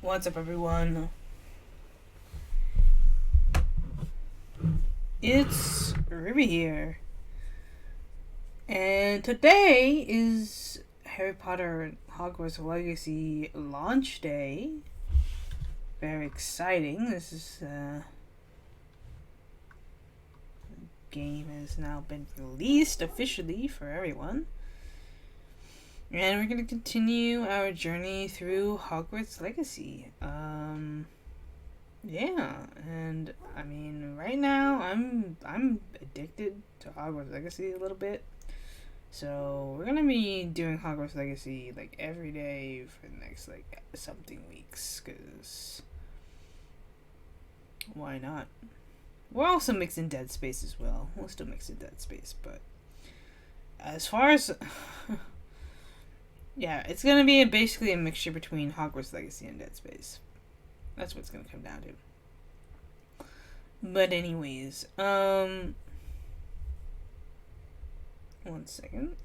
What's up, everyone? It's Ruby here, and today is Harry Potter Hogwarts Legacy launch day. Very exciting. This is game has now been released officially for everyone. And we're gonna continue our journey through Hogwarts Legacy. Yeah, and I mean, right now I'm addicted to Hogwarts Legacy a little bit. So we're gonna be doing Hogwarts Legacy like every day for the next like something weeks, cause why not? We're also mixing Dead Space as well. We'll still mix in Dead Space, but as far as yeah, it's gonna be basically a mixture between Hogwarts Legacy and Dead Space. That's what it's gonna come down to. But anyways, 1 second.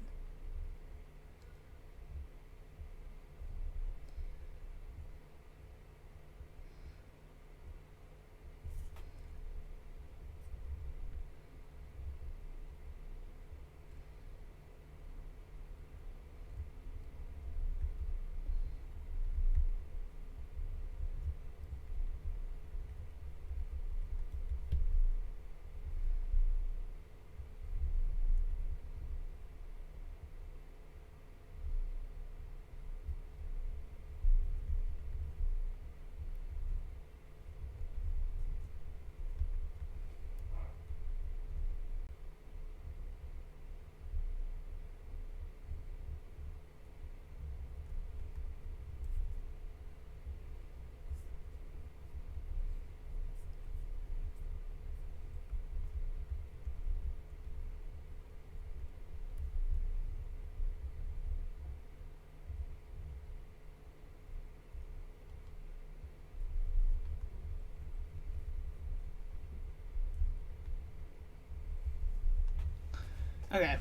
Okay.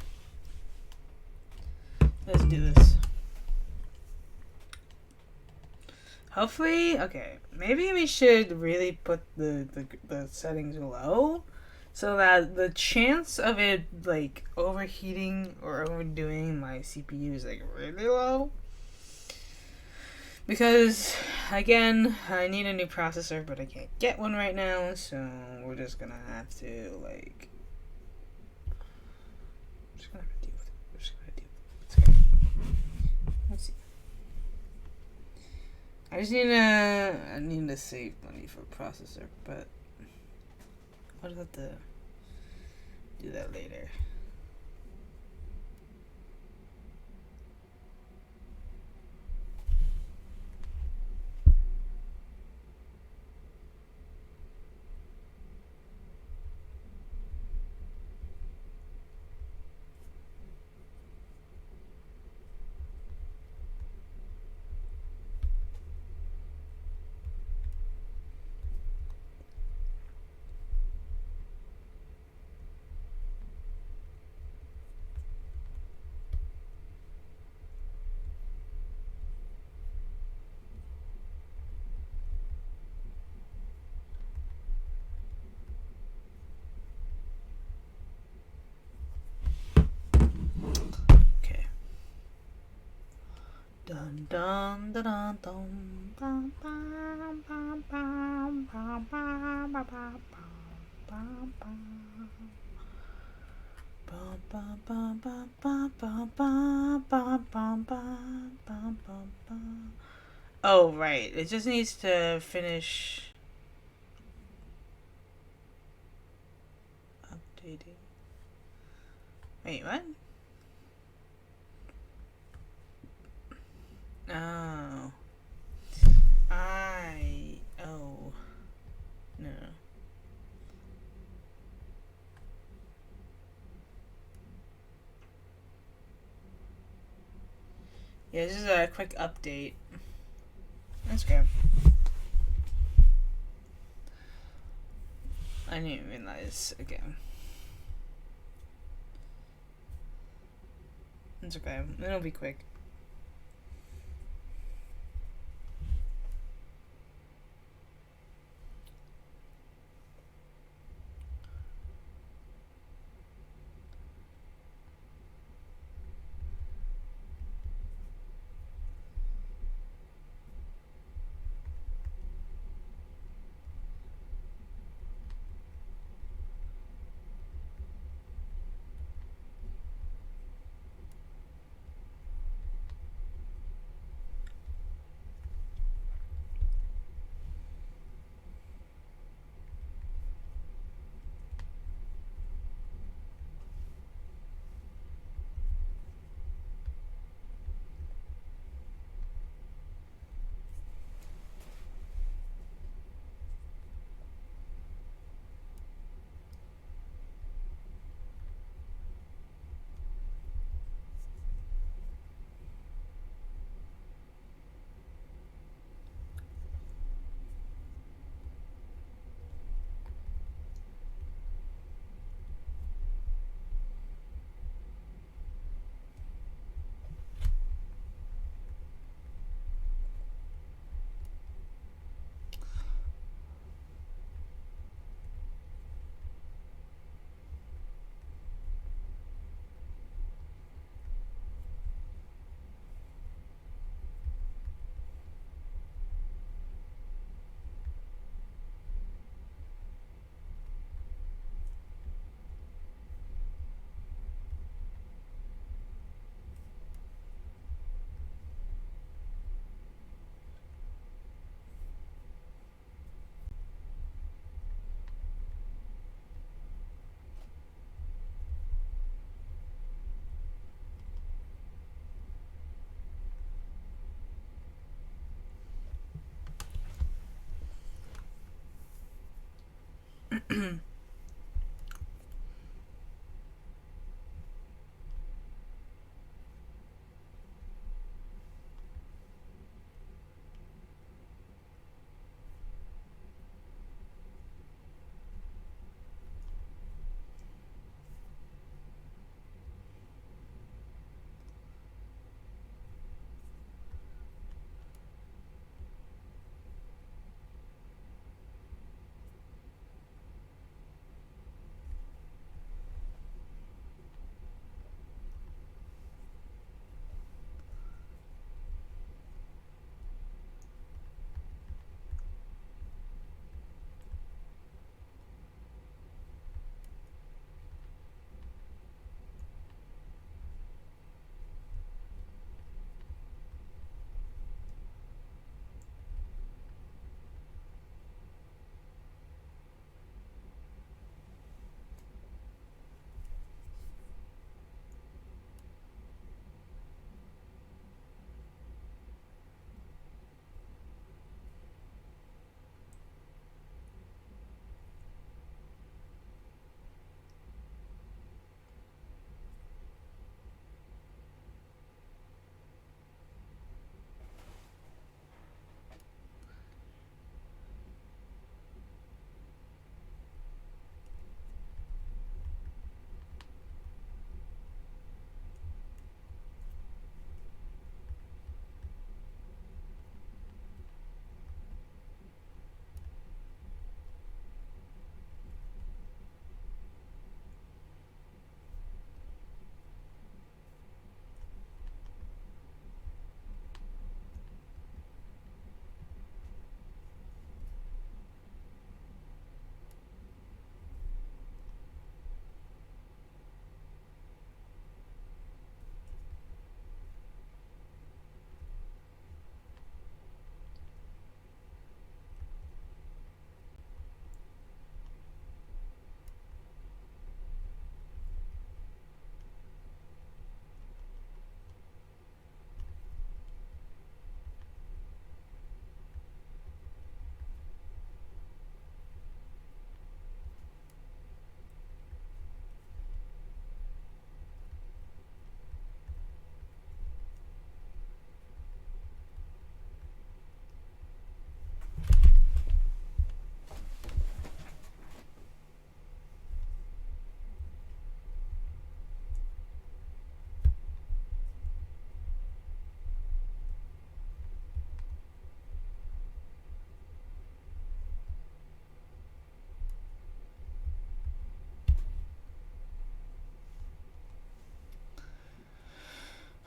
Let's do this. Hopefully, okay, maybe we should really put the settings low so that the chance of it like overheating or overdoing my CPU is like really low. Because again, I need a new processor, but I can't get one right now, so we're just gonna have to like just gonna have to deal with it. We're just gonna deal with it. It's okay. Let's see. I need to save money for a processor, but I'll have to do that later. Dun dun dun dun dun bam bam bam bam bam bam bam bam bam bam. Oh right, it just needs to finish updating. Wait, what? Oh. Oh. No. Yeah, this is a quick update. That's good. I didn't realize again. It's okay. It'll be quick.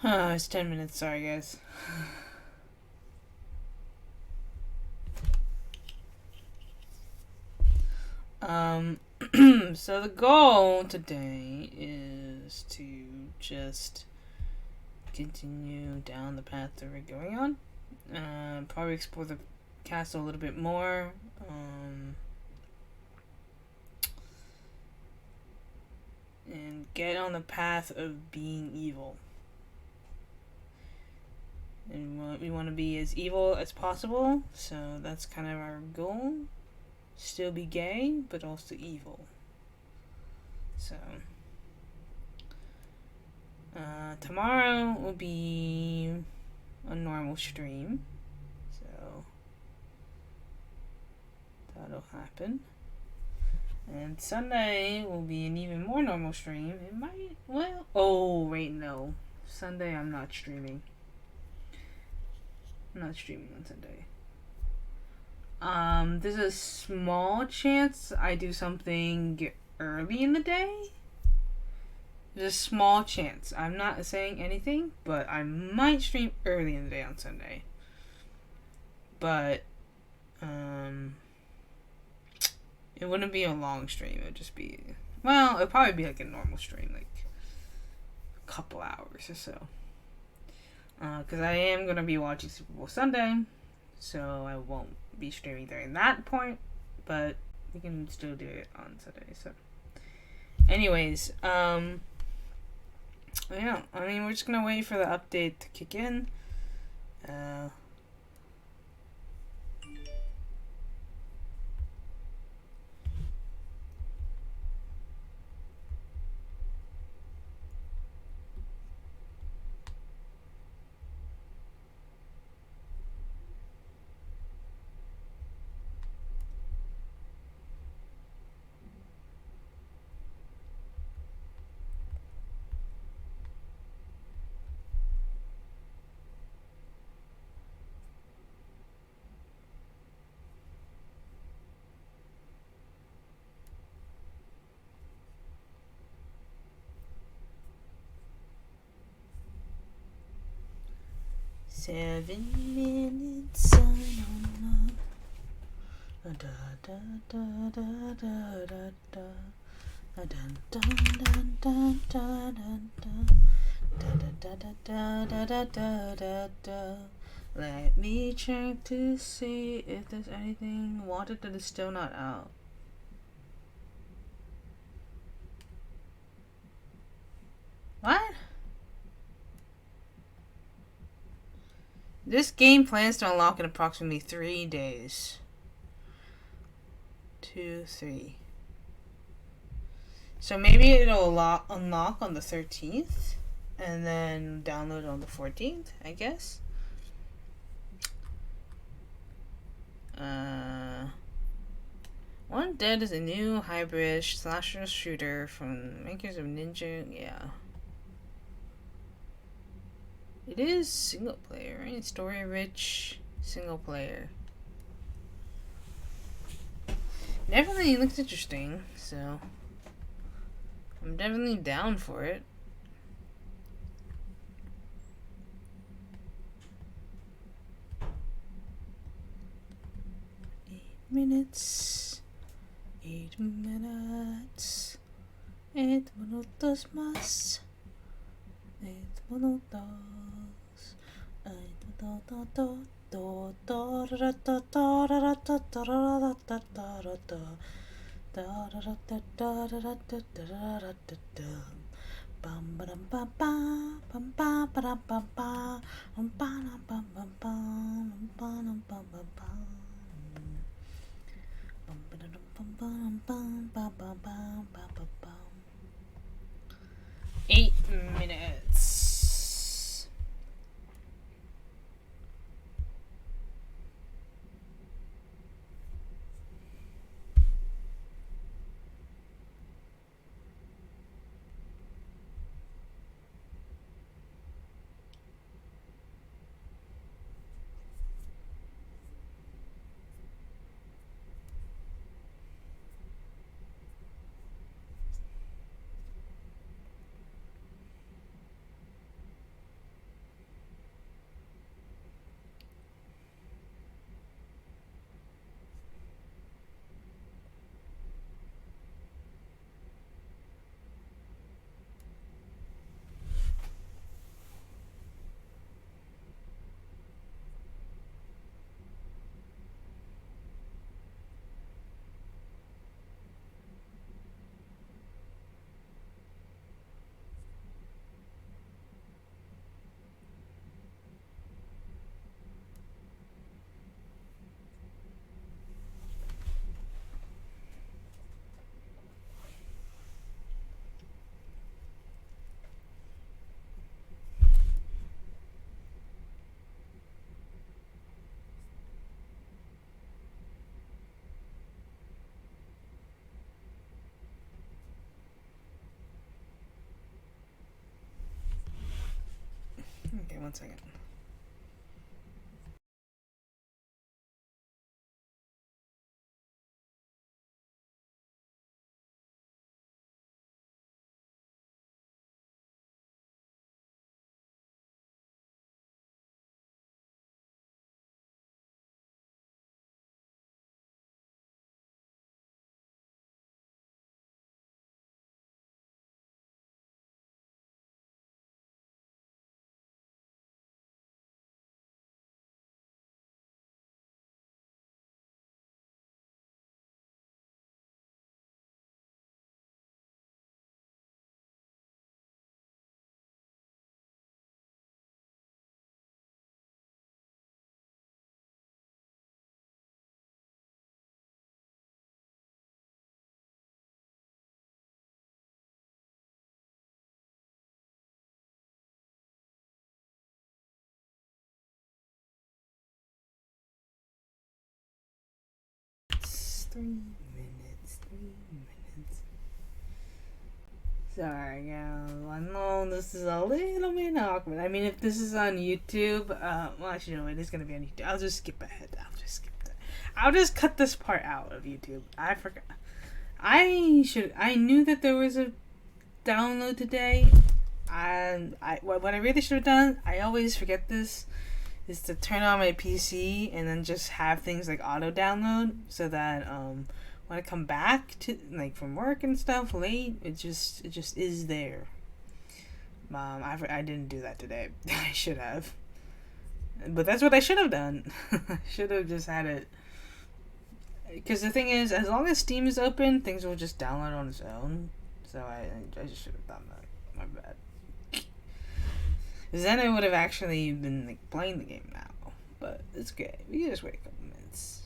It's 10 minutes. Sorry, guys. So the goal today is to just continue down the path that we're going on. Probably explore the castle a little bit more. And get on the path of being evil. And we want to be as evil as possible, so that's kind of our goal. Still be gay, but also evil. So, tomorrow will be a normal stream, so that'll happen. And Sunday will be an even more normal stream. It might, well, oh, wait, no. Sunday I'm not streaming. I'm not streaming on Sunday. There's a small chance I do something early in the day. There's a small chance. I'm not saying anything, but I might stream early in the day on Sunday. But, it wouldn't be a long stream. It would just be, well, it'd probably be like a normal stream, like a couple hours or so. Because I am going to be watching Super Bowl Sunday, so I won't be streaming during that point, but we can still do it on Sunday. So, anyways, yeah, I mean, we're just going to wait for the update to kick in. 7 minutes on. Da da da da da da da. Dun dun dun dun dun dun. Let me check to see if there's anything wanted that is still not out. What? This game plans to unlock in approximately 3 days. 2, 3. So maybe it'll unlock on the 13th and then download on the 14th, I guess. One Dead is a new hybrid slasher shooter from the makers of Ninja. Yeah. It is single player, right? Story rich, single player. Definitely looks interesting, so I'm definitely down for it. Eight minutes. 8 minutos más. 8 minutos. 8 minutes. one second. It's 3 minutes. 3 minutes. Sorry, guys. I know this is a little bit awkward. I mean, if this is on YouTube, well, actually, no, it is gonna be on YouTube. I'll just skip ahead. I'll just cut this part out of YouTube. I forgot. I knew that there was a download today. And what I really should have done, I always forget this, is to turn on my PC and then just have things like auto download so that when I come back to like from work and stuff late, it just is there. I didn't do that today. I should have, but that's what I should have done. I should have just had it, because the thing is, as long as Steam is open, things will just download on its own. So I just should have done that. My bad. Because then I would have actually been like playing the game now. But it's okay. We can just wait a couple minutes.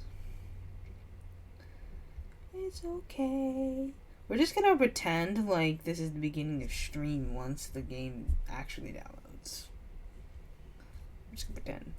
It's okay. We're just gonna pretend like this is the beginning of stream once the game actually downloads. I'm just gonna pretend.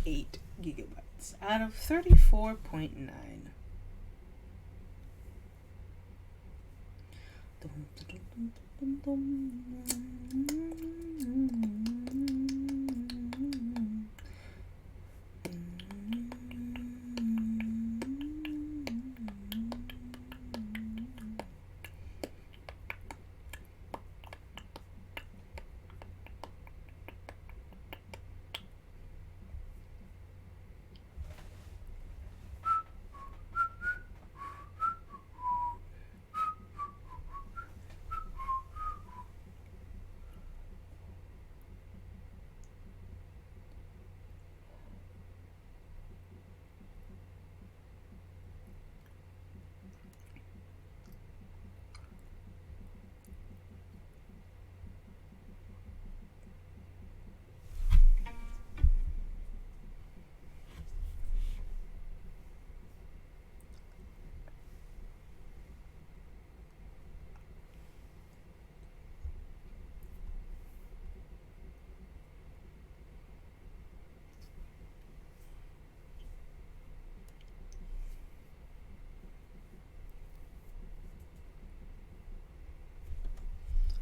.8 gigabytes out of 34.9.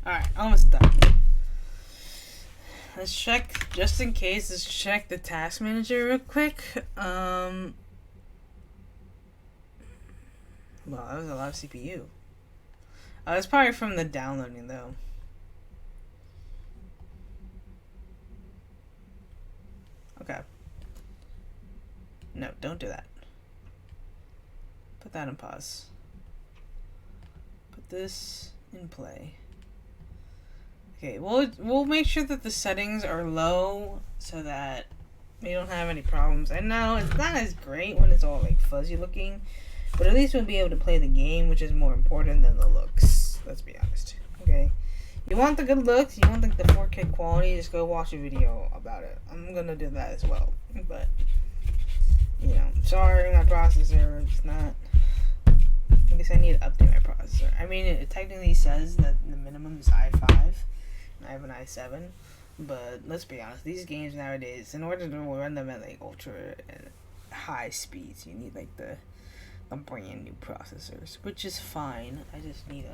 Alright, almost done. Let's check, just in case, let's check the task manager real quick. Well, that was a lot of CPU. It's probably from the downloading, though. Okay. No, don't do that. Put that in pause. Put this in play. Okay, we'll make sure that the settings are low so that we don't have any problems. And no, it's not as great when it's all like fuzzy looking, But at least we'll be able to play the game, which is more important than the looks. Let's be honest. Okay? You want the good looks, you want like the 4K quality, just go watch a video about it. I'm gonna do that as well. But, you know, sorry, my processor is not... I guess I need to update my processor. I mean, it technically says that the minimum is i5, and I have an i7. But let's be honest, these games nowadays, in order to run them at like ultra and high speeds, you need like the brand new processors, which is fine. I just need to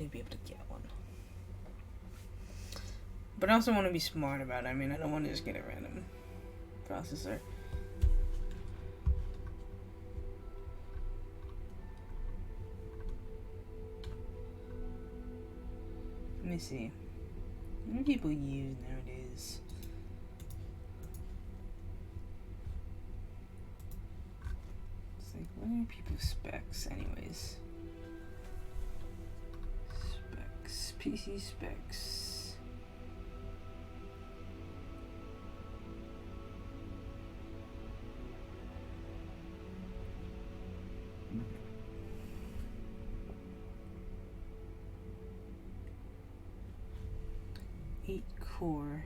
be able to get one. But I also want to be smart about it. I mean, I don't want to just get a random processor. Let me see. What do people use nowadays? It's like, what are people's specs anyways? Specs. PC specs. Core.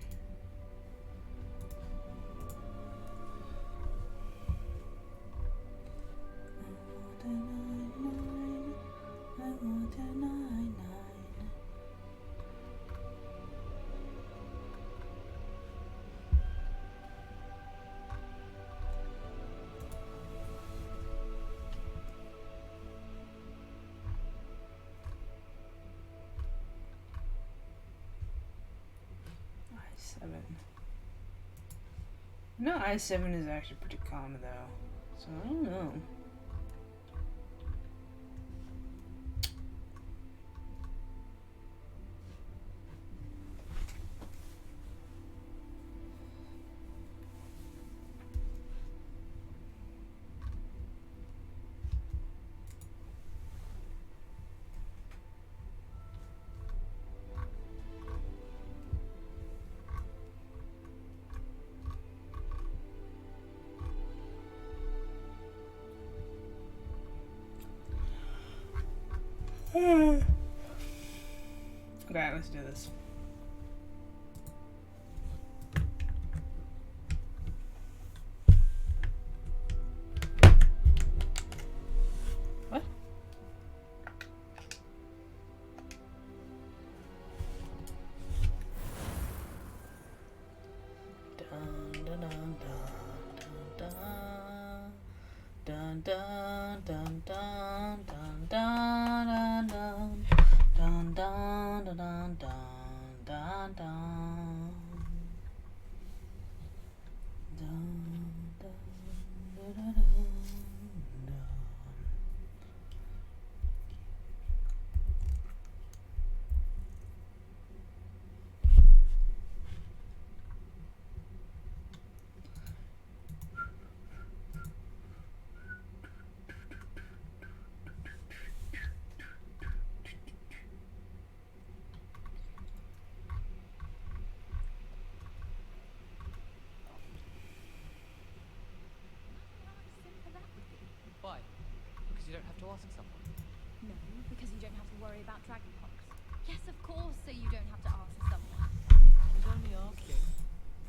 No, i7 is actually pretty common though, so I don't know. Okay, let's do this. What? Dun dun dun dun dun dun dun dun dun dun dun dun dun dun dun dun dun. Why? Because you don't have to ask someone. No, because you don't have to worry about dragonpox. Yes, of course, so you don't have to ask someone. I was only asking.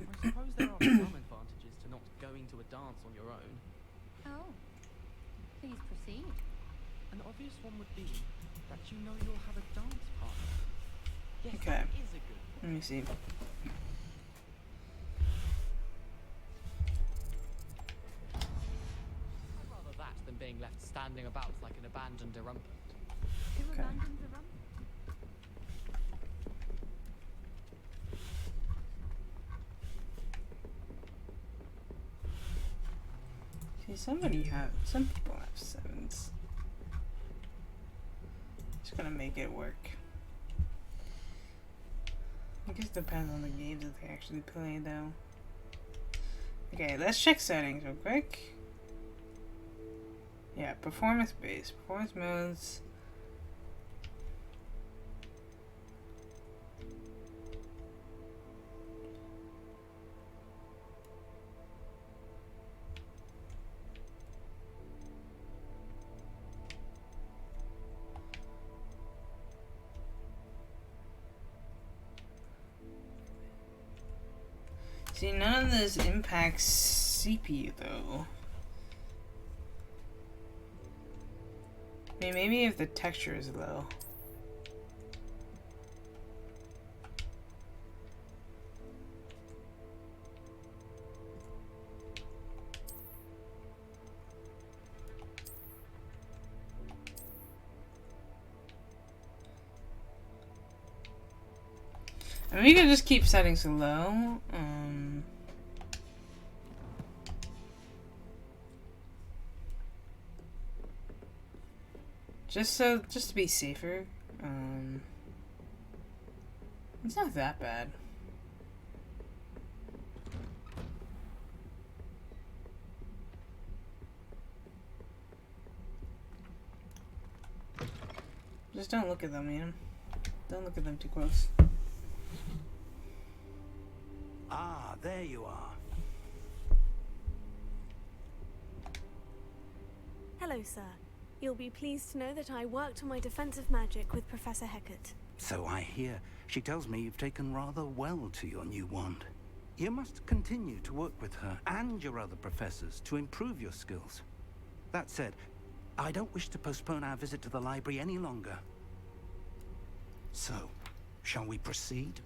I suppose there are some advantages to not going to a dance on your own. Oh, please proceed. An obvious one would be that you know you'll have a dance partner. Yes, Okay. that is a good one. Let me see. I'd rather that than being left standing about like an abandoned erumpent. Who Okay. abandoned the rump? See, some people have 7s. Just gonna make it work. I guess it depends on the games that they actually play, though. Okay, let's check settings real quick. Yeah, performance based. Performance modes. See, none of this impacts CPU though. I mean, maybe if the texture is low. I mean, we could just keep settings low. Just to be safer. It's not that bad. Just don't look at them, man. Don't look at them too close. Ah, there you are. Hello, sir. You'll be pleased to know that I worked on my defensive magic with Professor Hecat. So I hear. She tells me you've taken rather well to your new wand. You must continue to work with her and your other professors to improve your skills. That said, I don't wish to postpone our visit to the library any longer. So, shall we proceed?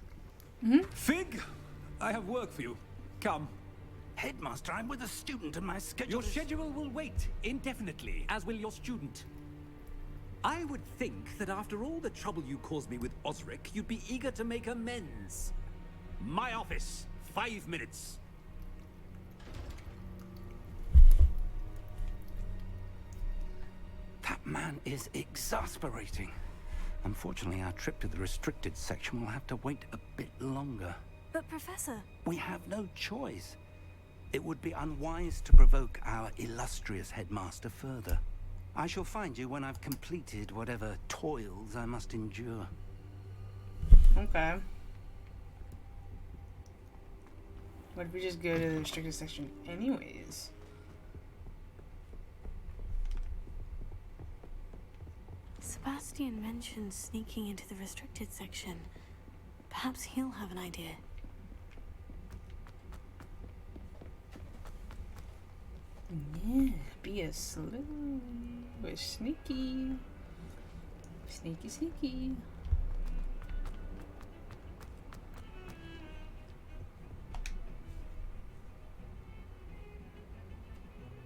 Fig, I have work for you. Come. Headmaster, I'm with a student and my schedule Your is... schedule will wait indefinitely, as will your student. I would think that after all the trouble you caused me with Osric, you'd be eager to make amends. My office, 5 minutes. That man is exasperating. Unfortunately, our trip to the restricted section will have to wait a bit longer. But, Professor... We have no choice. It would be unwise to provoke our illustrious headmaster further. I shall find you when I've completed whatever toils I must endure. Okay. What if we just go to the restricted section anyways? Sebastian mentioned sneaking into the restricted section. Perhaps he'll have an idea. Yeah, be a slow, or sneaky. Sneaky, sneaky.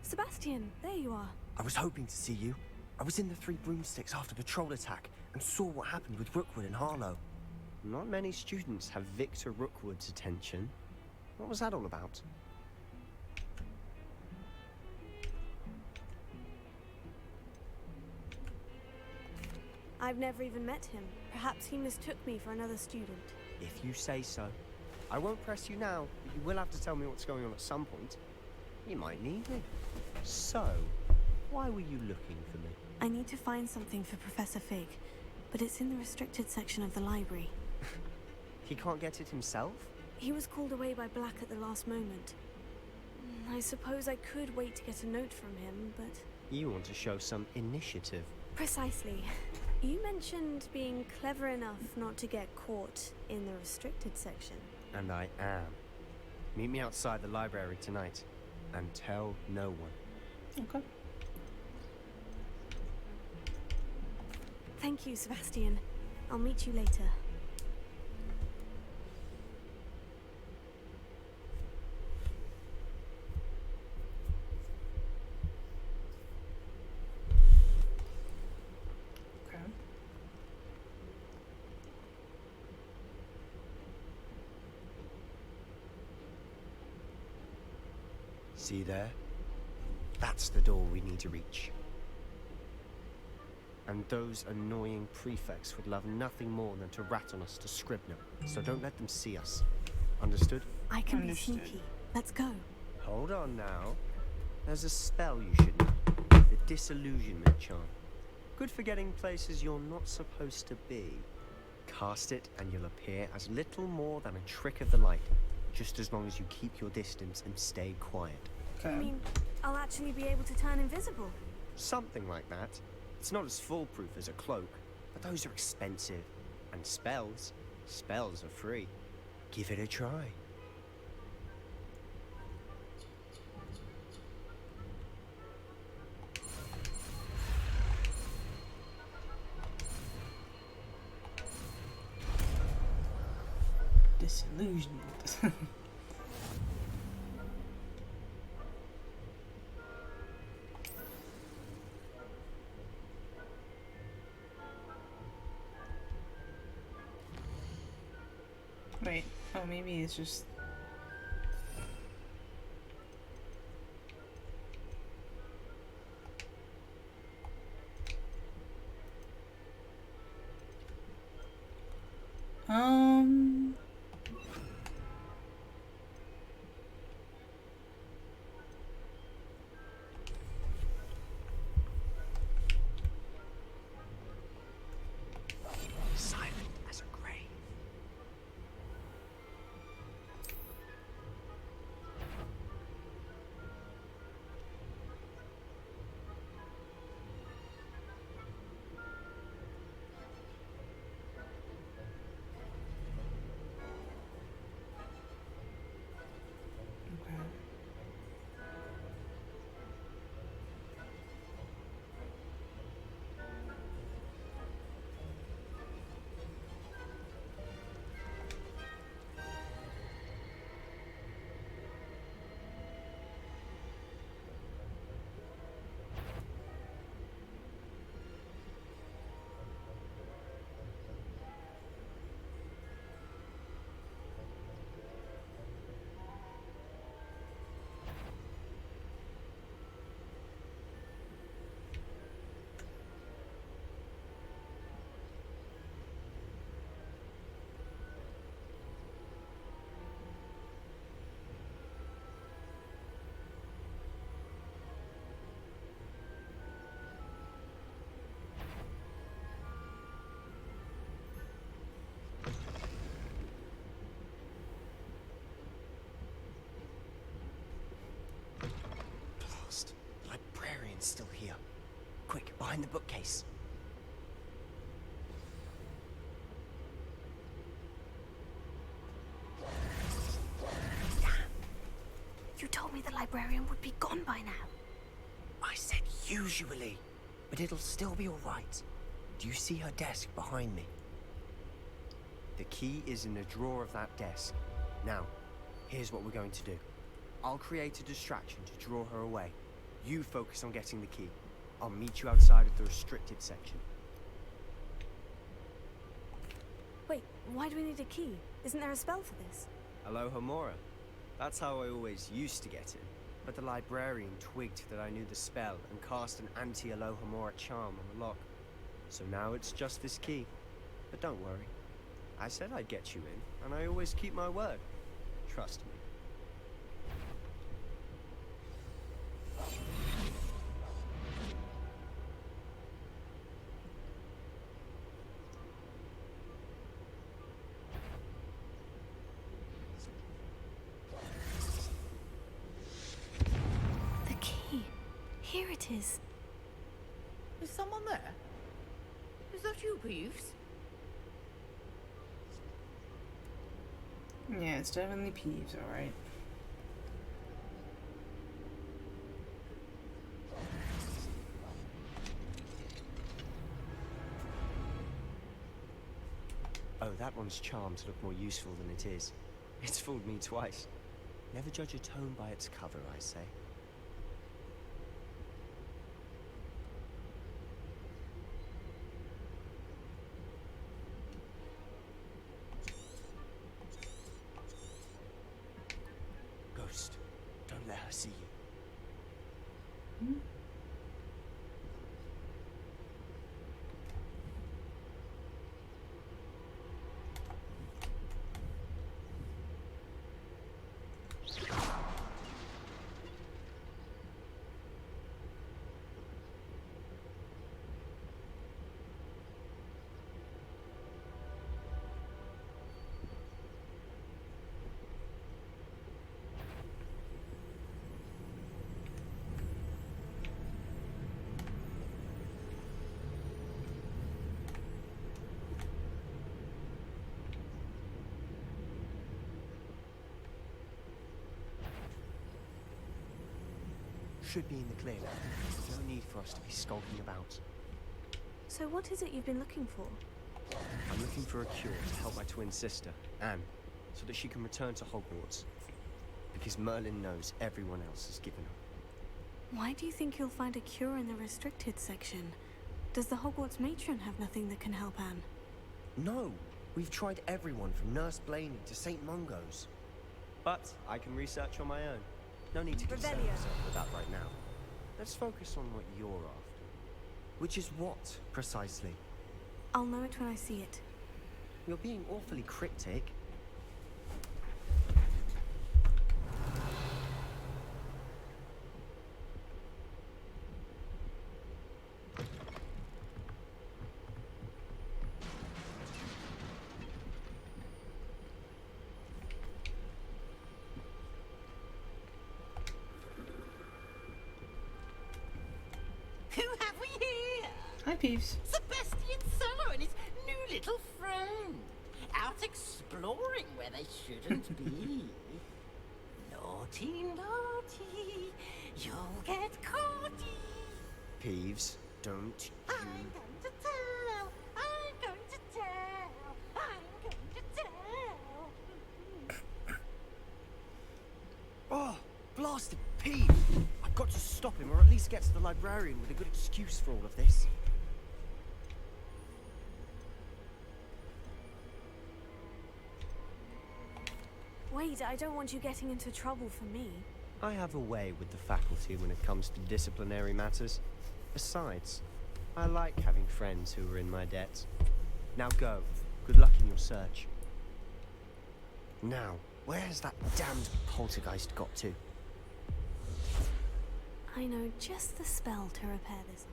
Sebastian, there you are. I was hoping to see you. I was in the Three Broomsticks after the troll attack and saw what happened with Rookwood and Harlow. Not many students have Victor Rookwood's attention. What was that all about? I've never even met him. Perhaps he mistook me for another student. If you say so. I won't press you now, but you will have to tell me what's going on at some point. You might need me. So, why were you looking for me? I need to find something for Professor Fig, but it's in the restricted section of the library. He can't get it himself? He was called away by Black at the last moment. I suppose I could wait to get a note from him, but... You want to show some initiative. Precisely. You mentioned being clever enough not to get caught in the restricted section. And I am. Meet me outside the library tonight, and tell no one. Okay. Thank you, Sebastian. I'll meet you later. Okay. See there? That's the door we need to reach. And those annoying prefects would love nothing more than to rat on us to Scribner. So don't let them see us. Understood? I can Understood. be sneaky. Let's go. Hold on now. There's a spell you should know. The Disillusionment Charm. Good for getting places you're not supposed to be. Cast it and you'll appear as little more than a trick of the light. Just as long as you keep your distance and stay quiet. I Okay. mean, I'll actually be able to turn invisible. Something like that. It's not as foolproof as a cloak, but those are expensive. And spells are free. Give it a try. disillusioned. Wait, oh, maybe it's just... Silent as a grave. Okay. Blast. The librarian's still here. Quick, behind the bookcase. You told me the librarian would be gone by now. I said usually, but it'll still be all right. Do you see her desk behind me? The key is in the drawer of that desk. Now, here's what we're going to do. I'll create a distraction to draw her away. You focus on getting the key. I'll meet you outside of the restricted section. Wait, why do we need a key? Isn't there a spell for this? Alohomora. That's how I always used to get in. But the librarian twigged that I knew the spell and cast an anti-Alohomora charm on the lock. So now it's just this key. But don't worry. I said I'd get you in, and I always keep my word. Trust me. The key. Here it is. Is someone there? Is that you, Peeves? Yeah, it's definitely Peeves, alright. Oh, that one's charmed to look more useful than it is. It's fooled me twice. Never judge a tome by its cover, I say. Ghost, don't let her see you. Should be in the clear now. No need for us to be skulking about. So what is it you've been looking for? I'm looking for a cure to help my twin sister, Anne. so that she can return to Hogwarts. Because Merlin knows everyone else has given up. Why do you think you'll find a cure in the restricted section? Does the Hogwarts matron have nothing that can help Anne? No, we've tried everyone from Nurse Blaney to St. Mungo's. But I can research on my own. No need to concern Revelio. yourself with that right now. Let's focus on what you're after. Which is what, precisely? I'll know it when I see it. You're being awfully cryptic. Who have we here? Hi, Peeves. Sebastian Solo and his new little friend. Out exploring where they shouldn't be. Naughty, naughty. You'll get caughty. Peeves, don't you... I'm going to tell. I'm going to tell. I'm going to tell. Oh, blasted Peeve! I've got to stop him, or at least get to the librarian with a good excuse for all of this. Wait, I don't want you getting into trouble for me. I have a way with the faculty when it comes to disciplinary matters. Besides, I like having friends who are in my debt. Now go. Good luck in your search. Now, where has that damned poltergeist got to? I know just the spell to repair this.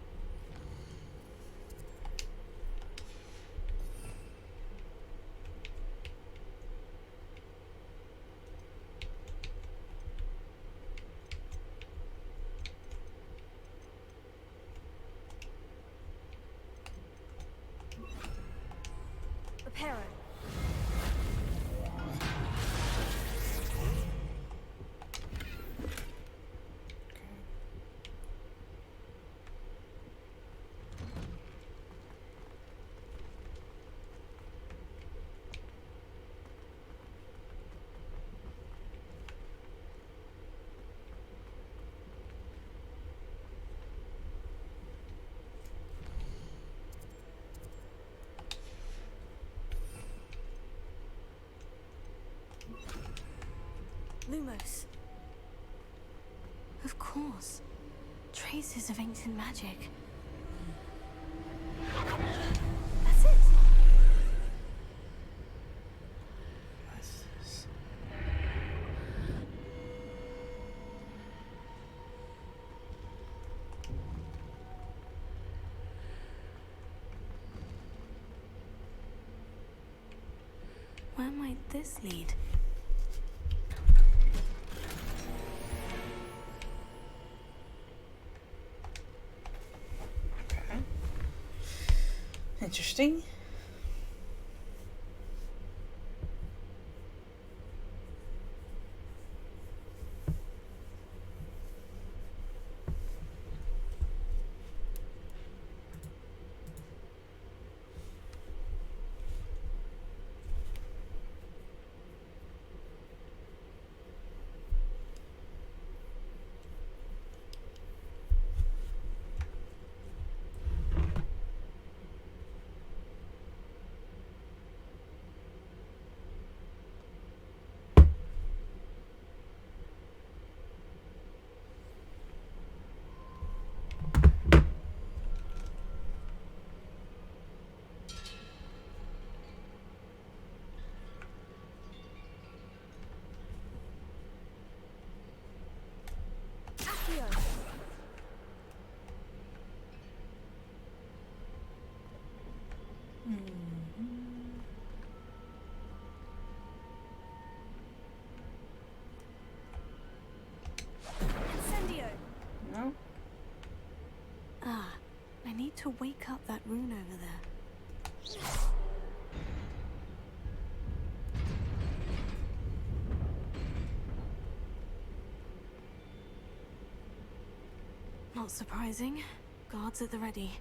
Reparo. Lumos. Of course. Traces of ancient magic. That's it. What's this? Where might this lead? Okay. Interesting. Accio. Incendio. No? Ah, I need to wake up that rune over there. Not surprising. Guards at the ready.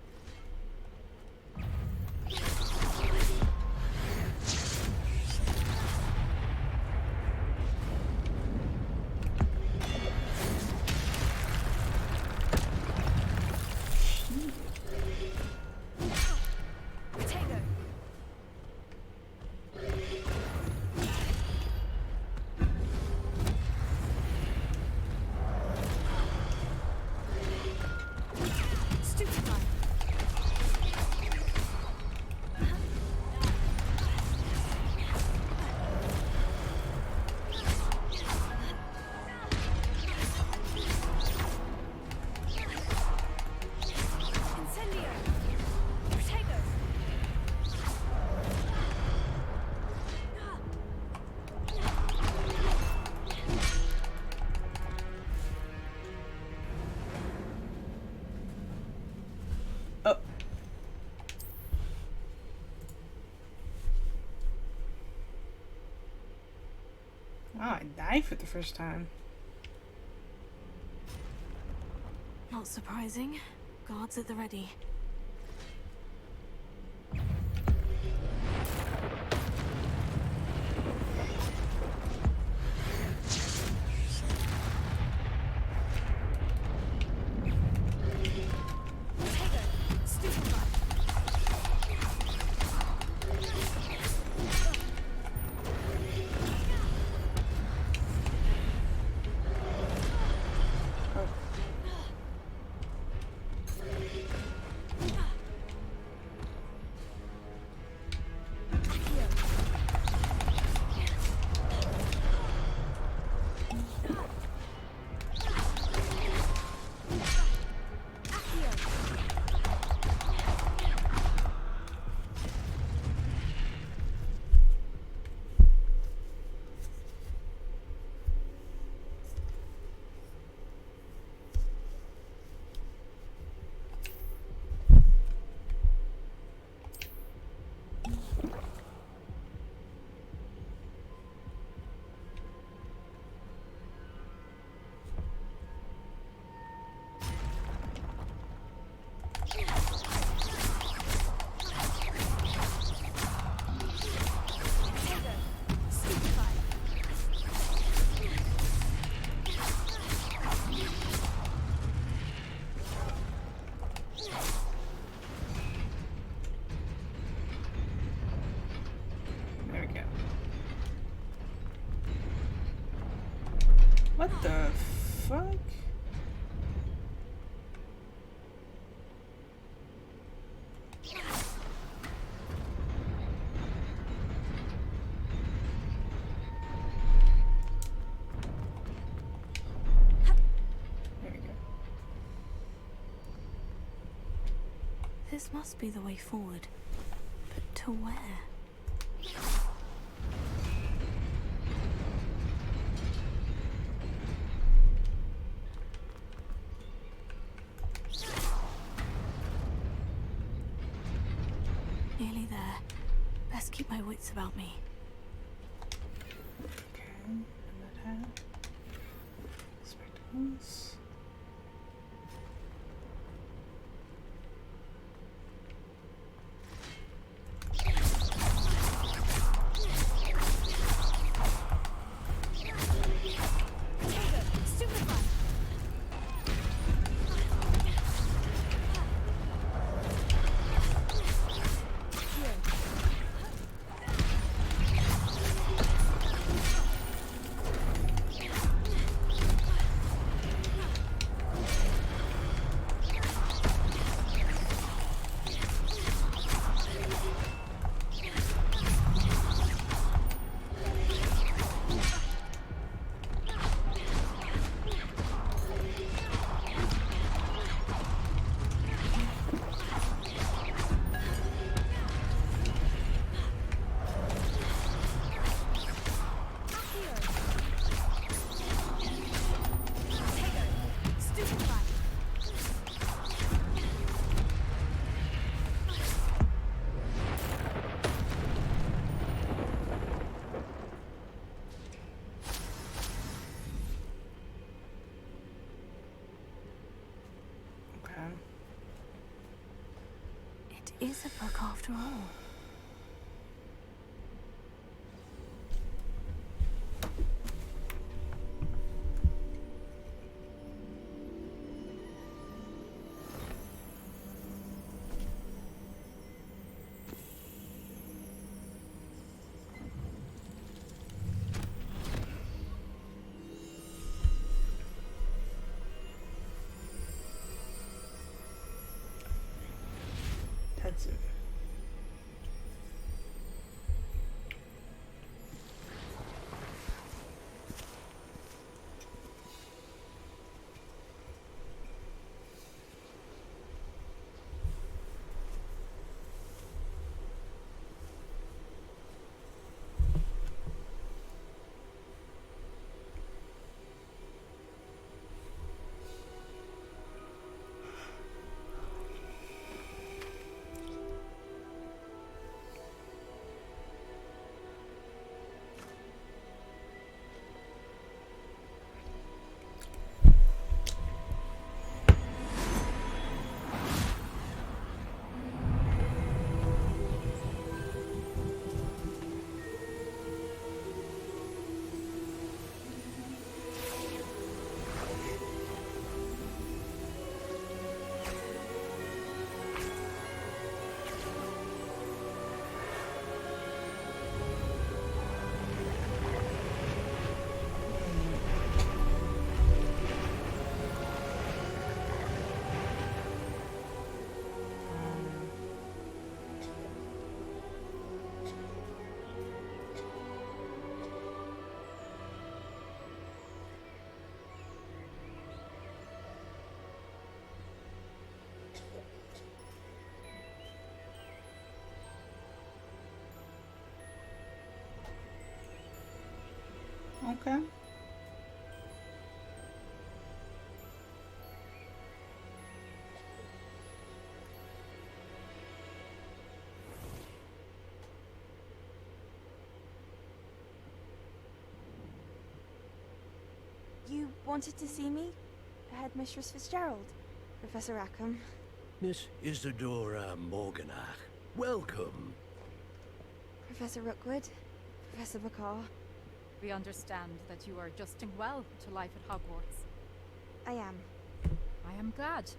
Wow, I died for the first time. Not surprising. Guards at the ready. What the fuck? There we go. This must be the way forward. But to where? Nearly there. Best keep my wits about me. Okay, and that hat. Spectacles. It is a book after all. Pensive. Okay. You wanted to see me? Headmistress Fitzgerald? Professor Rackham? Miss Isadora Morganach, welcome. Professor Rookwood? Professor Bakar? We understand that you are adjusting well to life at Hogwarts. I am. I am glad.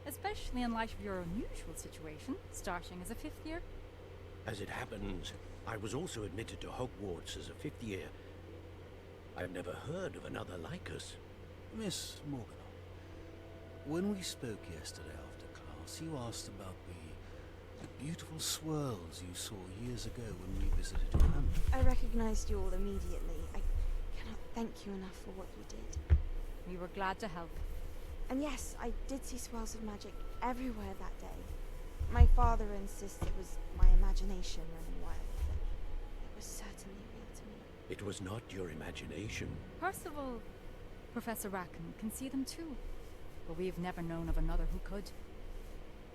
Especially in light of your unusual situation, starting as a 5th year. As it happens, I was also admitted to Hogwarts as a 5th year. I've never heard of another like us. Miss Morgan, when we spoke yesterday after class, you asked about the beautiful swirls you saw years ago when we visited your hand. I recognized you all immediately. I cannot thank you enough for what you did. We were glad to help. And yes, I did see swirls of magic everywhere that day. My father insists it was my imagination running wild, but it was certainly real to me. It was not your imagination. Percival, Professor Rackham can see them too. But we've never known of another who could.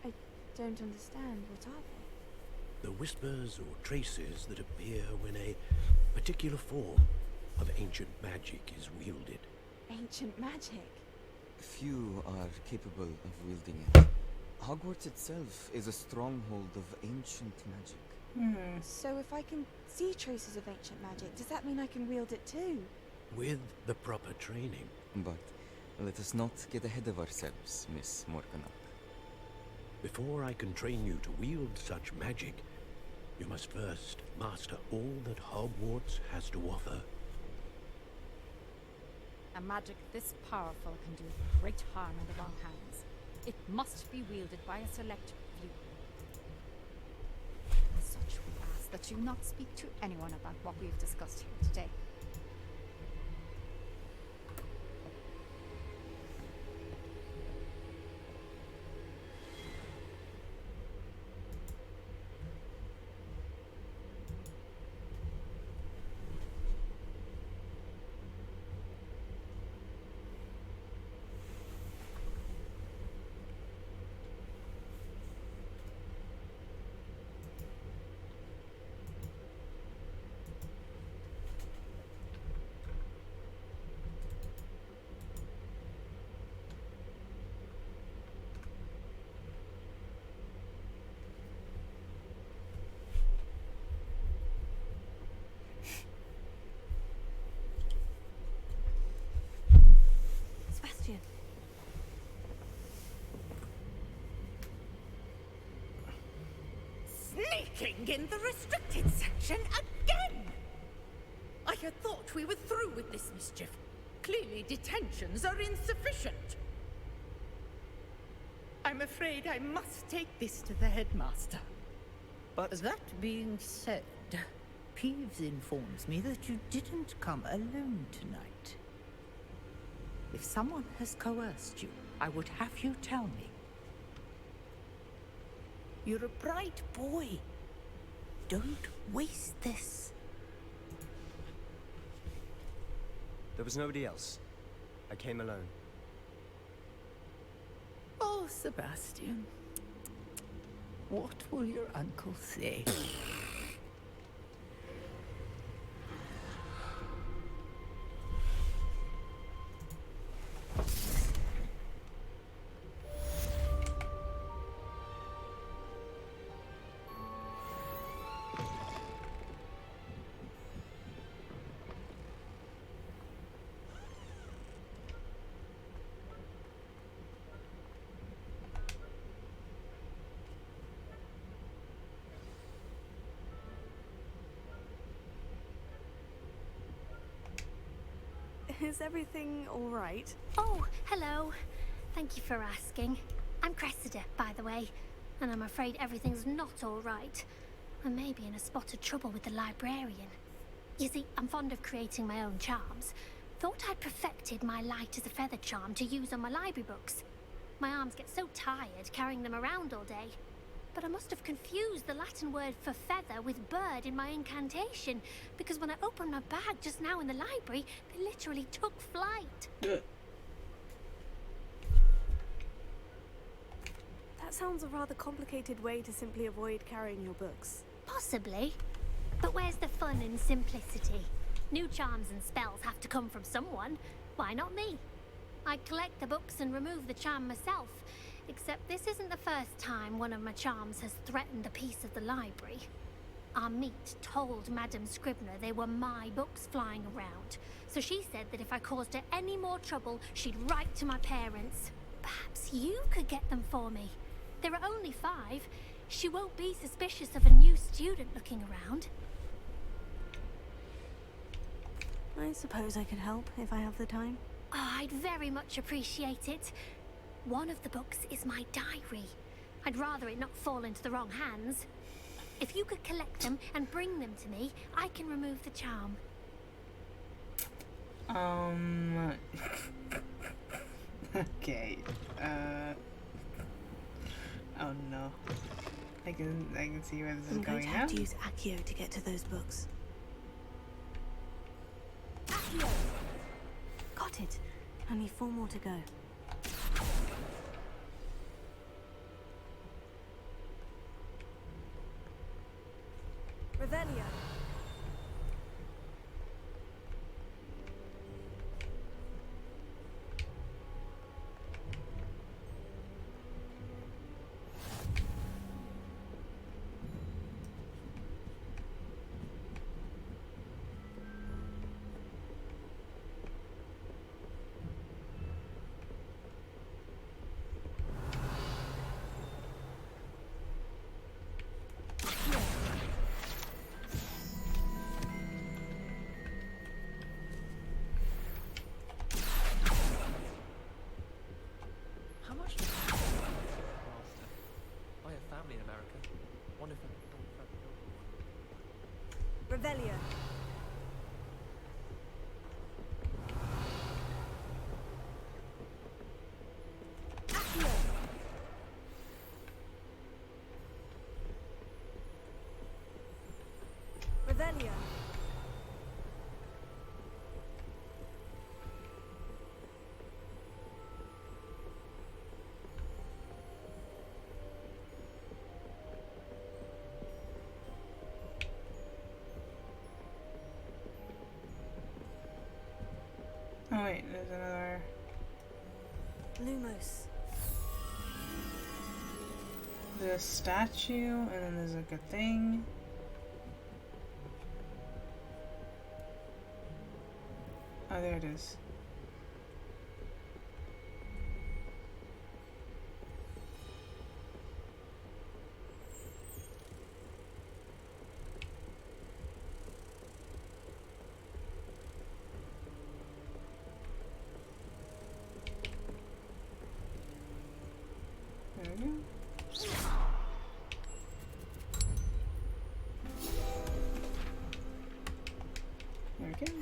I don't understand. What are they? The whispers or traces that appear when a particular form of ancient magic is wielded. Ancient magic? Few are capable of wielding it. Hogwarts itself is a stronghold of ancient magic. So if I can see traces of ancient magic, does that mean I can wield it too? With the proper training. But let us not get ahead of ourselves, Miss Morganach. Before I can train you to wield such magic, you must first master all that Hogwarts has to offer. A magic this powerful can do great harm in the wrong hands. It must be wielded by a select few. As such, we ask that you not speak to anyone about what we've discussed here today. Sebastian. Sneaking in the restricted section again! I had thought we were through with this mischief. Clearly detentions are insufficient. I'm afraid I must take this to the headmaster. But that being said, Peeves informs me that you didn't come alone tonight. If someone has coerced you, I would have you tell me. You're a bright boy. Don't waste this. There was nobody else. I came alone. Oh, Sebastian. What will your uncle say? Is everything all right? Oh, hello. Thank you for asking. I'm Cressida, by the way, and I'm afraid everything's not all right. I may be in a spot of trouble with the librarian. You see, I'm fond of creating my own charms. Thought I'd perfected my light as a feather charm to use on my library books. My arms get so tired carrying them around all day. but I must have confused the Latin word for feather with bird in my incantation, because when I opened my bag just now in the library, they literally took flight. That sounds a rather complicated way to simply avoid carrying your books. Possibly. But where's the fun in simplicity? New charms and spells have to come from someone. Why not me? I collect the books and remove the charm myself. Except this isn't the first time one of my charms has threatened a piece of the library. Our meet told Madame Scribner they were my books flying around. So she said that if I caused her any more trouble, she'd write to my parents. Perhaps you could get them for me. There are only 5. She won't be suspicious of a new student looking around. I suppose I could help if I have the time. Oh, I'd very much appreciate it. One of the books is my diary. I'd rather it not fall into the wrong hands. If you could collect them and bring them to me, I can remove the charm. Okay. Oh no. I can see where this is I'm going to now. have to use Accio to get to those books. Accio! Got it. Only 4 more to go. Revelio. Revelio. Accio. Revelio. Oh wait, there's another... Lumos. There's a statue, and then there's like a thing. Oh, there it is. There we go. There we go.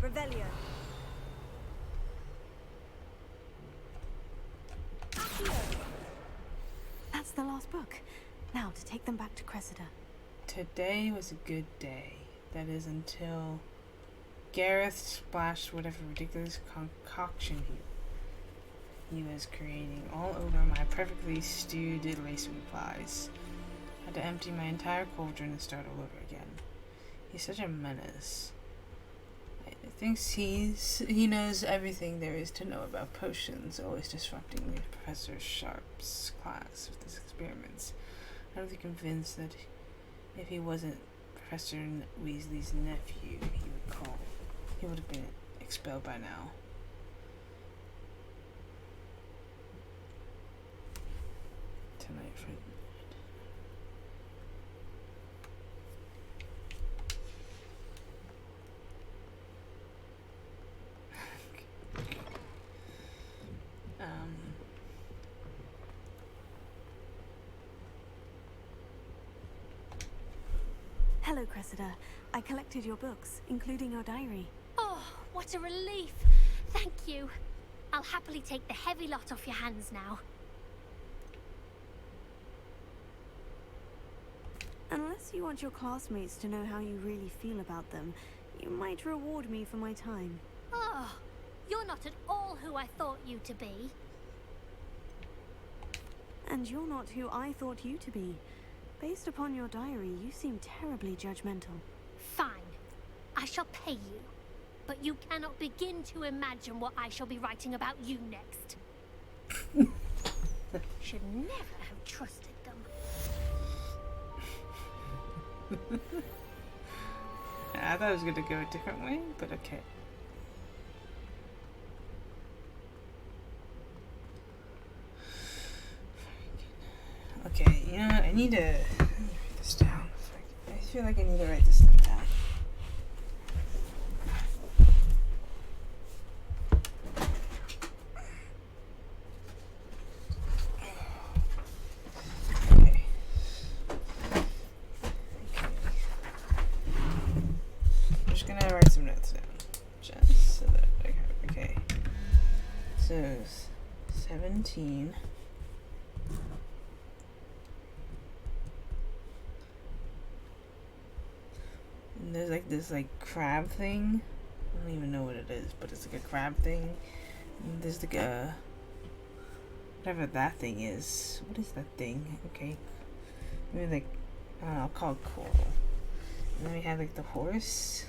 Revelio. Accio. That's the last book. Now to take them back to Cressida. Today was a good day. That is until Gareth splashed whatever ridiculous concoction he was creating all over my perfectly stewed lace replies. I had to empty my entire cauldron and start all over again. He's such a menace. I think he knows everything there is to know about potions, always disrupting Professor Sharp's class with his experiments. I'm really convinced that if he wasn't Professor Weasley's nephew, he would have been expelled by now. Tonight for Hello, Cressida. I collected your books, including your diary. Oh, what a relief. Thank you. I'll happily take the heavy lot off your hands now. Unless you want your classmates to know how you really feel about them, you might reward me for my time. Oh, you're not at all who I thought you to be. And you're not who I thought you to be. Based upon your diary, you seem terribly judgmental. Fine. I shall pay you. But you cannot begin to imagine what I shall be writing about you next. Should never have trusted them. I thought it was going to go a different way, but okay. Okay, you know what? I need to write this down. I feel like I need to write this down. So 17. And there's like this crab thing. I don't even know what it is, but it's like a crab thing. And there's like a whatever that thing is. What is that thing? Okay. Maybe like I don't know, I'll call it coral. And then we have like the horse.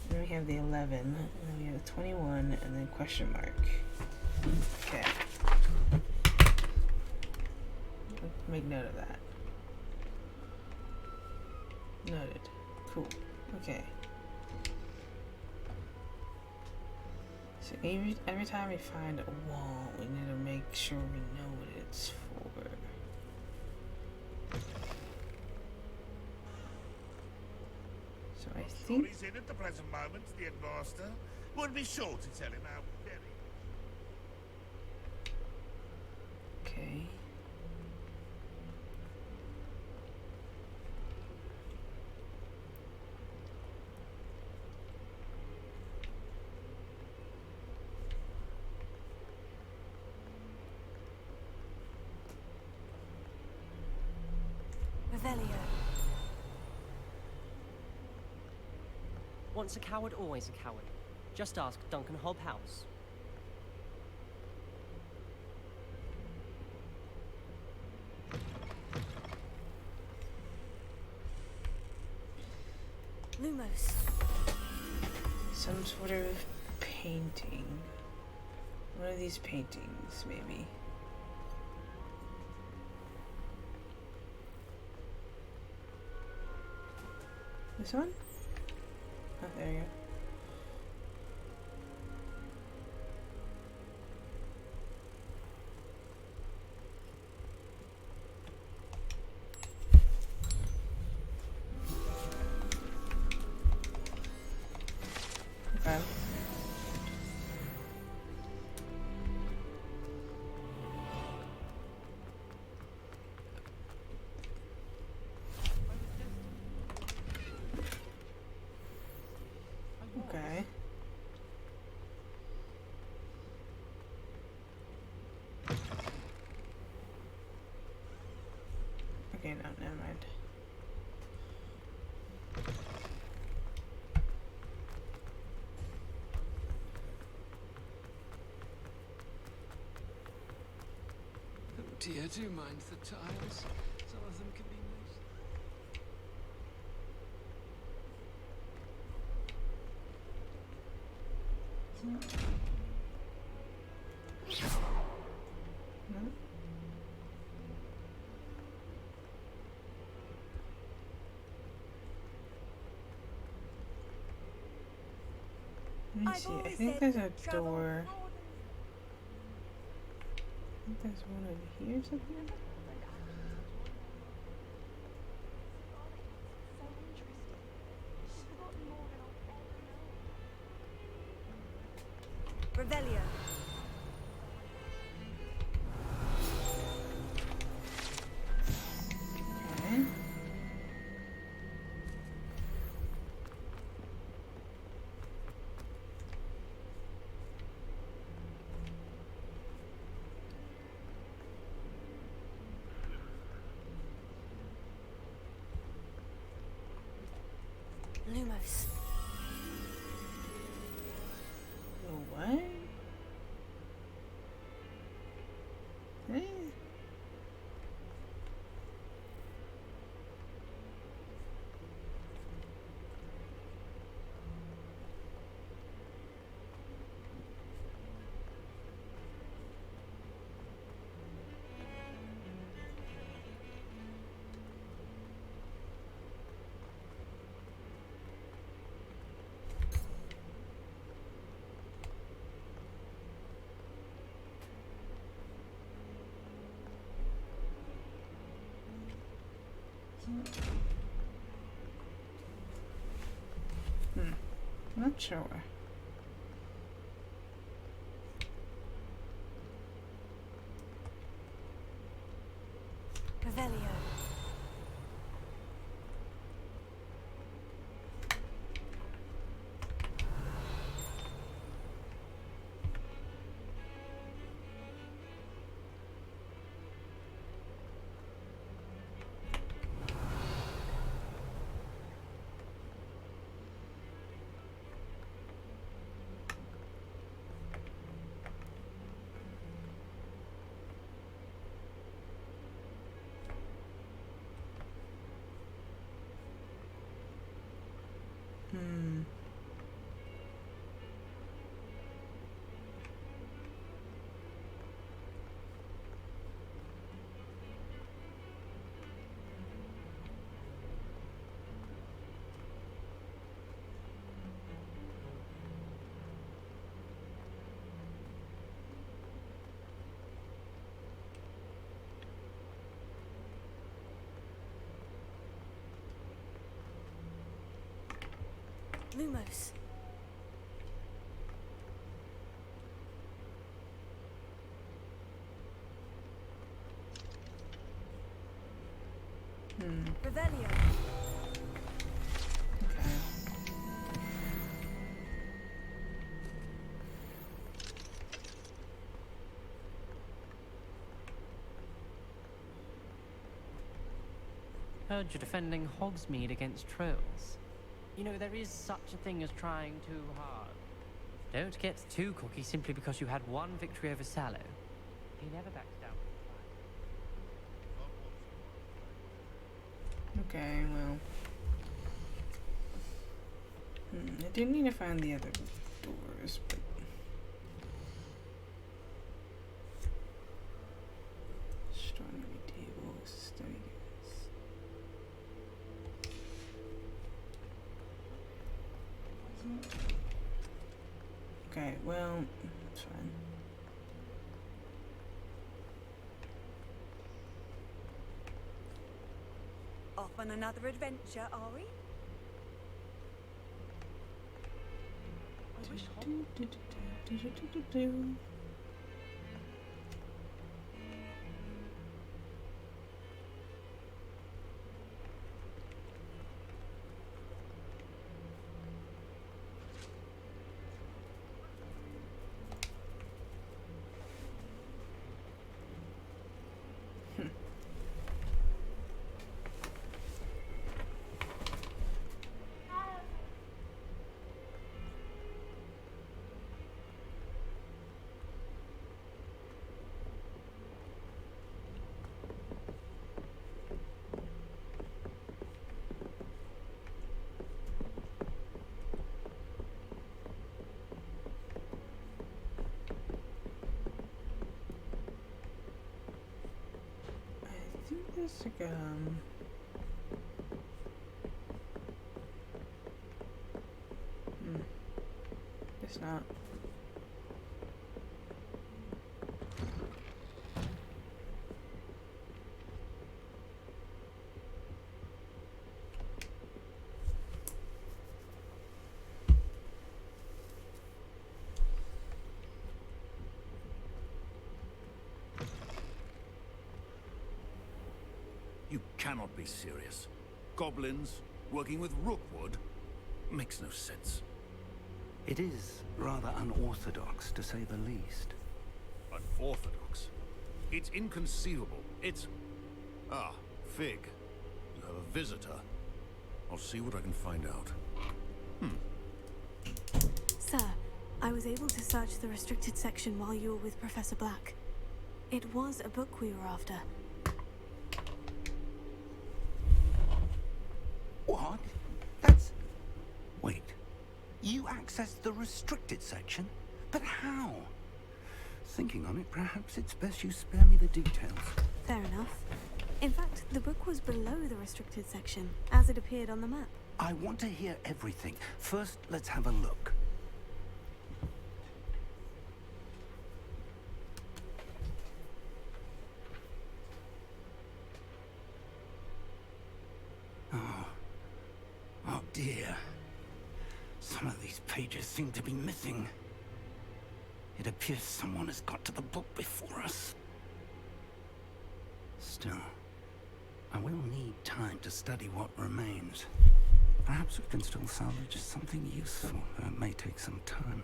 And then we have the 11, and then we have the 21, and then question mark. Okay. Make note of that. Noted. Cool. Okay. So every time we find a wall, we need to make sure we know what it's for. So I think he's in at the present moment, the headmaster. Would be sure to tell him how very. Okay. Revelio. Once a coward, always a coward. Just ask Duncan Hobhouse. Lumos. Some sort of painting. One of these paintings, maybe. This one? Oh, there you go. Okay. Okay. Okay, no, never mind. Oh dear, do mind the tiles. Some of them can be nice. Let me see. I think there's a door. I think there's one over here or something. Revelio. Okay. Lumos. Oh, what? Eh? Not sure. Revelio. Lumos. Revelio. Heard you're defending Hogsmeade against trolls. You know, there is such a thing as trying too hard. Don't get too cocky simply because you had one victory over Sallow. He never backs down. Okay, well. I do need to find the other doors, but... Astronomy tables, study guides. Okay, well, it's fine. Off on another adventure, are we? I wish There's like it's not. You cannot be serious. Goblins working with Rookwood makes no sense. It is rather unorthodox, to say the least. Unorthodox? It's inconceivable. It's... Ah, Fig. You have a visitor. I'll see what I can find out. I was able to search the restricted section while you were with Professor Black. It was a book we were after. What? That's... Wait. You accessed the restricted section? But how? Thinking on it, perhaps it's best you spare me the details. Fair enough. In fact, the book was below the restricted section, as it appeared on the map. I want to hear everything. First, let's have a look. Oh dear. Some of these pages seem to be missing. It appears someone has got to the book before us. Still, I will need time to study what remains. Perhaps we can still salvage something useful, though it may take some time.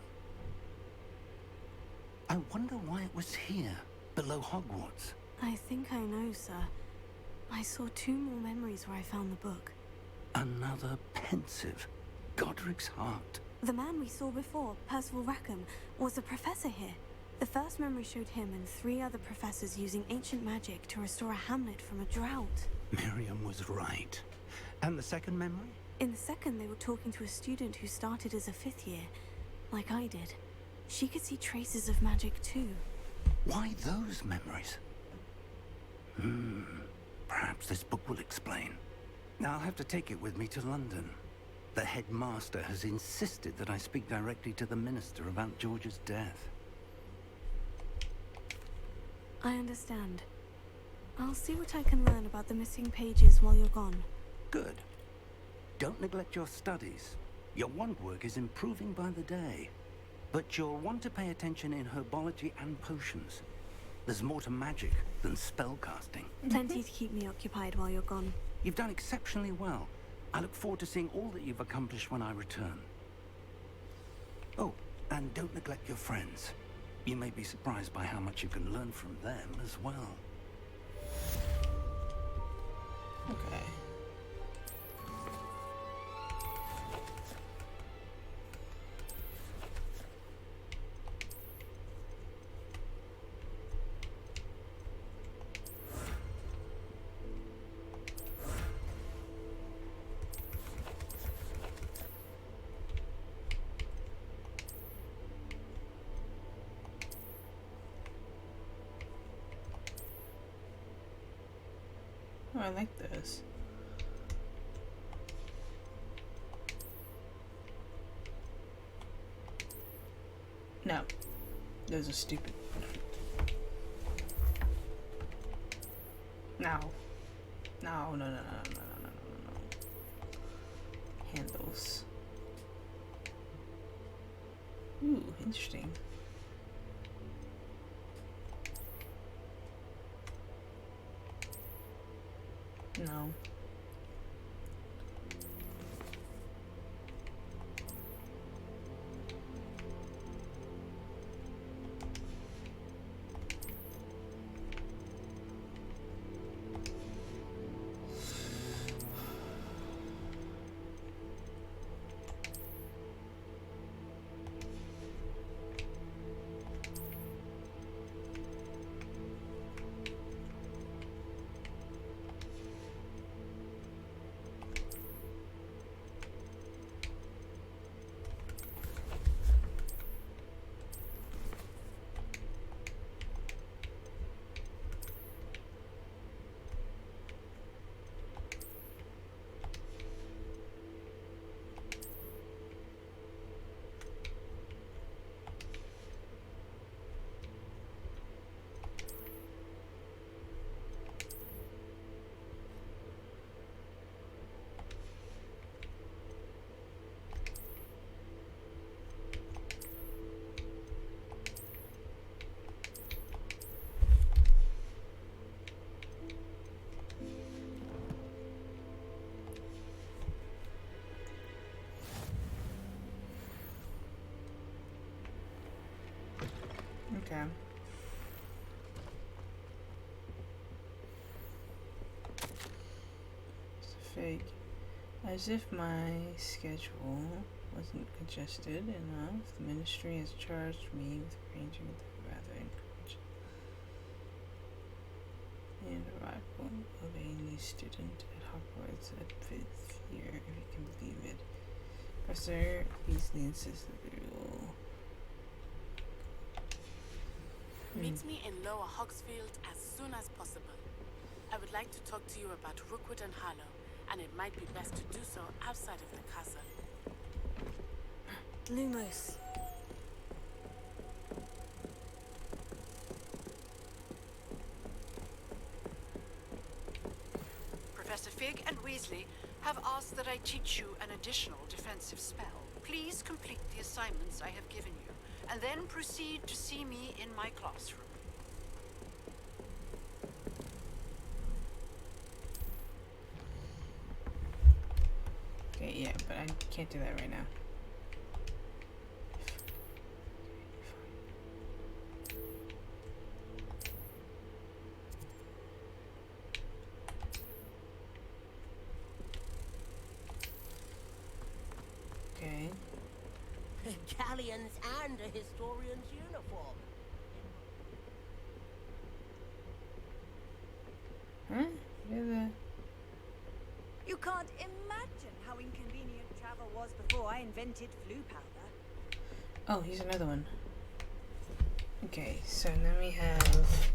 I wonder why it was here, below Hogwarts. I think I know, sir. I saw 2 more memories where I found the book. Another Pensive. Godric's heart. The man we saw before, Percival Rackham, was a professor here. The first memory showed him and 3 other professors using ancient magic to restore a hamlet from a drought. Miriam was right. And the second memory? In the second, they were talking to a student who started as a 5th year, like I did. She could see traces of magic too. Why those memories? Perhaps this book will explain. Now I'll have to take it with me to London. The headmaster has insisted that I speak directly to the minister about George's death. I understand. I'll see what I can learn about the missing pages while you're gone. Good. Don't neglect your studies. Your wand work is improving by the day. But you'll want to pay attention in herbology and potions. There's more to magic than spellcasting. Plenty to keep me occupied while you're gone. You've done exceptionally well. I look forward to seeing all that you've accomplished when I return. Oh, and don't neglect your friends. You may be surprised by how much you can learn from them as well. Okay. Oh, I like this. No. Those are stupid. No. No, no, no, no, no, no, no, no, no. Handles. Ooh, interesting. No. Okay. It's a fake. As if my schedule wasn't congested enough, the ministry has charged me with arranging the rather encouraging and arrival of a new student at Hogwarts at 5th year, if you can believe it. Professor Weasley insists that we will Meet me in Lower Hogsfield as soon as possible. I would like to talk to you about Rookwood and Harlow, and it might be best to do so outside of the castle. Lumos. Professor Fig and Weasley have asked that I teach you an additional defensive spell. Please complete the assignments I have given you, and then proceed to see me in my classroom. Okay, yeah, but I can't do that right now. Okay. Galleons and a historian's uniform. Huh? Where You can't imagine how inconvenient travel was before I invented flu powder. Oh, here's another one. Okay, so then we have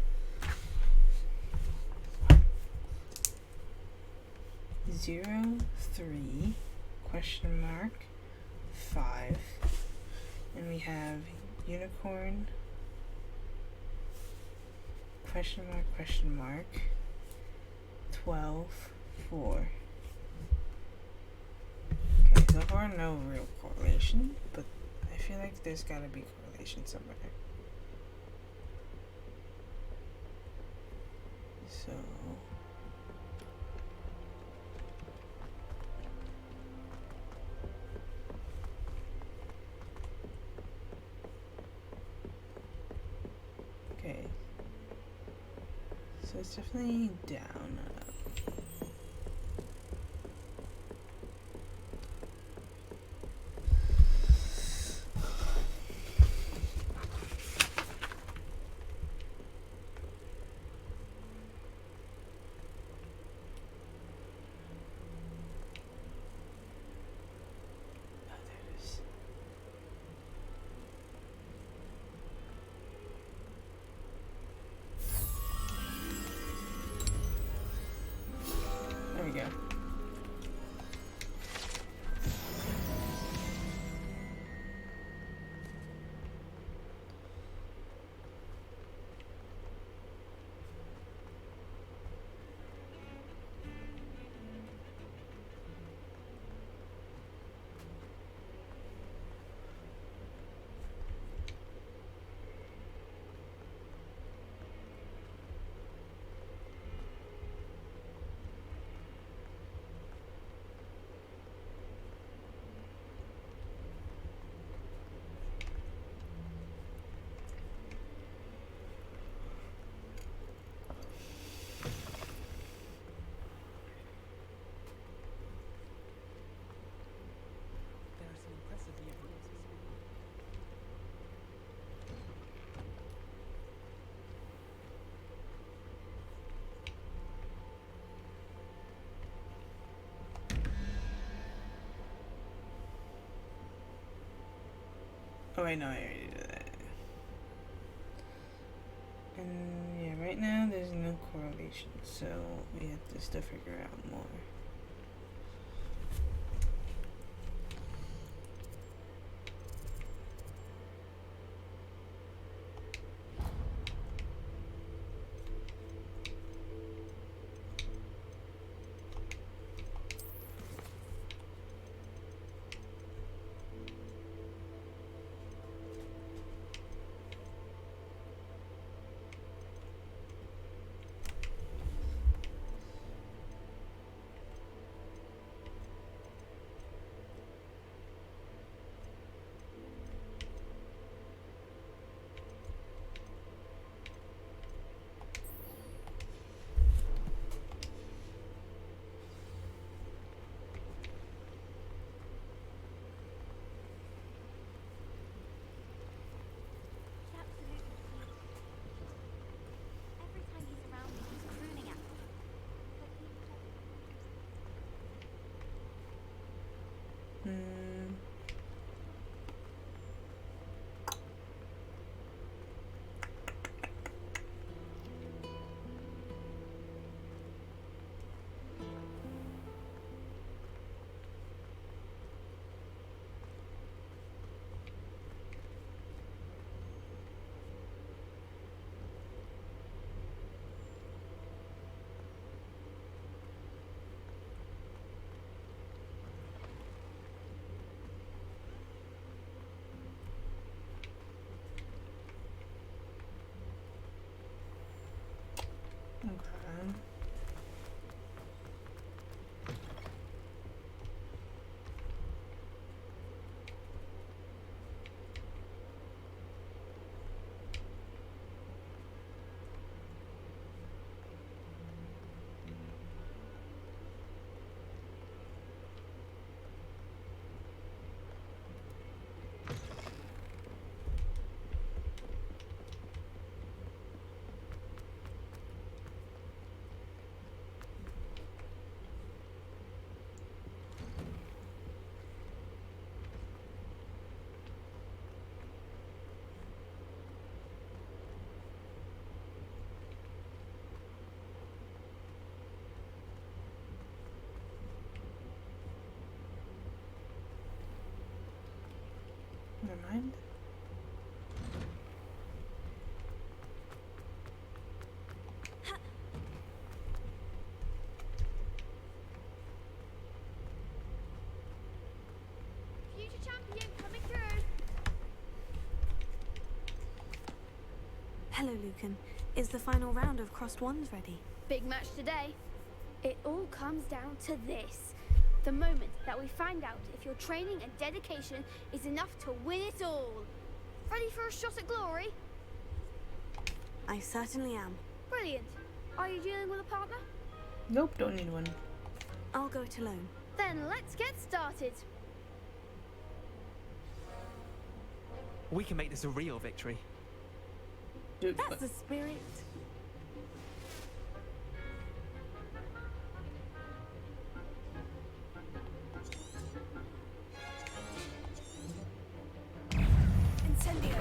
03 question mark 5, and we have unicorn question mark 12 4. Okay, so far no real correlation, but I feel like there's gotta be correlation somewhere. So okay, so it's definitely down. There we go. There are some impressive new rules. Oh wait, no, I already did that. And yeah, right now there's no correlation, so we have to still figure out more. Never mind. Future champion coming through. Hello, Lucan. Is the final round of Crossed Wands ready? Big match today. It all comes down to this. The moment that we find out if your training and dedication is enough to win it all. Ready for a shot at glory? I certainly am. Brilliant. Are you dealing with a partner? Nope, don't need one. I'll go it alone. Then let's get started. We can make this a real victory. Dude, That's the spirit. Incendio.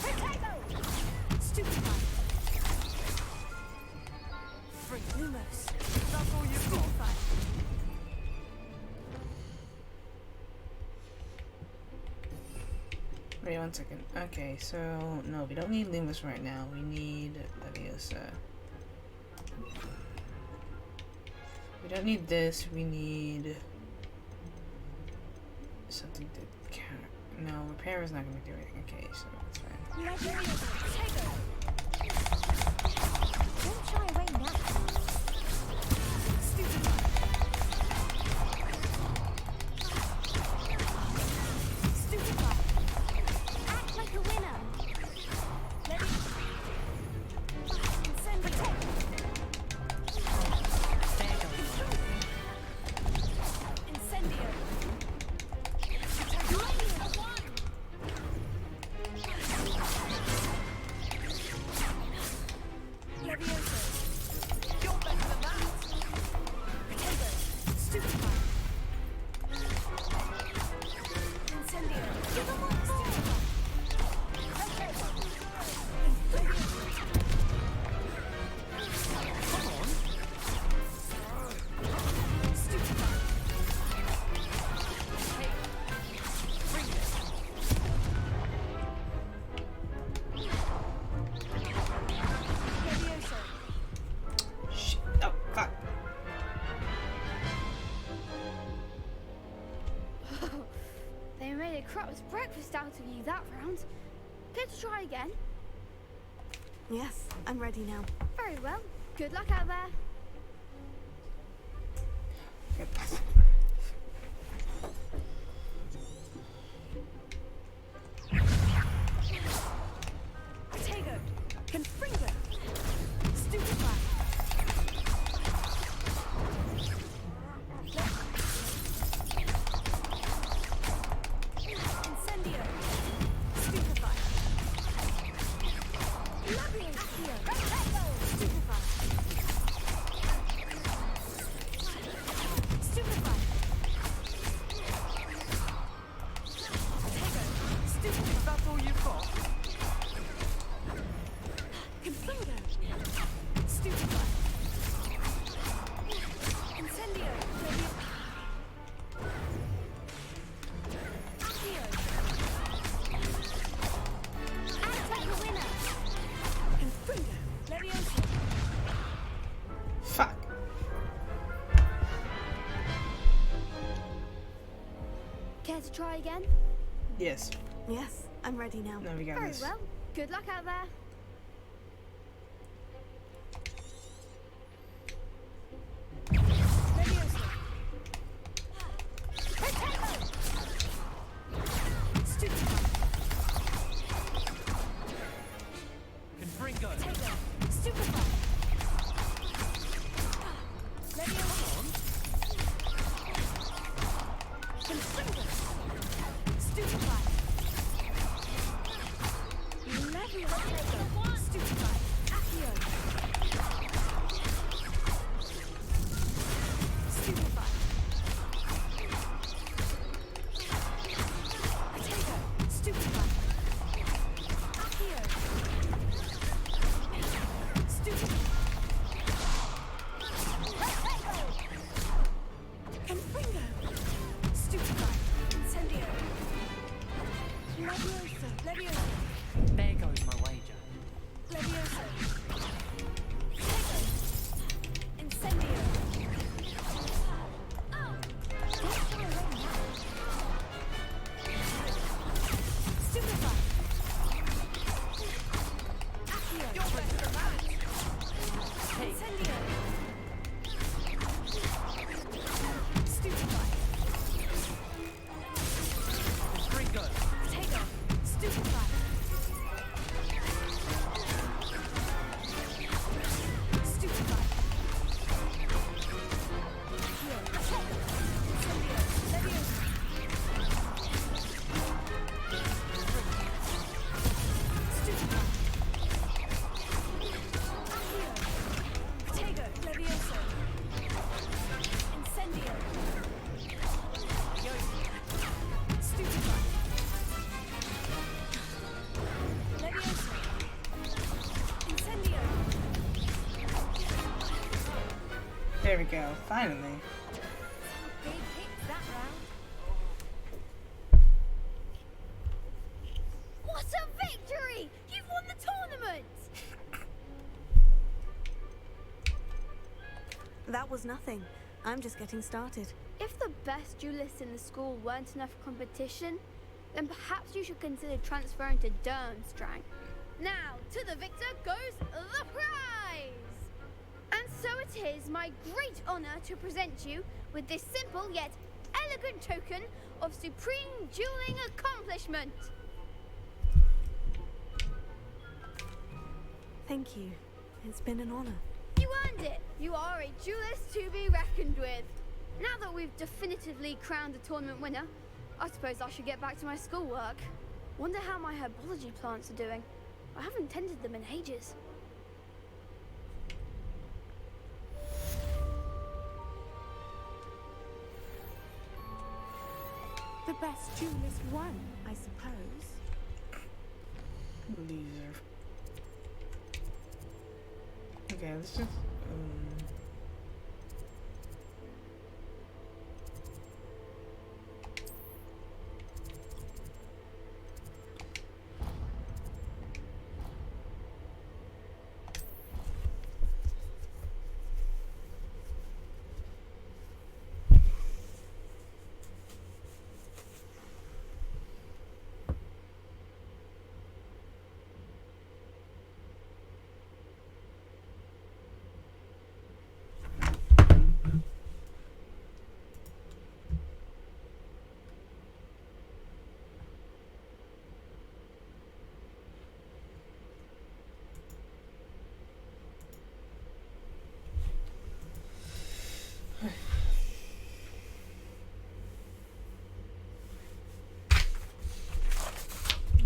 Potato. Stupefy. Lumos. That's all you've got. Wait 1 second. Okay, so no, we don't need Lumos right now. We need Leviosa. We don't need this. We need something to counter. No, repair is not going to do anything. Okay, so that's fine. Don't shy away now. Act like a winner. Crow's breakfast out of you that round. Care to try again? Yes, I'm ready now. Very well. Good luck out there. Potato. Confringo. Stupefy. Incendio. Stupefy. Accio. Stupefy. Stupefy. Potato. Stupefy. That's all you've got? Confringo. Stupefy. Incendio. Accio. Act like a winner. Confringo. Leviosa. Fuck. Care to try again? Yes. Yes, I'm ready now. No, we got Very this. well. Good luck out there. Leviosa. Potato. Stupefy. Confringo. Potato. Stupefy. Leviosa. Confringo. Stupefy. Leviosa. Stupefy. Accio. Stupefy. Potato. Stupefy. Leviosa! Leviosa! There goes my wager. Leviosa! Incendio! Stupefy! Accio! You're better man! Incendio! Stupefy! Gringo! Potato! Stupefy! Stupefy! Accio! Potato! Incendio! Leviosa! Stupefy! Accio! Potato! Leviosa! Incendio! Stupefy! Leviosa! Incendio! There we go. Finally. Big hits that round. What a victory! You've won the tournament! That was nothing. I'm just getting started. If the best duelists in the school weren't enough competition, then perhaps you should consider transferring to Durmstrang. Now, to the victor goes the prize! And so it is my great honor to present you with this simple yet elegant token of supreme dueling accomplishment. Thank you. It's been an honor. You earned it! You are a duelist to be reckoned with. Now that we've definitively crowned the tournament winner, I suppose I should get back to my schoolwork. Wonder how my herbology plants are doing. I haven't tended them in ages. The best duelist won, I suppose. Loser. Okay, let's just.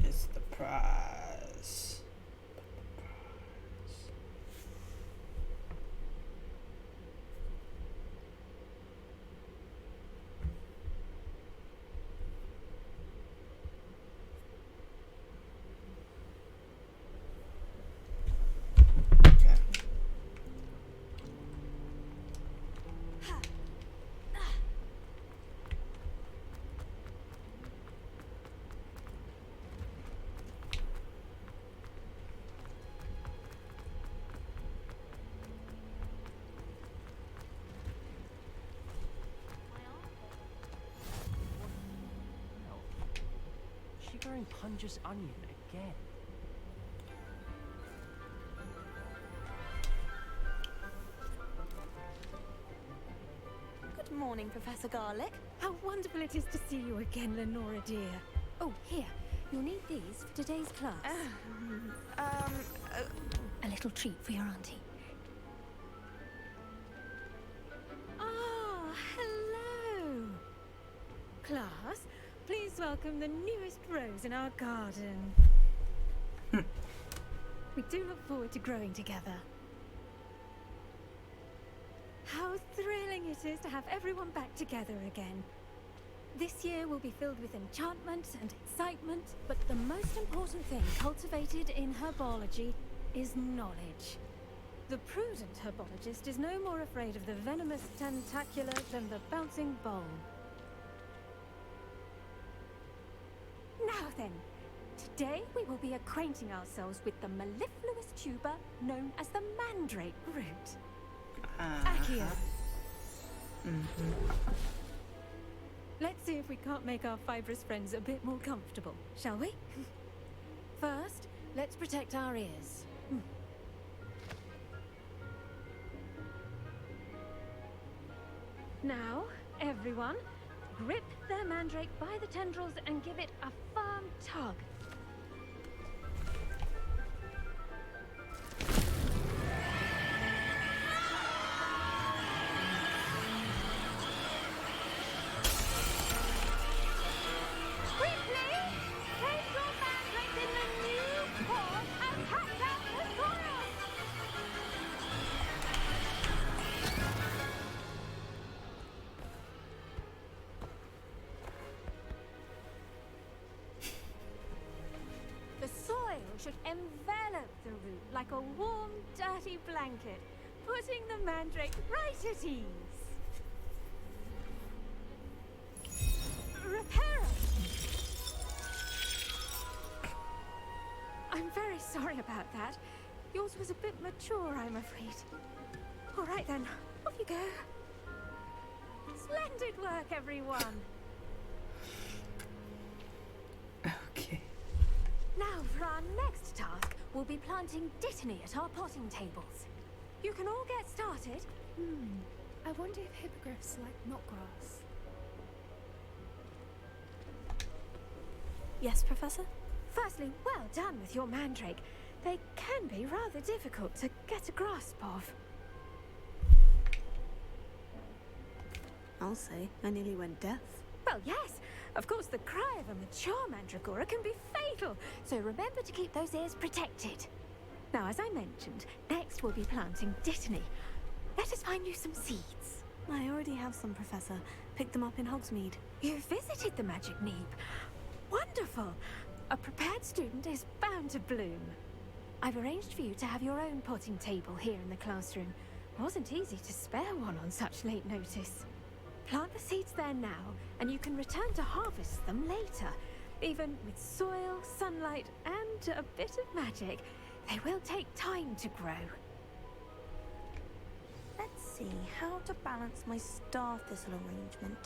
It's the prize. Shivering Punja's onion again. Good morning, Professor Garlic. How wonderful it is to see you again, Lenora dear. Oh, here. You'll need these for today's class. A little treat for your auntie. Ah, hello. Class, please welcome the newest rose in our garden. We do look forward to growing together. How thrilling it is to have everyone back together again. This year will be filled with enchantment and excitement, but the most important thing cultivated in herbology is knowledge. The prudent herbologist is no more afraid of the venomous tentacular than the bouncing bulb. Now then, Today we will be acquainting ourselves with the mellifluous tuber known as the mandrake root. Accio. Let's see if we can't make our fibrous friends a bit more comfortable, shall we? First, let's protect our ears. Now, everyone, grip their mandrake by the tendrils and give it a firm tug. Should envelop the root like a warm, dirty blanket, putting the mandrake right at ease. Reparo! I'm very sorry about that. Yours was a bit mature, I'm afraid. All right then, off you go. Splendid work, everyone. Okay. Now for our next task, we'll be planting dittany at our potting tables. You can all get started. I wonder if hippogriffs like knotgrass. Yes, Professor? Firstly, well done with your mandrake. They can be rather difficult to get a grasp of. I'll say, I nearly went deaf. Well, yes. Of course, the cry of a mature mandragora can be fatal, so remember to keep those ears protected. Now, as I mentioned, next we'll be planting dittany. Let us find you some seeds. I already have some, Professor. Picked them up in Hogsmeade. You visited the Magic Neep. Wonderful! A prepared student is bound to bloom. I've arranged for you to have your own potting table here in the classroom. Wasn't easy to spare one on such late notice. Plant the seeds there now, and you can return to harvest them later. Even with soil, sunlight, and a bit of magic, they will take time to grow. Let's see how to balance my star thistle arrangement.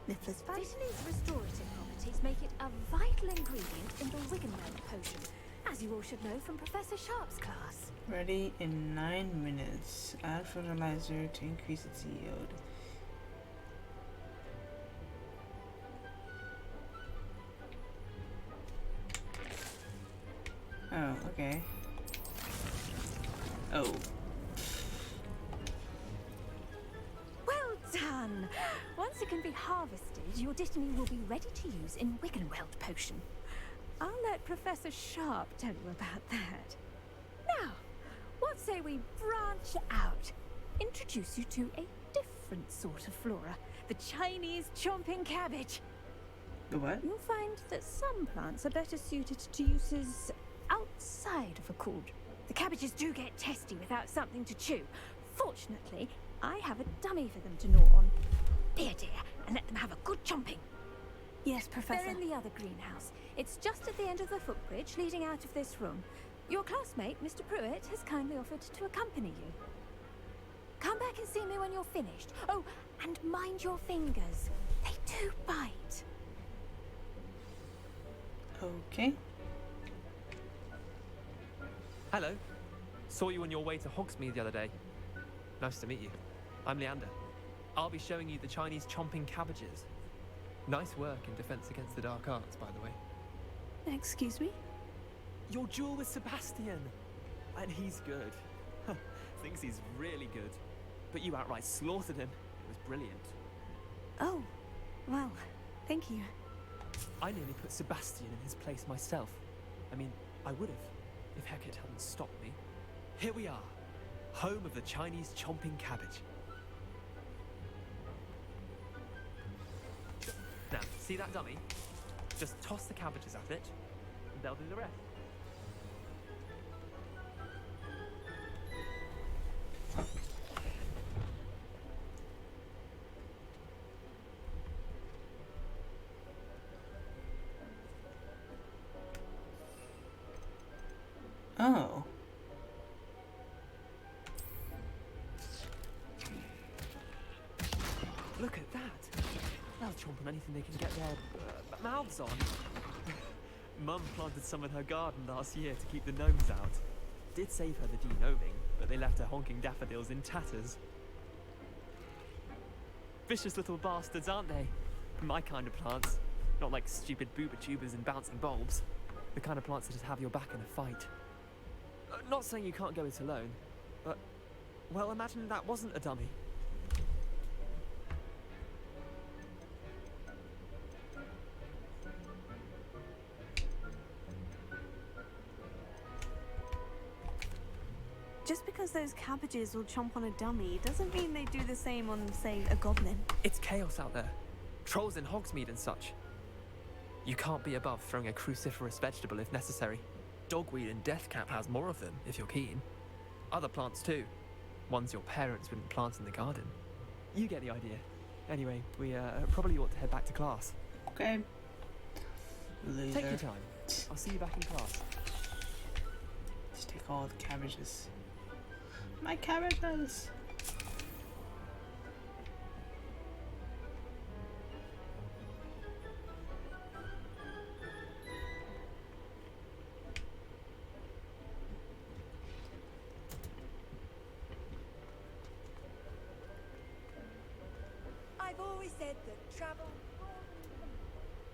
Niffler's fat. Dittany's restorative properties make it a vital ingredient in the Wiggenweld potion, as you all should know from Professor Sharp's class. Ready in 9 minutes. Add fertilizer to increase its yield. Oh, okay. Oh. Well done! Once it can be harvested, your dittany will be ready to use in Wiggenweld potion. I'll let Professor Sharp tell you about that. Now, what say we branch out? Introduce you to a different sort of flora. The Chinese chomping cabbage. The what? You'll find that some plants are better suited to uses outside of a cool. The cabbages do get testy without something to chew. Fortunately, I have a dummy for them to gnaw on. Here, dear, and let them have a good chomping. Yes, Professor. They're in the other greenhouse. It's just at the end of the footbridge leading out of this room. Your classmate, Mr. Pruitt, has kindly offered to accompany you. Come back and see me when you're finished. Oh, and mind your fingers. They do bite. Okay. Hello. Saw you on your way to Hogsmeade the other day. Nice to meet you. I'm Leander. I'll be showing you the Chinese chomping cabbages. Nice work in defense against the dark arts, by the way. Excuse me? Your duel with Sebastian. And he's good. Thinks he's really good. But you outright slaughtered him. It was brilliant. Oh, well, thank you. I nearly put Sebastian in his place myself. I mean, I would have, if Hecate hadn't stopped me. Here we are, home of the Chinese chomping cabbage. Now, see that dummy? Just toss the cabbages at it, and they'll do the rest. Oh. Look at that. They'll chomp on anything they can get their mouths on. Mum planted some in her garden last year to keep the gnomes out. Did save her the de-gnoming, but they left her honking daffodils in tatters. Vicious little bastards, aren't they? My kind of plants. Not like stupid booba tubers and bouncing bulbs. The kind of plants that just have your back in a fight. Not saying you can't go it alone, but, well, imagine that wasn't a dummy. Just because those cabbages will chomp on a dummy doesn't mean they do the same on, say, a goblin. It's chaos out there. Trolls in Hogsmeade and such. You can't be above throwing a cruciferous vegetable if necessary. Dogweed and deathcap has more of them, if you're keen. Other plants too. Ones your parents wouldn't plant in the garden. You get the idea. Anyway, we probably ought to head back to class. Okay. Loser. Take your time. I'll see you back in class. Just take all the cabbages. My cabbages! I've always said that travel.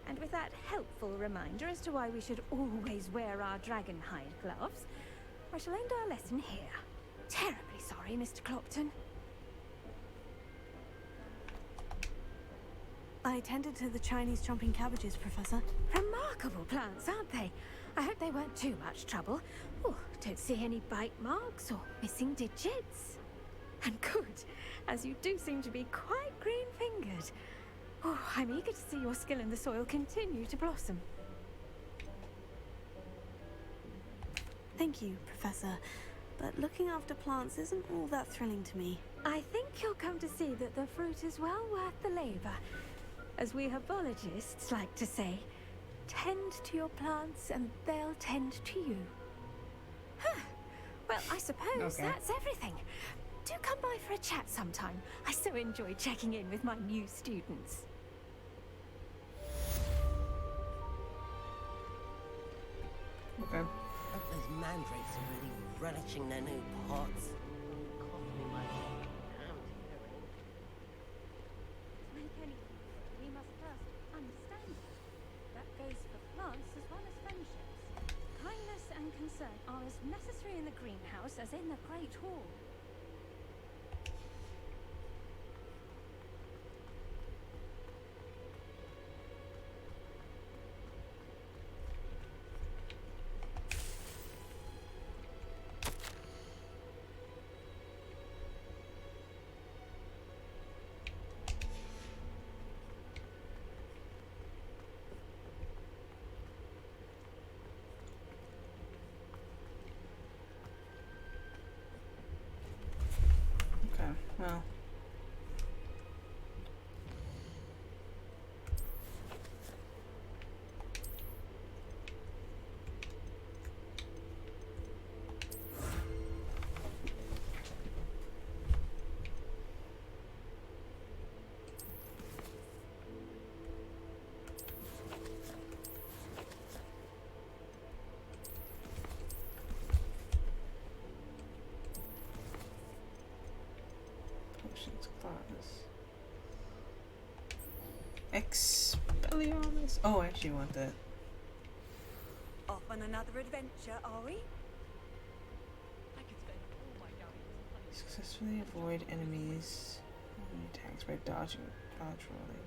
And with that helpful reminder as to why we should always wear our dragonhide gloves, I shall end our lesson here. Terribly sorry, Mr. Clopton. I tended to the Chinese chomping cabbages, Professor. Remarkable plants, aren't they? I hope they weren't too much trouble. Oh, don't see any bite marks or missing digits. And good, as you do seem to be quite green-fingered. Oh, I'm eager to see your skill in the soil continue to blossom. Thank you, Professor. But looking after plants isn't all that thrilling to me. I think you'll come to see that the fruit is well worth the labor. As we herbologists like to say, tend to your plants and they'll tend to you. Huh. Well, I suppose that's everything. Do come by for a chat sometime. I so enjoy checking in with my new students. Okay. Those mandrakes are really relishing their new pots. We must first understand that. That goes for plants as well as friendships. Kindness and concern are as necessary in the greenhouse as in the Great Hall. Well. Expelliarmus. Oh, I actually want that. Off on another adventure, are we? Successfully avoid enemies attacks by dodging rolling.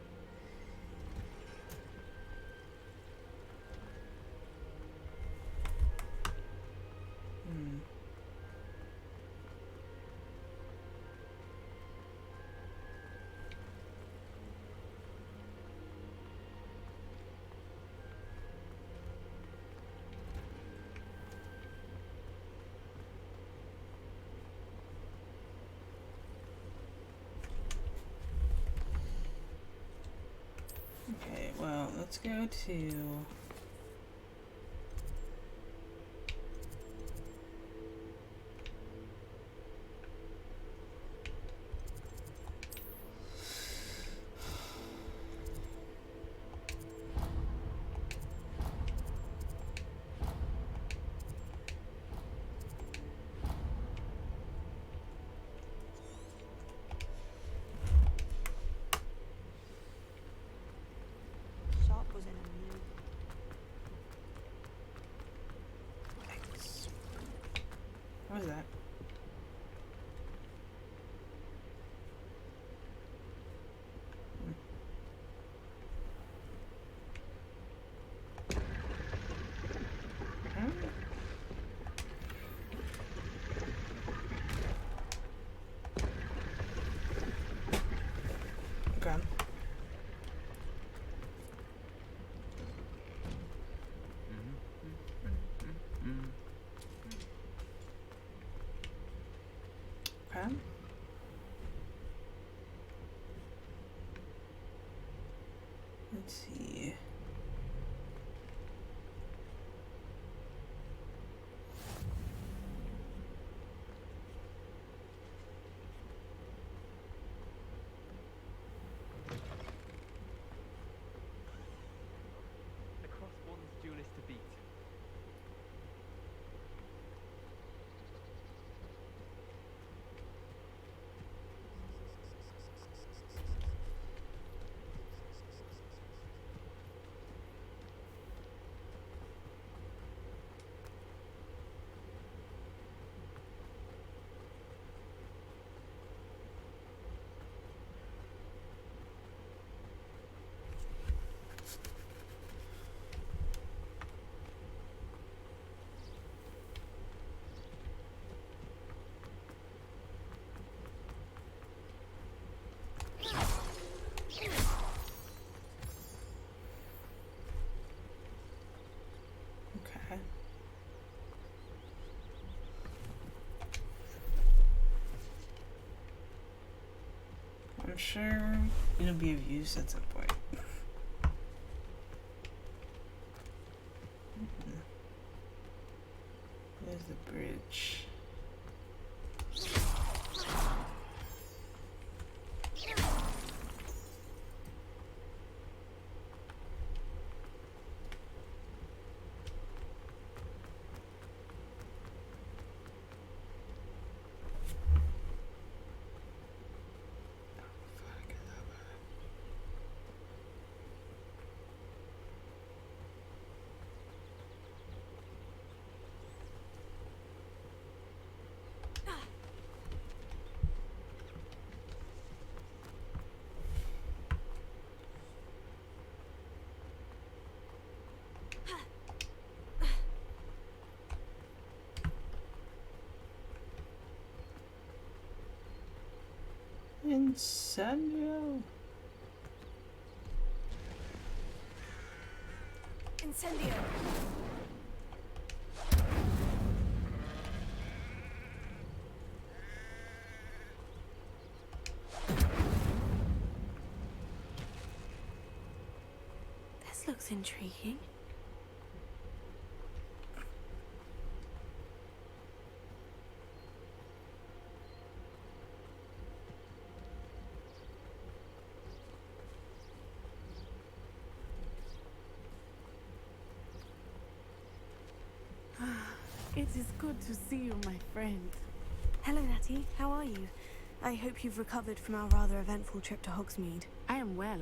Okay, well, let's go to What was that? Okay. Okay. Let's see. The cross one's duelist to beat. Okay. I'm sure it'll be of use at some point. There's the bridge. Incendio. Incendio. This looks intriguing. It is good to see you, my friend. Hello, Natty. How are you? I hope you've recovered from our rather eventful trip to Hogsmeade. I am well,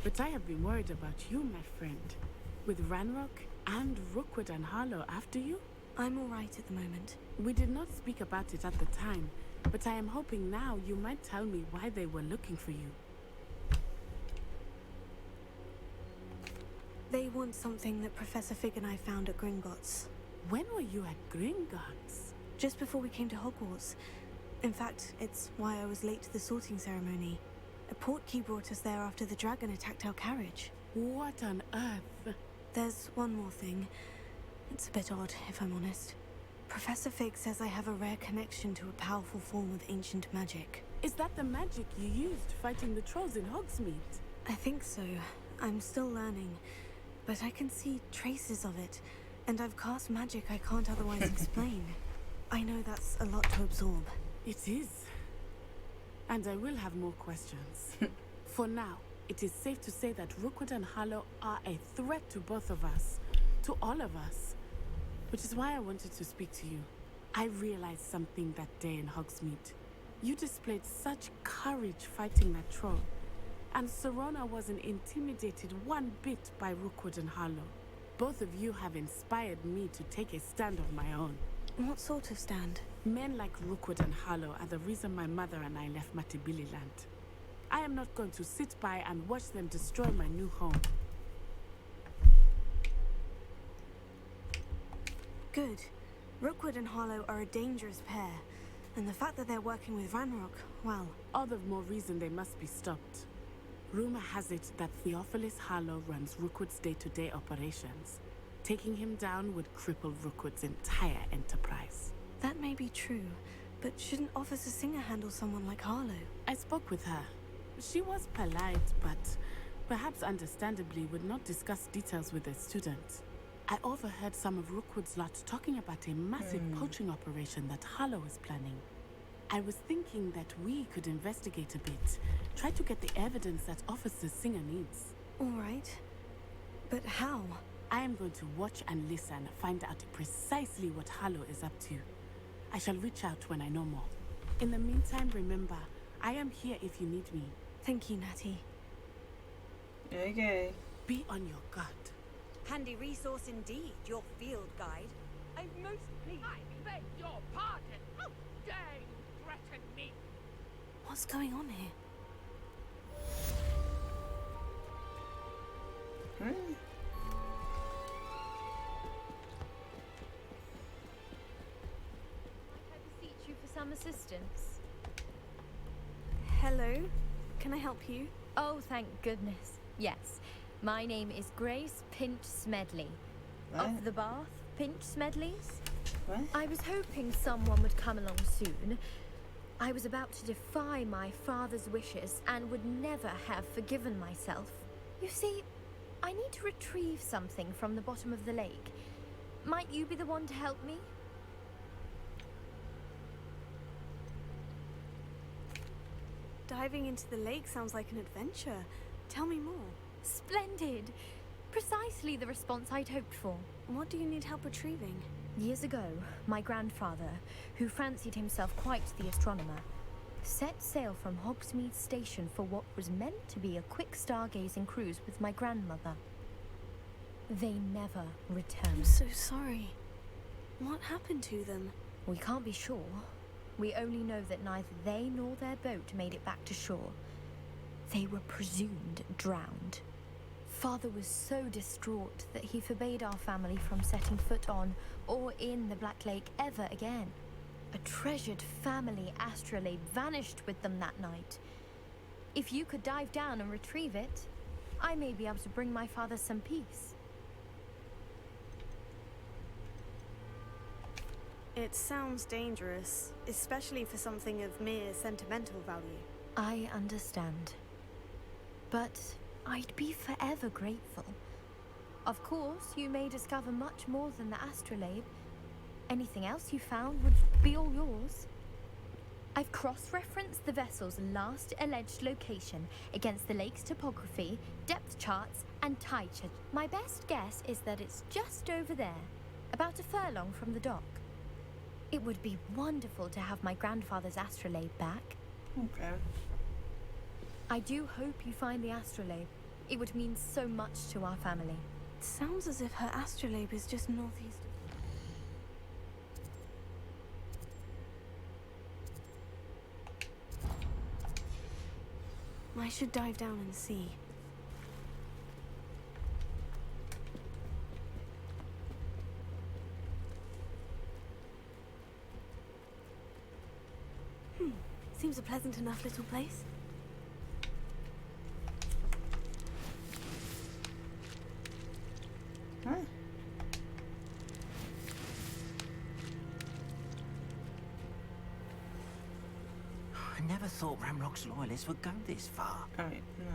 but I have been worried about you, my friend. With Ranrock and Rookwood and Harlow after you? I'm all right at the moment. We did not speak about it at the time, but I am hoping now you might tell me why they were looking for you. They want something that Professor Fig and I found at Gringotts. When were you at Gringotts? Just before we came to Hogwarts. In fact, it's why I was late to the sorting ceremony. A portkey brought us there after the dragon attacked our carriage. What on earth? There's one more thing. It's a bit odd, if I'm honest. Professor Fig says I have a rare connection to a powerful form of ancient magic. Is that the magic you used fighting the trolls in Hogsmeade? I think so. I'm still learning, but I can see traces of it. And I've cast magic I can't otherwise explain. I know that's a lot to absorb. It is. And I will have more questions. For now, it is safe to say that Rookwood and Harlow are a threat to both of us. To all of us. Which is why I wanted to speak to you. I realized something that day in Hogsmeade. You displayed such courage fighting that troll. And Serona wasn't intimidated one bit by Rookwood and Harlow. Both of you have inspired me to take a stand of my own. What sort of stand? Men like Rookwood and Harlow are the reason my mother and I left Matibili land. I am not going to sit by and watch them destroy my new home. Good. Rookwood and Harlow are a dangerous pair, and the fact that they're working with Ranrock, well... All the more reason they must be stopped. Rumor has it that Theophilus Harlow runs Rookwood's day-to-day operations. Taking him down would cripple Rookwood's entire enterprise. That may be true, but shouldn't Officer Singer handle someone like Harlow? I spoke with her. She was polite, but perhaps understandably would not discuss details with a student. I overheard some of Rookwood's lot talking about a massive poaching operation that Harlow is planning. I was thinking that we could investigate a bit, try to get the evidence that Officer Singer needs. All right. But how? I am going to watch and listen, find out precisely what Harlow is up to. I shall reach out when I know more. In the meantime, remember, I am here if you need me. Thank you, Natty. Okay. Be on your guard. Handy resource indeed, your field guide. I'm most pleased. I beg your pardon. How dare you threaten me? What's going on here? Hmm? I beseech you for some assistance. Hello? Can I help you? Oh, thank goodness. Yes. My name is Grace Pinch Smedley. What? Of the Bath Pinch Smedleys. What? I was hoping someone would come along soon. I was about to defy my father's wishes and would never have forgiven myself. You see, I need to retrieve something from the bottom of the lake. Might you be the one to help me? Diving into the lake sounds like an adventure. Tell me more. Splendid! Precisely the response I'd hoped for. What do you need help retrieving? Years ago, my grandfather, who fancied himself quite the astronomer, set sail from Hogsmeade Station for what was meant to be a quick stargazing cruise with my grandmother. They never returned. I'm so sorry. What happened to them? We can't be sure. We only know that neither they nor their boat made it back to shore. They were presumed drowned. Father was so distraught that he forbade our family from setting foot on or in the Black Lake ever again. A treasured family astrolabe vanished with them that night. If you could dive down and retrieve it, I may be able to bring my father some peace. It sounds dangerous, especially for something of mere sentimental value. I understand. But I'd be forever grateful. Of course, you may discover much more than the astrolabe. Anything else you found would be all yours. I've cross-referenced the vessel's last alleged location against the lake's topography, depth charts, and tide chart. My best guess is that it's just over there, about a furlong from the dock. It would be wonderful to have my grandfather's astrolabe back. Okay. I do hope you find the astrolabe. It would mean so much to our family. It sounds as if her astrolabe is just northeast of... I should dive down and see. Seems a pleasant enough little place. Huh? I never thought Ramrock's loyalists would go this far. Alright, no.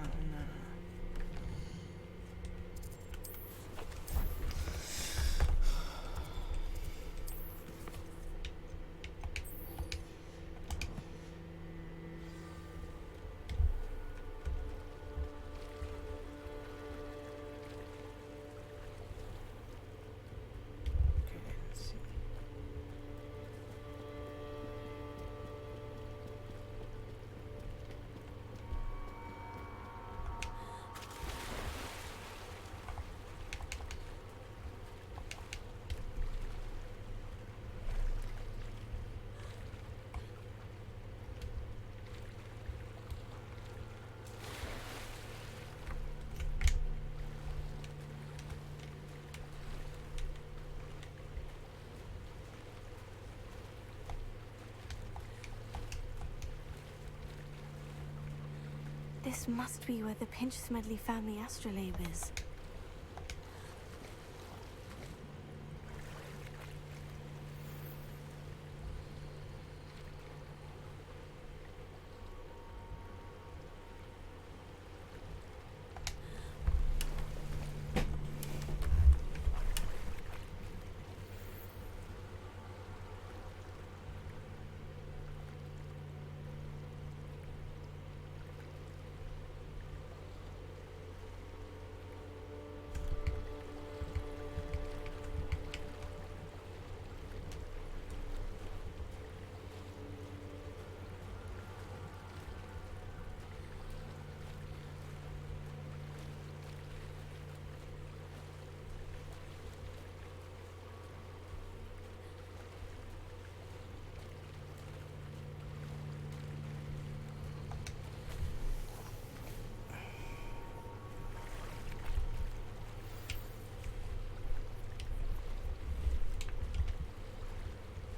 This must be where the Pinch Smedley family astrolabe is.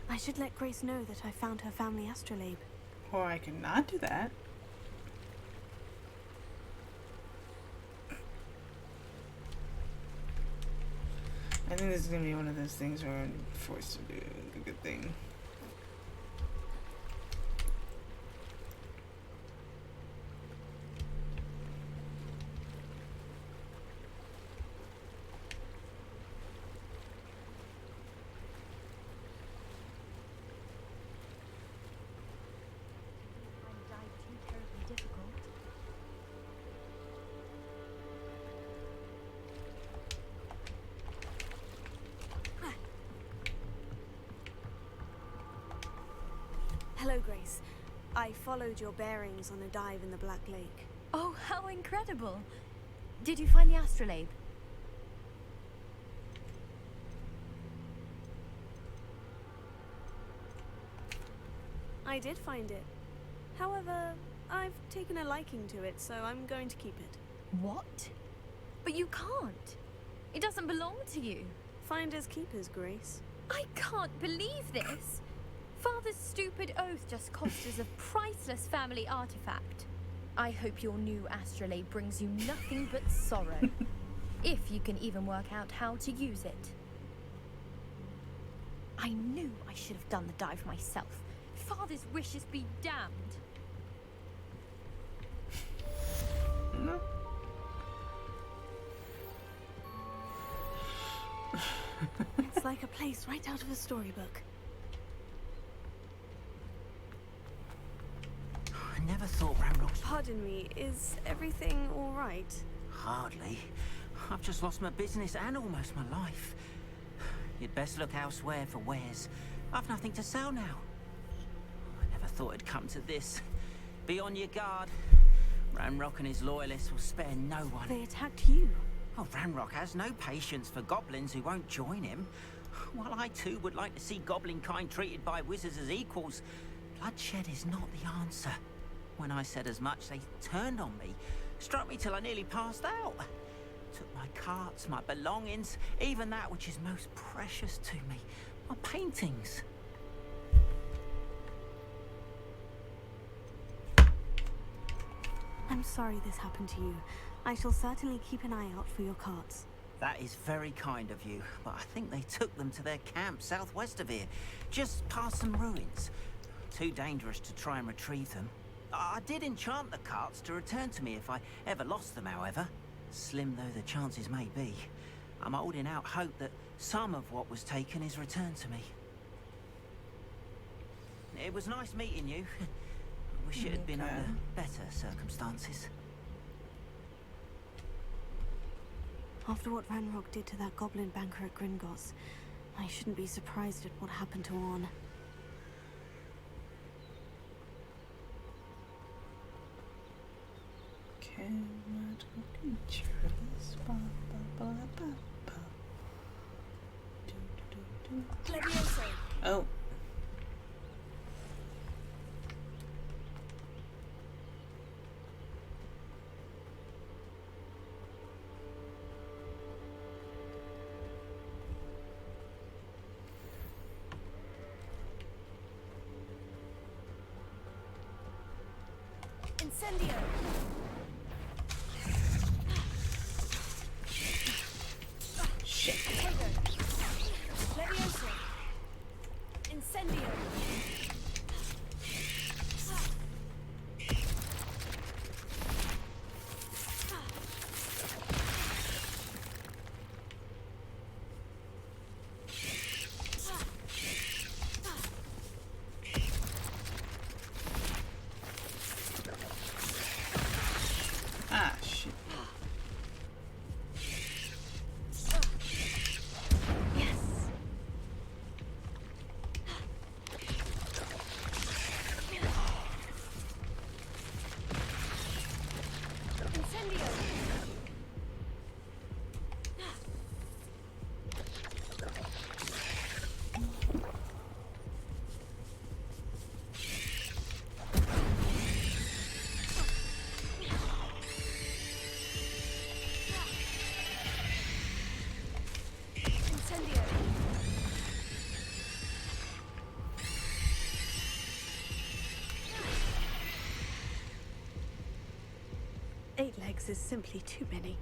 I should let Grace know that I found her family astrolabe. Or I could not do that. I think this is gonna be one of those things where I'm forced to do a good thing. Hello, Grace. I followed your bearings on a dive in the Black Lake. Oh, how incredible! Did you find the astrolabe? I did find it. However, I've taken a liking to it, so I'm going to keep it. What? But you can't. It doesn't belong to you. Finders keepers, Grace. I can't believe this. Father's stupid oath just cost us a priceless family artifact. I hope your new astrolabe brings you nothing but sorrow. If you can even work out how to use it. I knew I should have done the dive myself. Father's wishes be damned. No. It's like a place right out of a storybook. I never thought Ramrock's... Pardon me, is everything all right? Hardly. I've just lost my business and almost my life. You'd best look elsewhere for wares. I've nothing to sell now. I never thought it'd come to this. Be on your guard. Ranrock and his loyalists will spare no one. They attacked you. Oh, Ranrock has no patience for goblins who won't join him. While I too would like to see goblin kind treated by wizards as equals, bloodshed is not the answer. When I said as much, they turned on me, struck me till I nearly passed out. Took my carts, my belongings, even that which is most precious to me, my paintings. I'm sorry this happened to you. I shall certainly keep an eye out for your carts. That is very kind of you, but I think they took them to their camp southwest of here, just past some ruins. Too dangerous to try and retrieve them. I did enchant the carts to return to me if I ever lost them, however. Slim though the chances may be, I'm holding out hope that some of what was taken is returned to me. It was nice meeting you. I wish it had been under better circumstances. After what Ranrock did to that goblin banker at Gringotts, I shouldn't be surprised at what happened to Orn. Magical creatures. Ba, ba, ba, ba, ba. Levioso. Oh. Incendio. magics is simply too many.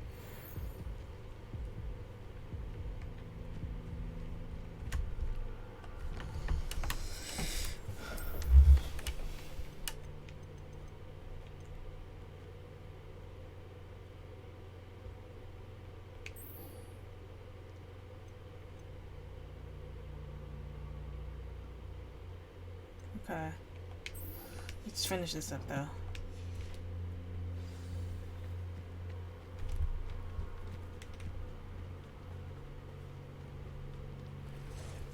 Okay. Let's finish this up though.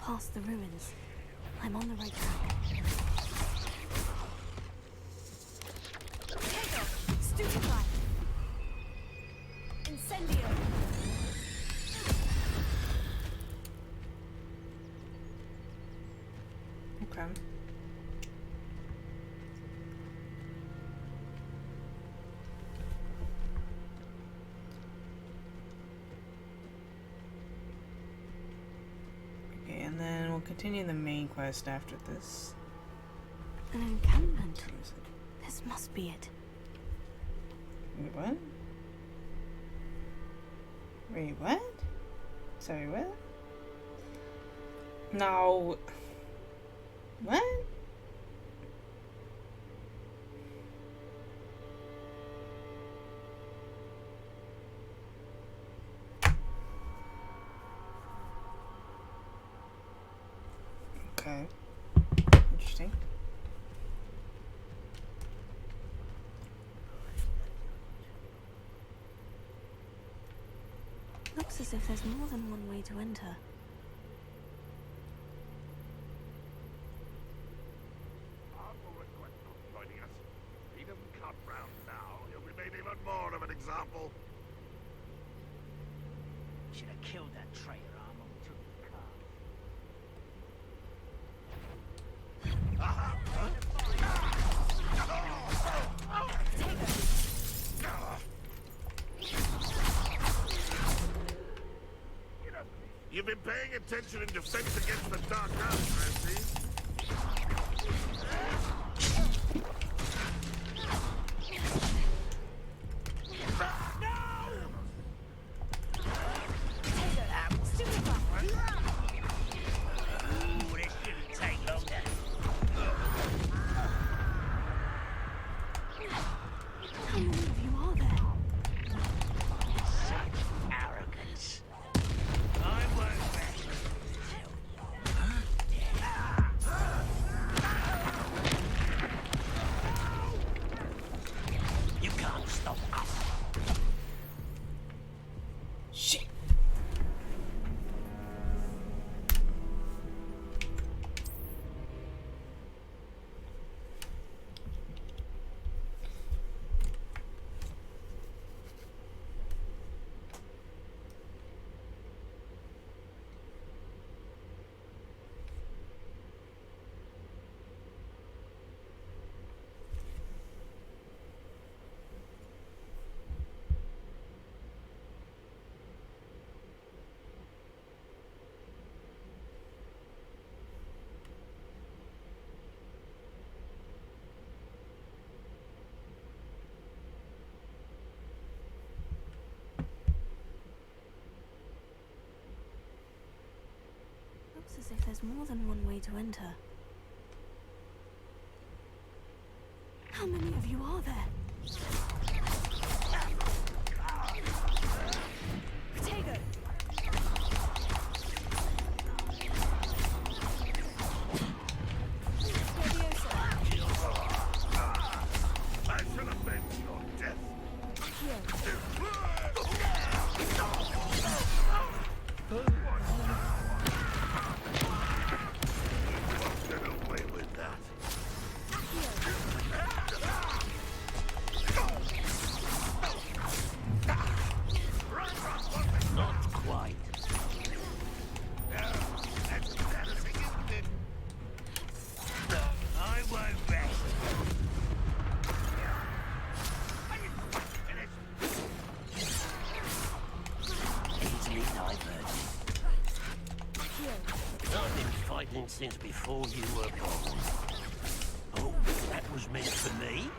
Past the ruins. I'm on the right track. Stupefy! Incendio! Okay. Okay, and then we'll continue the main quest after this. An encampment. This must be it. Wait, what? Wait, what? Sorry, what? No. What? Okay. Interesting. Looks as if there's more than one way to enter. Humble request for joining us. He doesn't come round now. He'll be made even more of an example. Should have killed that traitor arm when we took the car. You've been paying attention in defense against the Dark Arts, Percy. Ooh, this shouldn't take longer. How many of you are there? Such arrogance. I won't rest. You can't stop us. Shit. Looks as if there's more than one way to enter. How many of you are there? Potato! I shall avenge your death. Get away with that. Not quite. That's embarrassing, isn't it? I won't rest. Easily diverted. I've been fighting since before you were born. Oh, that was meant for me?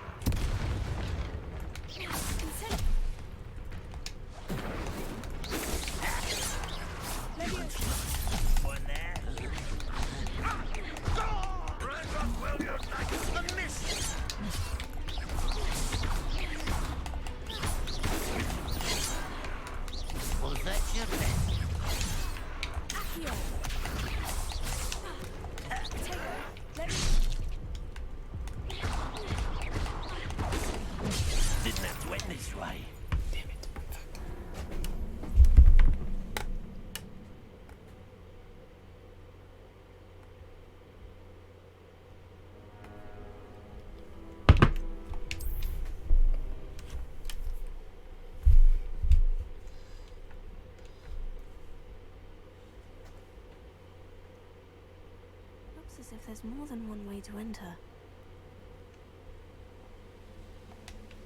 as if there's more than one way to enter.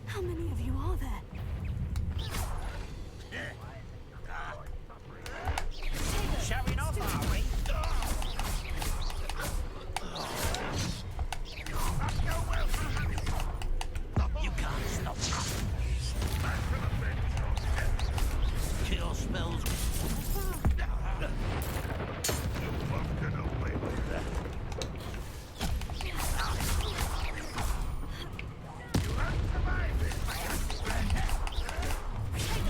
How many of you are there? Showing off, are we? You can't stop us. Kill smells. You won't get away with that. You won't survive this.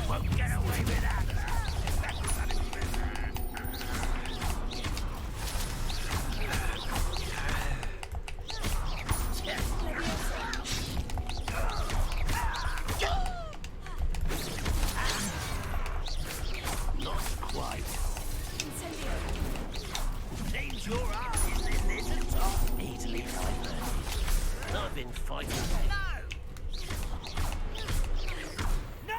Won't get away with that. Not quite. Seems your art is in this at all. Easily diverted. I've been fighting. No!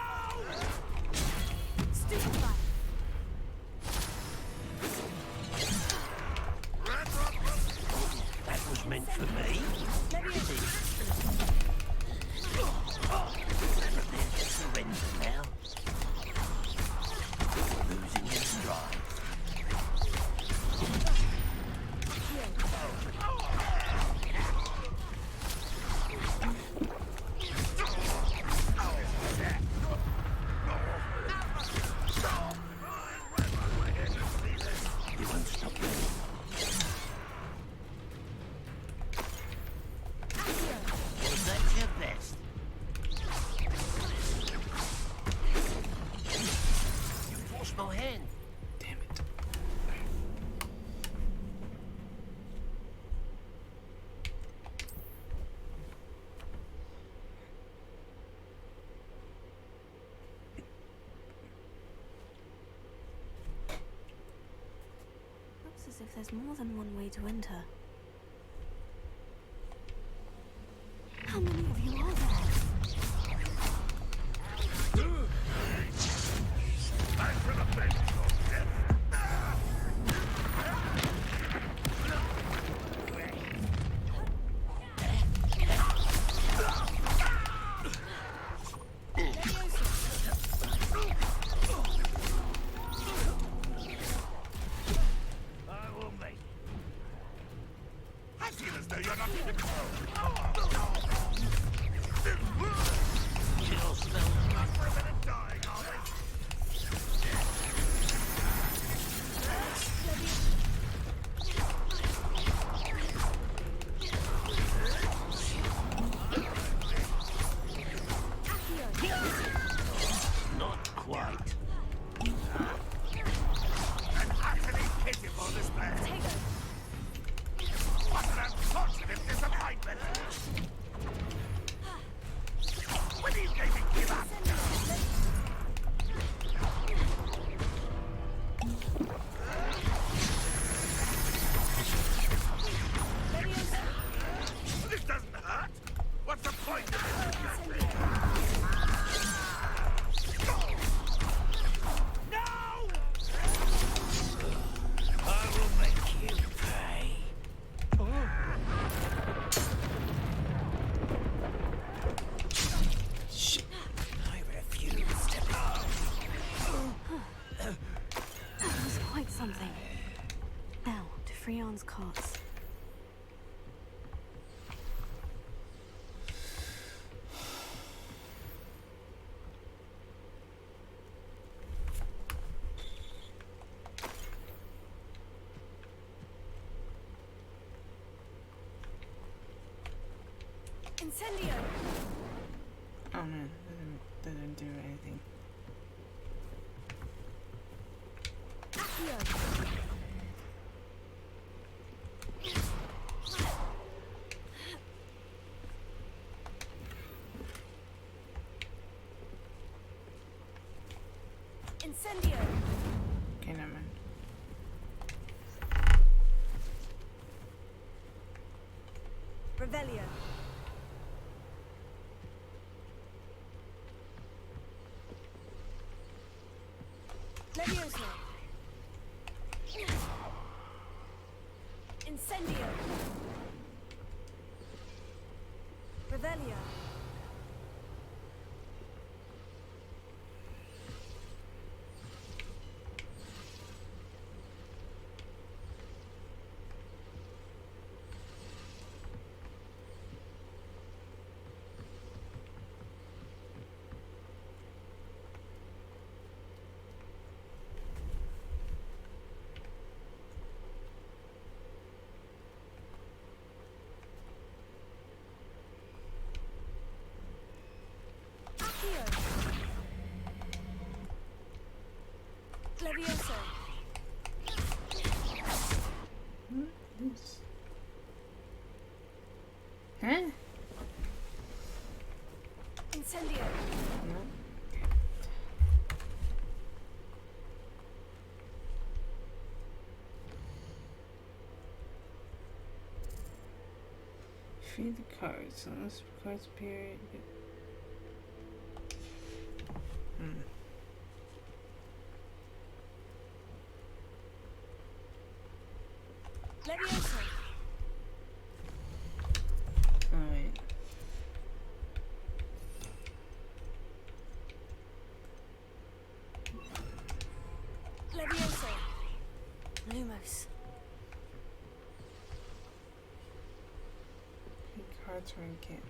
Stupefy. That was meant for me. Surrender now. Losing your stride. You won't stop me. Was that your best? You forced my hand. Damn it. Looks as if there's more than one way to enter. How many of you are there? Back for the bench, I will make. I feel as though you're not Kill smells. not for a minute dying, are we? Not quite. An utterly pitiful display. What an unfortunate disappointment. When are you going to give up? This doesn't hurt. What's the point of it? No! I will make you pay. Shit. I refuse to That was quite something. Now, to Freon's carts. Incendio! Oh man, that didn't do anything. Incendio! Okay, never mind. Revelio. Levioso. Incendio. Revelio. Levioso. Huh? Incendio. No. Feed the cards. Unless the cards appear. Levioso. Alright. Levioso. Lumos. Cards are encamped.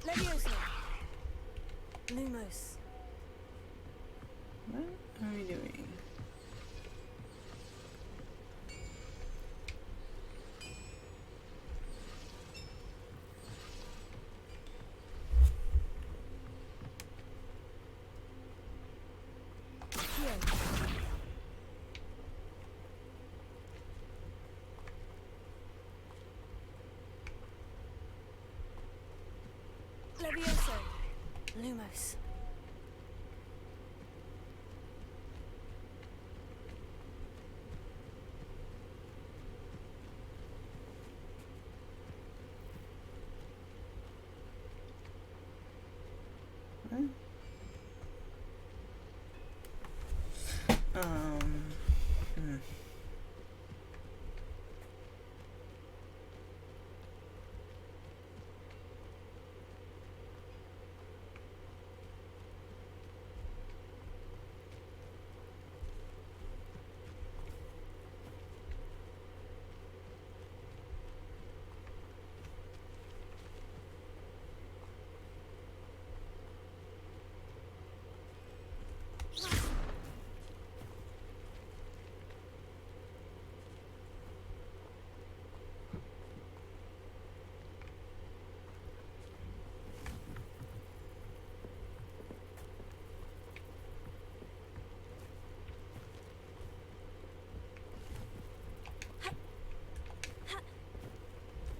Levioso. Lumos. What are we doing? Levioso. Lumos. What?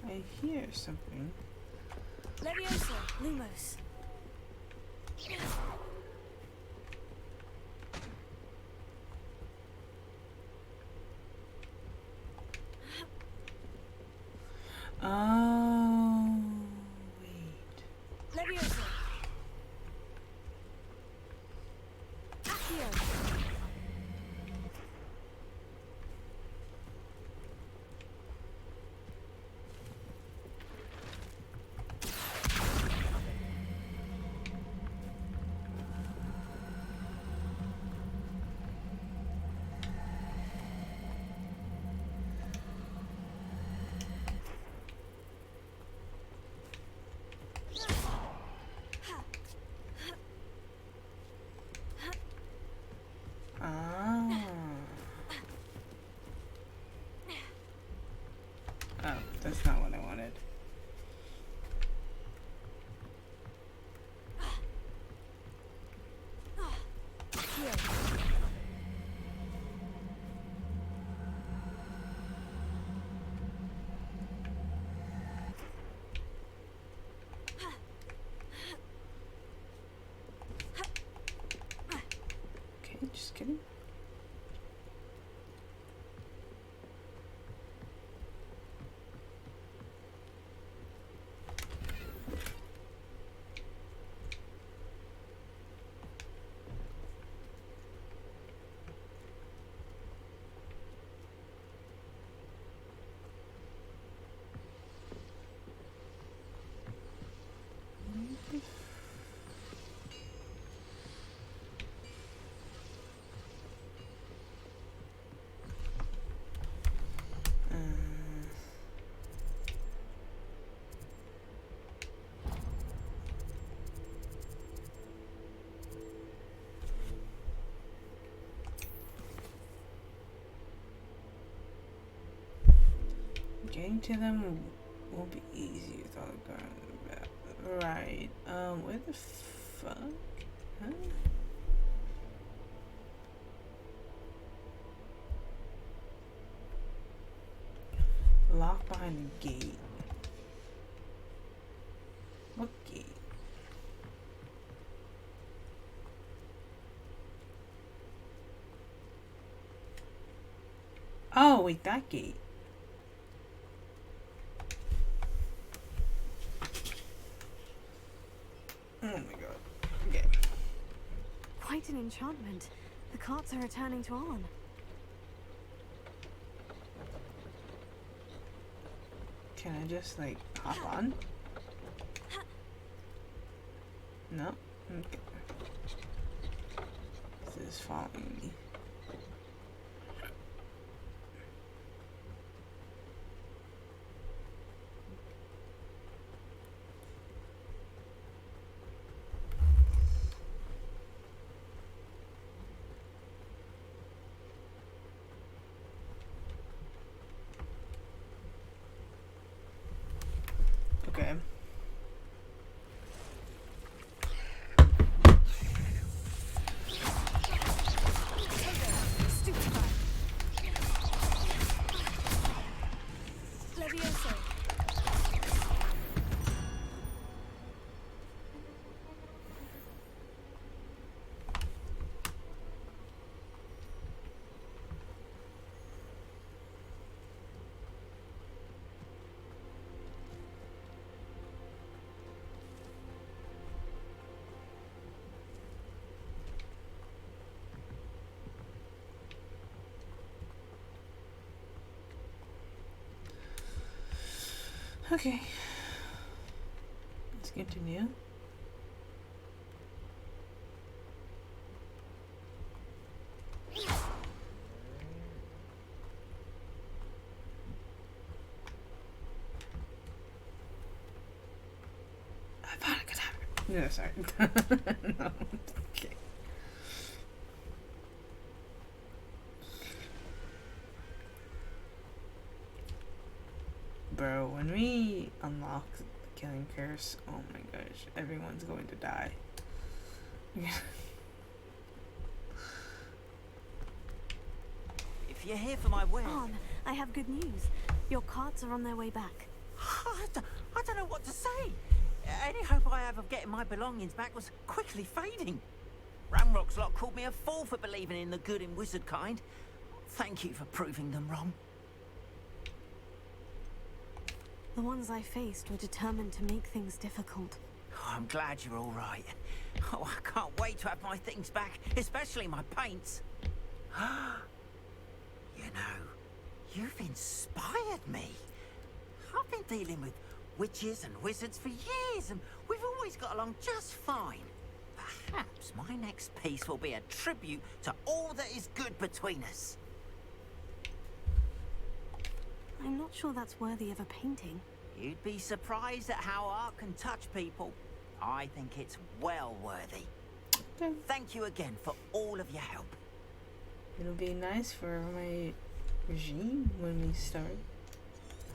I hear something. Levioso. Lumos. Oh, wait. Levioso. Accio. Oh, that's not what I wanted. just kidding. Getting to them won't be easy without going back. Right. Where the fuck? Huh? Locked behind the gate. What gate? Oh, wait, that gate. Oh my god. Okay. Quite an enchantment. The carts are returning to on. Can I just, like, hop on? No? Okay. This is following me. Okay. Levioso. Okay. Let's continue. I found a cadaver. No, sorry. No. Okay. Bro, when we unlock the killing curse, oh my gosh, everyone's going to die. If you're here for my wares... On, I have good news. Your carts are on their way back. I don't know what to say. Any hope I have of getting my belongings back was quickly fading. Ramrock's lot called me a fool for believing in the good in wizard kind. Thank you for proving them wrong. The ones I faced were determined to make things difficult. Oh, I'm glad you're all right. Oh, I can't wait to have my things back, especially my paints. You know, you've inspired me. I've been dealing with witches and wizards for years, and we've always got along just fine. Perhaps my next piece will be a tribute to all that is good between us. I'm not sure that's worthy of a painting. You'd be surprised at how art can touch people. I think it's well worthy. Okay. Thank you again for all of your help. It'll be nice for my regime when we start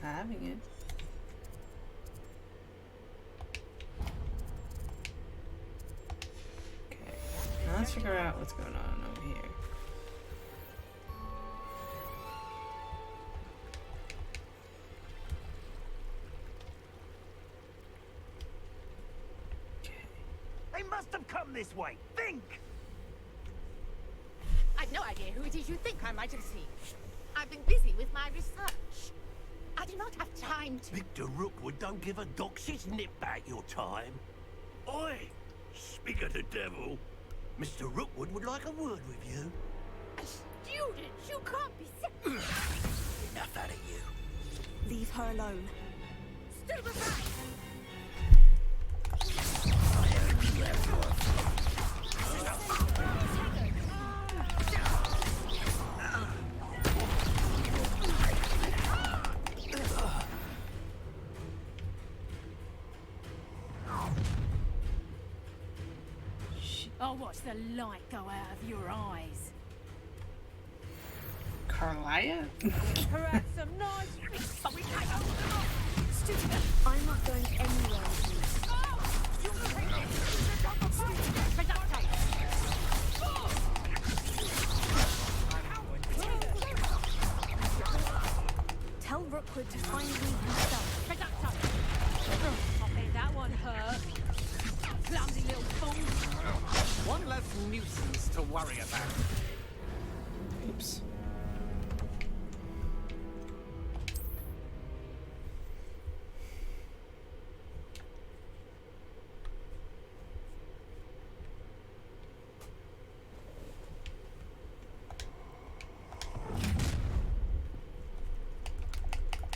having it. Okay, now let's figure out what's going on over here. They must have come this way. Think! it is you think I might have seen. I've been busy with my research. I do not have time to... Victor Rookwood don't give a doxy's nip back your time. Oi! Speak of the devil. Mr. Rookwood would like a word with you. Students, you can't be sick. Enough out of you. Leave her alone. Stupefy! I'll watch the light go out of your eyes. Carlia? Perhaps some nice fish, but we can't hold them up. Stupid. I'm not going anywhere with you. You take this to the top of my reductate. Tell Rookwood to find me himself. Reductate. I think that one hurt. Clumsy little fool. One less nuisance to worry about. Oops.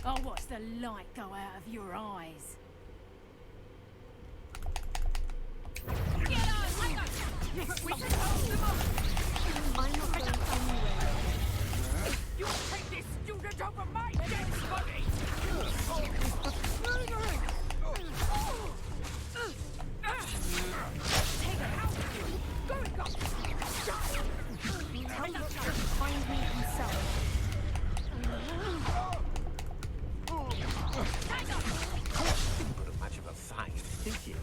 I'll watch the light go out of your eyes. Get on, hang on. We can hold them up. I'm not going anywhere. You take this student over my dead body. Take it out. Go and go. Tell Rookwood to find me himself. Didn't put up much of a fight, did you?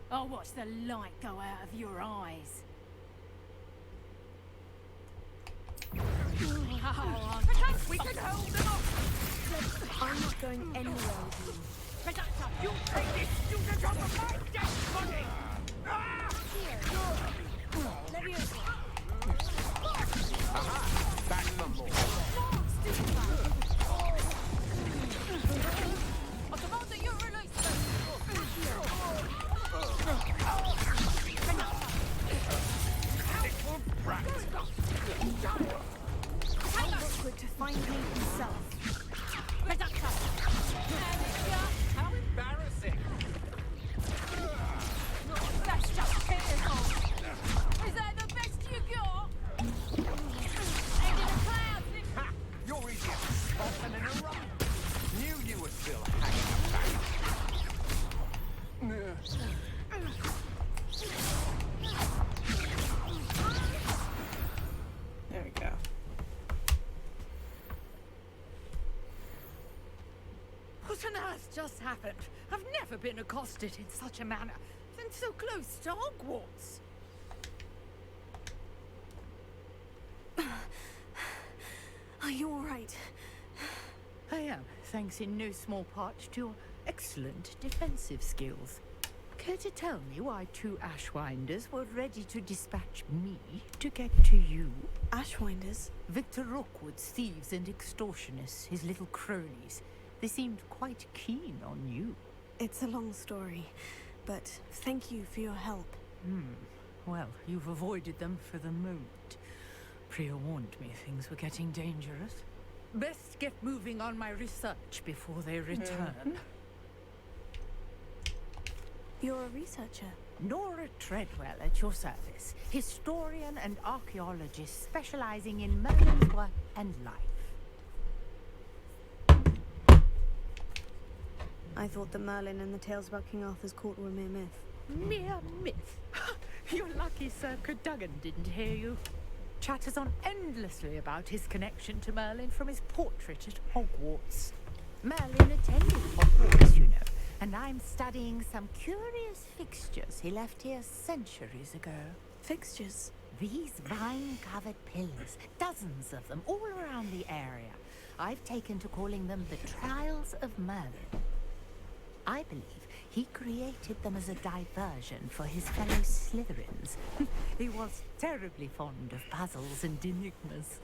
I'll watch the light go out of your eyes. We can hold them up. I'm not going anywhere with you. Reductor, you take this student over my dead body. Aha! Back for more. I demand that you release them. Little brat. Tell Rookwood to find me himself. Reductor. How embarrassing. That's just pitiful. Is that the best you got? End in the clouds. Ha! You're easy as a spot and in a run. Knew you were still hanging about. There we go. What on earth just happened? I've never been accosted in such a manner, and so close to Hogwarts. Are you all right? I am, thanks in no small part to your excellent defensive skills. Care to tell me why two Ashwinders were ready to dispatch me to get to you? Ashwinders? Victor Rookwood's thieves and extortionists, his little cronies. They seemed quite keen on you. It's a long story, but thank you for your help. Well, you've avoided them for the moment. Priya warned me things were getting dangerous. Best get moving on my research before they return. You're a researcher? Nora Treadwell at your service. Historian and archaeologist specializing in Merlin's work and life. I thought that Merlin and the tales about King Arthur's court were mere myth. Mere myth? You're lucky Sir Cadogan didn't hear you. Chatters on endlessly about his connection to Merlin from his portrait at Hogwarts. Merlin attended Hogwarts, you know. and I'm studying some curious fixtures he left here centuries ago. Fixtures? These vine-covered pillars, dozens of them all around the area. I've taken to calling them the Trials of Merlin. I believe he created them as a diversion for his fellow Slytherins. He was terribly fond of puzzles and enigmas.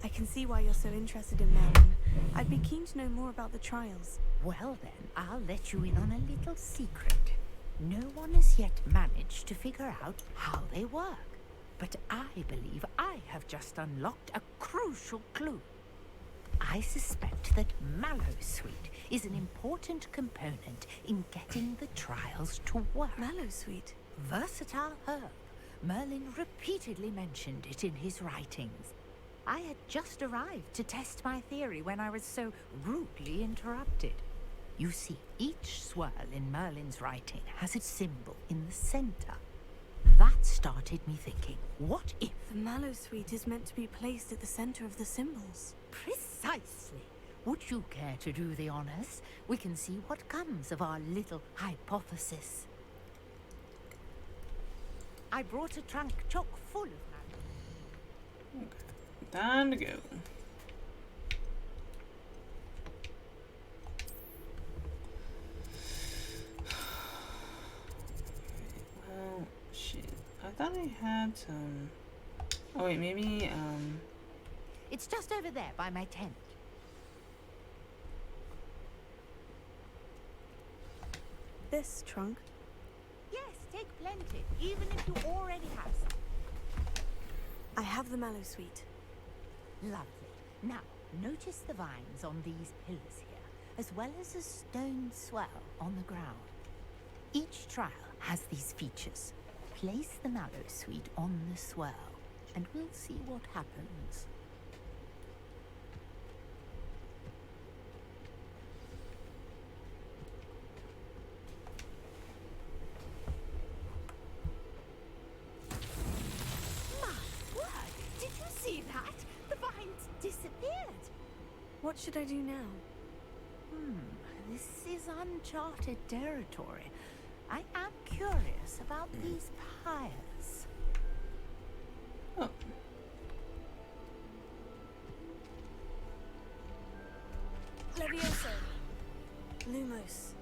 I can see why you're so interested in Merlin. I'd be keen to know more about the trials. Well then, I'll let you in on a little secret. No one has yet managed to figure out how they work. But I believe I have just unlocked a crucial clue. I suspect that Mallowsweet is an important component in getting the trials to work. Mallowsweet? Versatile herb. Merlin repeatedly mentioned it in his writings. I had just arrived to test my theory when I was so rudely interrupted. You see, each swirl in Merlin's writing has its symbol in the center. That started me thinking, what if... The Mallowsweet is meant to be placed at the center of the symbols. Precisely. Would you care to do the honors? We can see what comes of our little hypothesis. I brought a trunk chock full of mallow. Okay. Time to go. Well, shit. I thought I had some... Oh wait, maybe, It's just over there by my tent. This trunk? Yes, take plenty, even if you already have some. I have the Mallowsweet. Lovely. Now, notice the vines on these pillars here, as well as a stone swell on the ground. Each trial has these features. Place the Mallowsweet on the swell, and we'll see what happens. Disappeared. What should I do now? This is uncharted territory. I am curious about these pyres. Oh. Levioso. Lumos.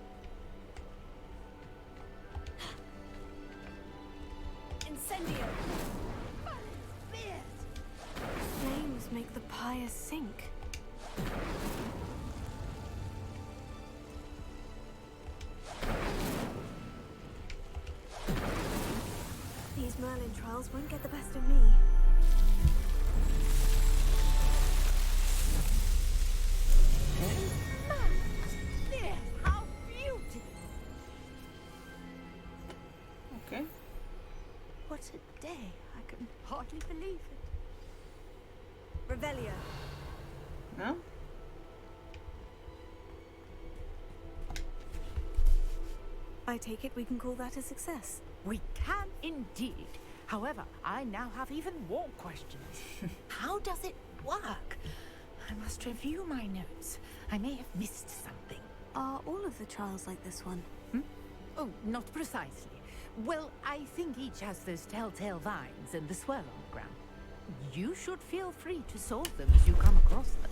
Incendio. Flames make the pyre sink. These Merlin trials won't get the best of me. How beautiful! Okay. What a day. I can hardly believe it. Revelio. No? I take it we can call that a success. We can indeed. However, I now have even more questions. How does it work? I must review my notes. I may have missed something. Are all of the trials like this one? Oh, not precisely. Well, I think each has those telltale vines and the swirl on the ground. You should feel free to solve them as you come across them.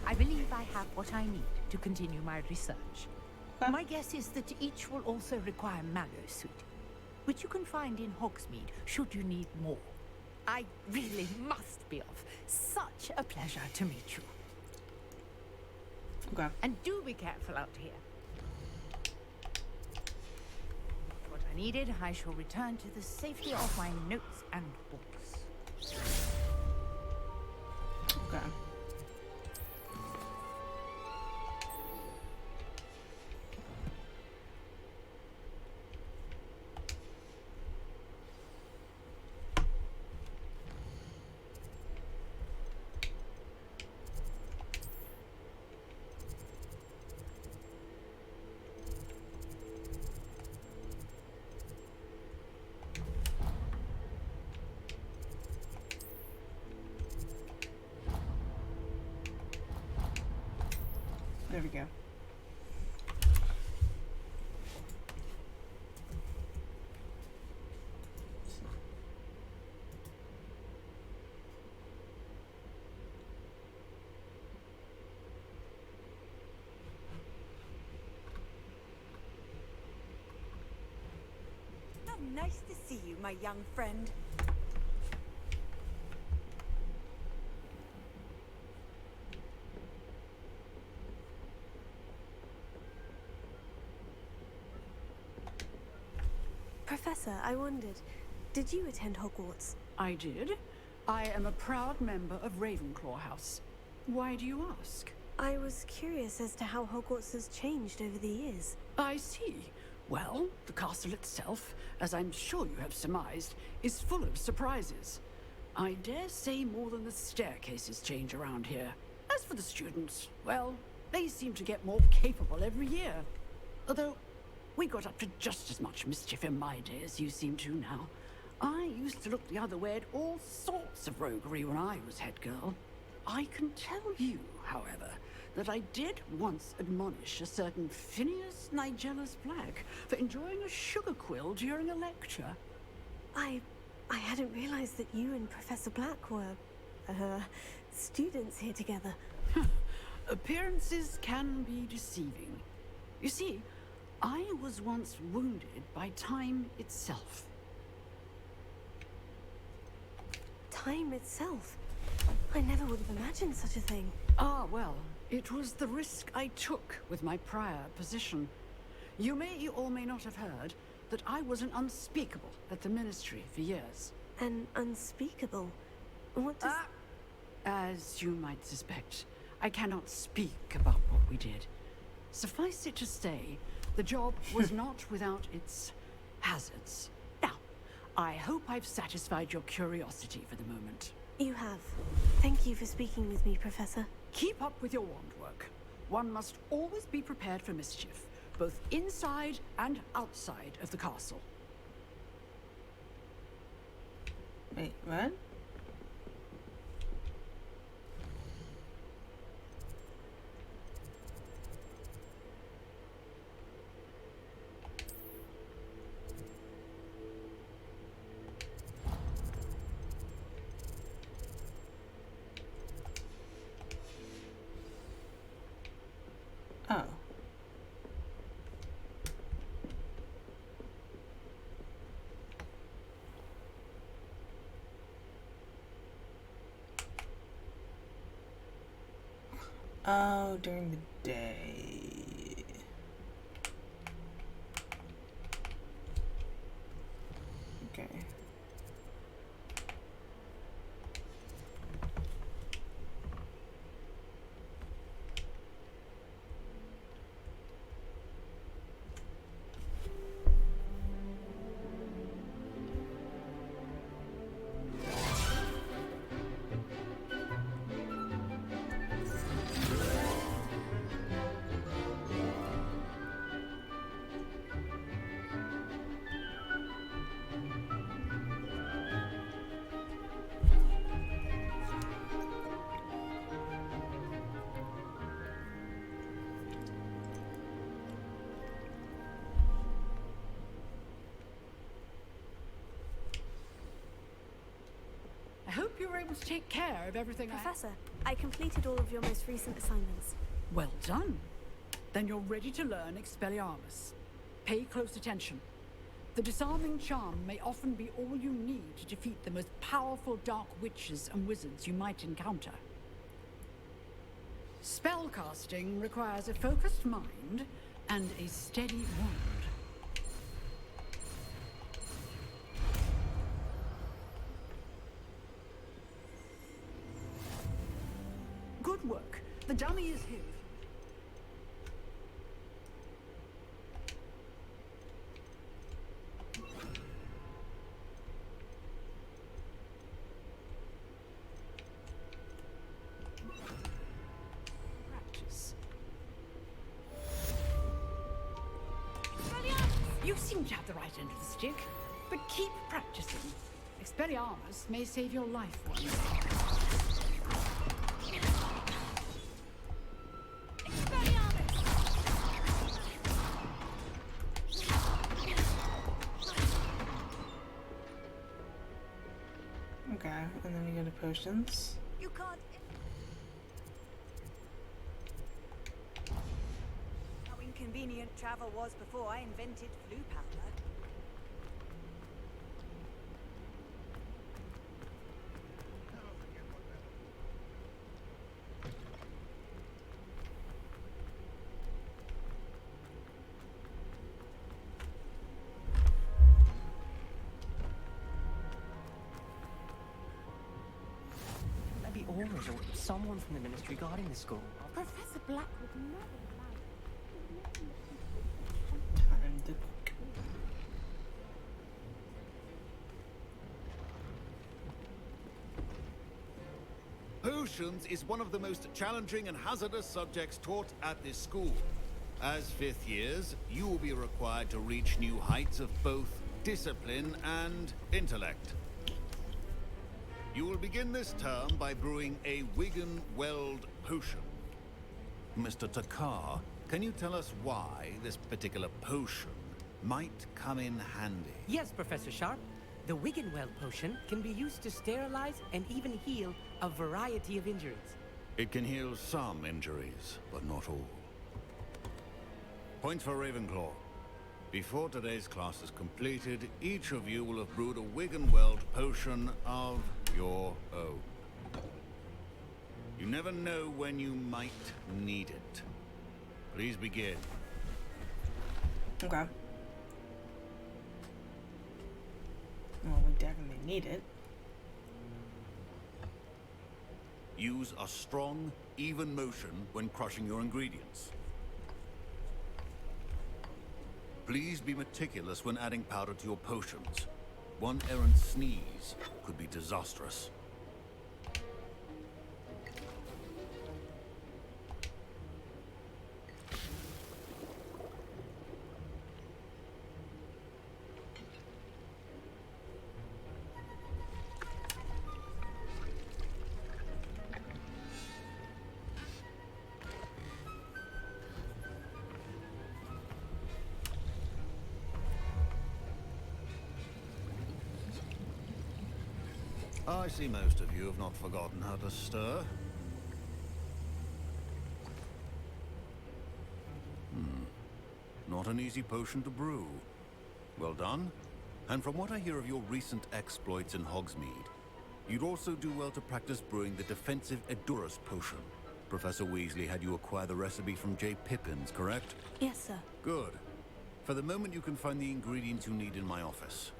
I believe I have what I need to continue my research. My guess is that each will also require Mallowsweet, which you can find in Hogsmeade should you need more. I really must be off. Such a pleasure to meet you. Okay. And do be careful out here. What I needed, I shall return to the safety of my notes and books. Okay. There we go. How nice to see you, my young friend. Professor, I wondered, did you attend Hogwarts? I did. I am a proud member of Ravenclaw House. Why do you ask? I was curious as to how Hogwarts has changed over the years. I see. Well, the castle itself, as I'm sure you have surmised, is full of surprises. I dare say more than the staircases change around here. As for the students, well, they seem to get more capable every year. Although, we got up to just as much mischief in my day as you seem to now. I used to look the other way at all sorts of roguery when I was head girl. I can tell you, however, that I did once admonish a certain Phineas Nigellus Black for enjoying a sugar quill during a lecture. I hadn't realized that you and Professor Black were, students here together. Appearances can be deceiving. You see, I was once wounded by time itself. Time itself? I never would have imagined such a thing. Ah, well, it was the risk I took with my prior position. You may or may not have heard that I was an unspeakable at the Ministry for years. An unspeakable? What does... As you might suspect, I cannot speak about what we did. Suffice it to say, the job was not without its hazards. Now, I hope I've satisfied your curiosity for the moment. You have. Thank you for speaking with me, Professor. Keep up with your wand work. One must always be prepared for mischief, both inside and outside of the castle. Wait, what? Oh. Oh, during the day. Okay. I hope you were able to take care of everything. Professor, I completed all of your most recent assignments. Well done. Then you're ready to learn Expelliarmus. Pay close attention. The disarming charm may often be all you need to defeat the most powerful dark witches and wizards you might encounter. Spellcasting requires a focused mind and a steady wand. Good work. The dummy is here. Practice. You seem to have the right end of the stick, but keep practicing. Expelliarmus may save your life once. Expelliarmus! potions. You can't. How inconvenient travel was before I invented flu powder. Maybe Aura's or someone from the ministry guarding the school. Professor Black would never allow Time to cook. Potions is one of the most challenging and hazardous subjects taught at this school. As fifth years, you will be required to reach new heights of both discipline and intellect. You will begin this term by brewing a Wigan Weld potion. Mr. Takar, can you tell us why this particular potion might come in handy? Yes, Professor Sharp. The Wiggenweld potion can be used to sterilize and even heal a variety of injuries. It can heal some injuries, but not all. Points for Ravenclaw. Before today's class is completed, each of you will have brewed a Wiggenweld potion of your own. You never know when you might need it. Please begin. Okay. Well, we definitely need it. Use a strong, even motion when crushing your ingredients. Please be meticulous when adding powder to your potions. One errant sneeze could be disastrous. I see most of you have not forgotten how to stir. Not an easy potion to brew. Well done. And from what I hear of your recent exploits in Hogsmeade, you'd also do well to practice brewing the defensive Edurus potion. Professor Weasley had you acquire the recipe from J. Pippin's, correct? Yes, sir. Good. For the moment, you can find the ingredients you need in my office.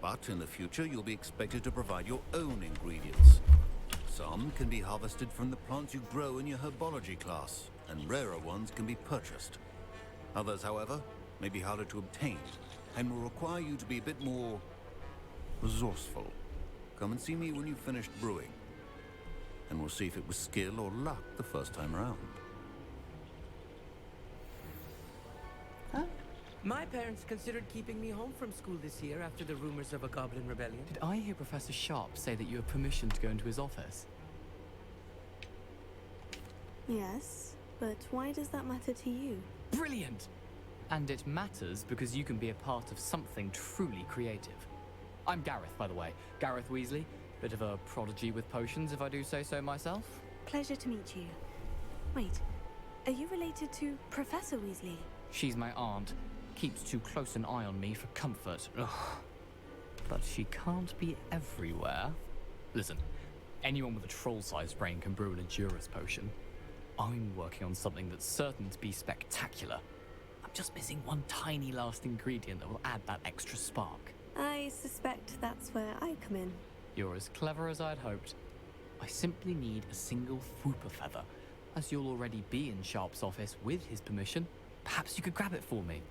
But in the future, you'll be expected to provide your own ingredients. Some can be harvested from the plants you grow in your Herbology class, and rarer ones can be purchased. Others, however, may be harder to obtain, and will require you to be a bit more resourceful. Come and see me when you've finished brewing, and we'll see if it was skill or luck the first time around. My parents considered keeping me home from school this year after the rumors of a goblin rebellion. Did I hear Professor Sharp say that you have permission to go into his office? Yes, but why does that matter to you? Brilliant! And it matters because you can be a part of something truly creative. I'm Gareth, by the way. Gareth Weasley. Bit of a prodigy with potions, if I do say so myself. Pleasure to meet you. Wait, are you related to Professor Weasley? She's my aunt. Keeps too close an eye on me for comfort. Ugh. But she can't be everywhere. Listen, anyone with a troll-sized brain can brew an Edurus potion. I'm working on something that's certain to be spectacular. I'm just missing one tiny last ingredient that will add that extra spark. I suspect that's where I come in. You're as clever as I'd hoped. I simply need a single Fwooper feather. As you'll already be in Sharp's office with his permission, perhaps you could grab it for me.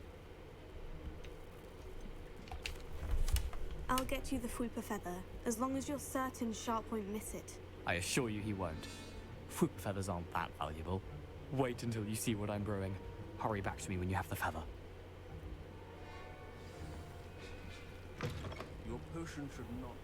I'll get you the Fwooper feather, as long as you're certain Sharp won't miss it. I assure you he won't. Fwooper feathers aren't that valuable. Wait until you see what I'm brewing. Hurry back to me when you have the feather. Your potion should not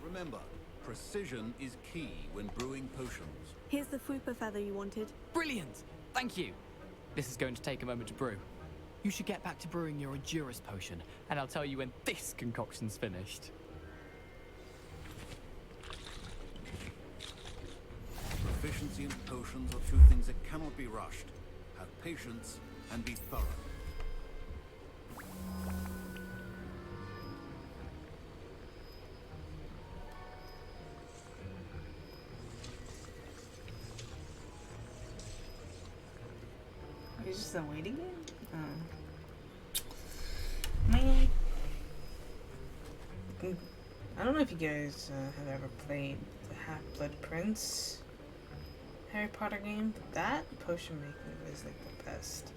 Remember, precision is key when brewing potions. Here's the Fupa feather you wanted. Brilliant! Thank you. This is going to take a moment to brew. You should get back to brewing your Endurus potion, and I'll tell you when this concoction's finished. Proficiency in potions are two things that cannot be rushed. Have patience and be thorough. Is this a waiting game? Man. I don't know if you guys have ever played the Half-Blood Prince Harry Potter game, but that potion making was like the best.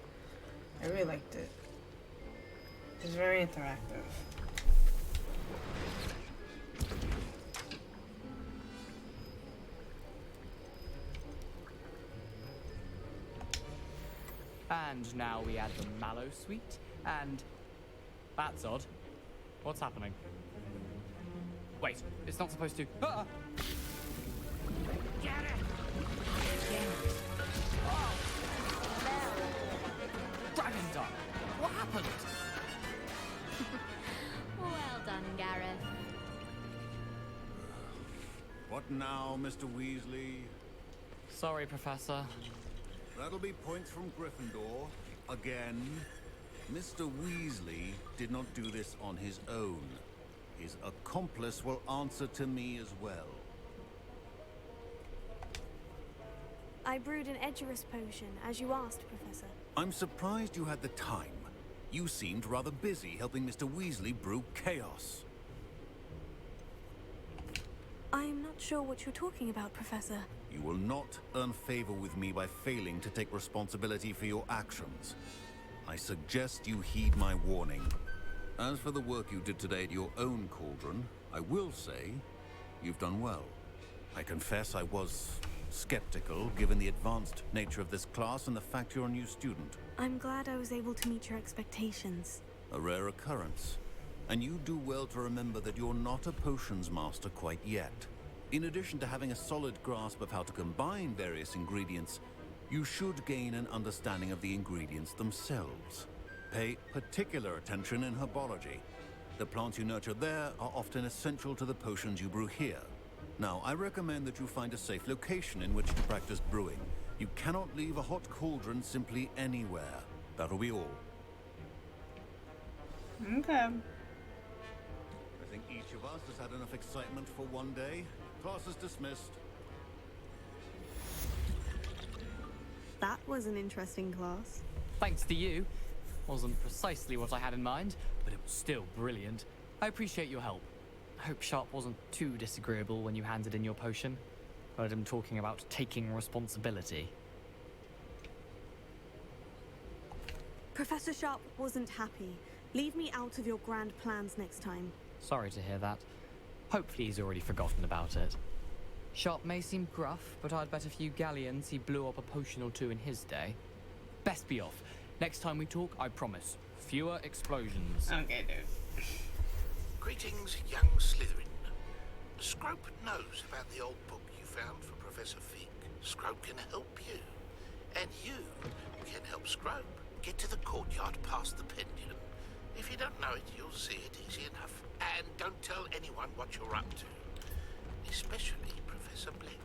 I really liked it. It was very interactive. And now we add the mallow sweet, and that's odd. What's happening? Wait, it's not supposed to. Ah! Get it! Dragon Dog! What happened? Well done, Gareth. What now, Mr. Weasley? Sorry, Professor. That'll be points from Gryffindor. Again. Mr. Weasley did not do this on his own. His accomplice will answer to me as well. I brewed an Edgerus potion, as you asked, Professor. I'm surprised you had the time. You seemed rather busy helping Mr. Weasley brew chaos. I'm not sure what you're talking about, Professor. You will not earn favor with me by failing to take responsibility for your actions. I suggest you heed my warning. As for the work you did today at your own cauldron, I will say you've done well. I confess I was skeptical, given the advanced nature of this class and the fact you're a new student. I'm glad I was able to meet your expectations. A rare occurrence. And you do well to remember that you're not a potions master quite yet. In addition to having a solid grasp of how to combine various ingredients, you should gain an understanding of the ingredients themselves. Pay particular attention in herbology. The plants you nurture there are often essential to the potions you brew here. Now, I recommend that you find a safe location in which to practice brewing. You cannot leave a hot cauldron simply anywhere. That'll be all. Okay. I think each of us has had enough excitement for one day. Class is dismissed. That was an interesting class. Thanks to you. Wasn't precisely what I had in mind, but it was still brilliant. I appreciate your help. I hope Sharp wasn't too disagreeable when you handed in your potion. Heard him talking about taking responsibility. Professor Sharp wasn't happy. Leave me out of your grand plans next time. Sorry to hear that. Hopefully he's already forgotten about it. Sharp may seem gruff, but I'd bet a few galleons he blew up a potion or two in his day. Best be off. Next time we talk, I promise. Fewer explosions. Okay, dude. Greetings, young Slytherin. Scrope knows about the old book you found for Professor Fig. Scrope can help you. And you can help Scrope. Get to the courtyard past the pendulum. If you don't know it, you'll see it easy enough. And don't tell anyone what you're up to. Especially Professor Blake.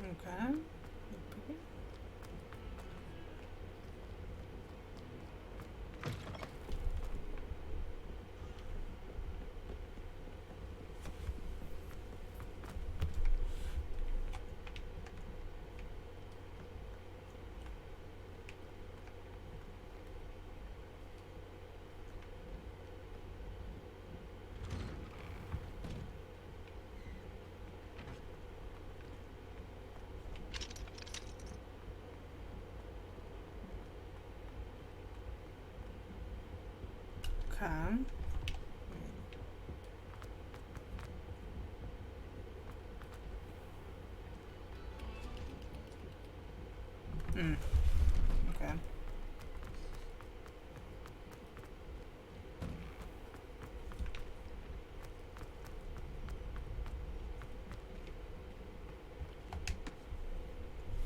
Okay. Okay. Okay.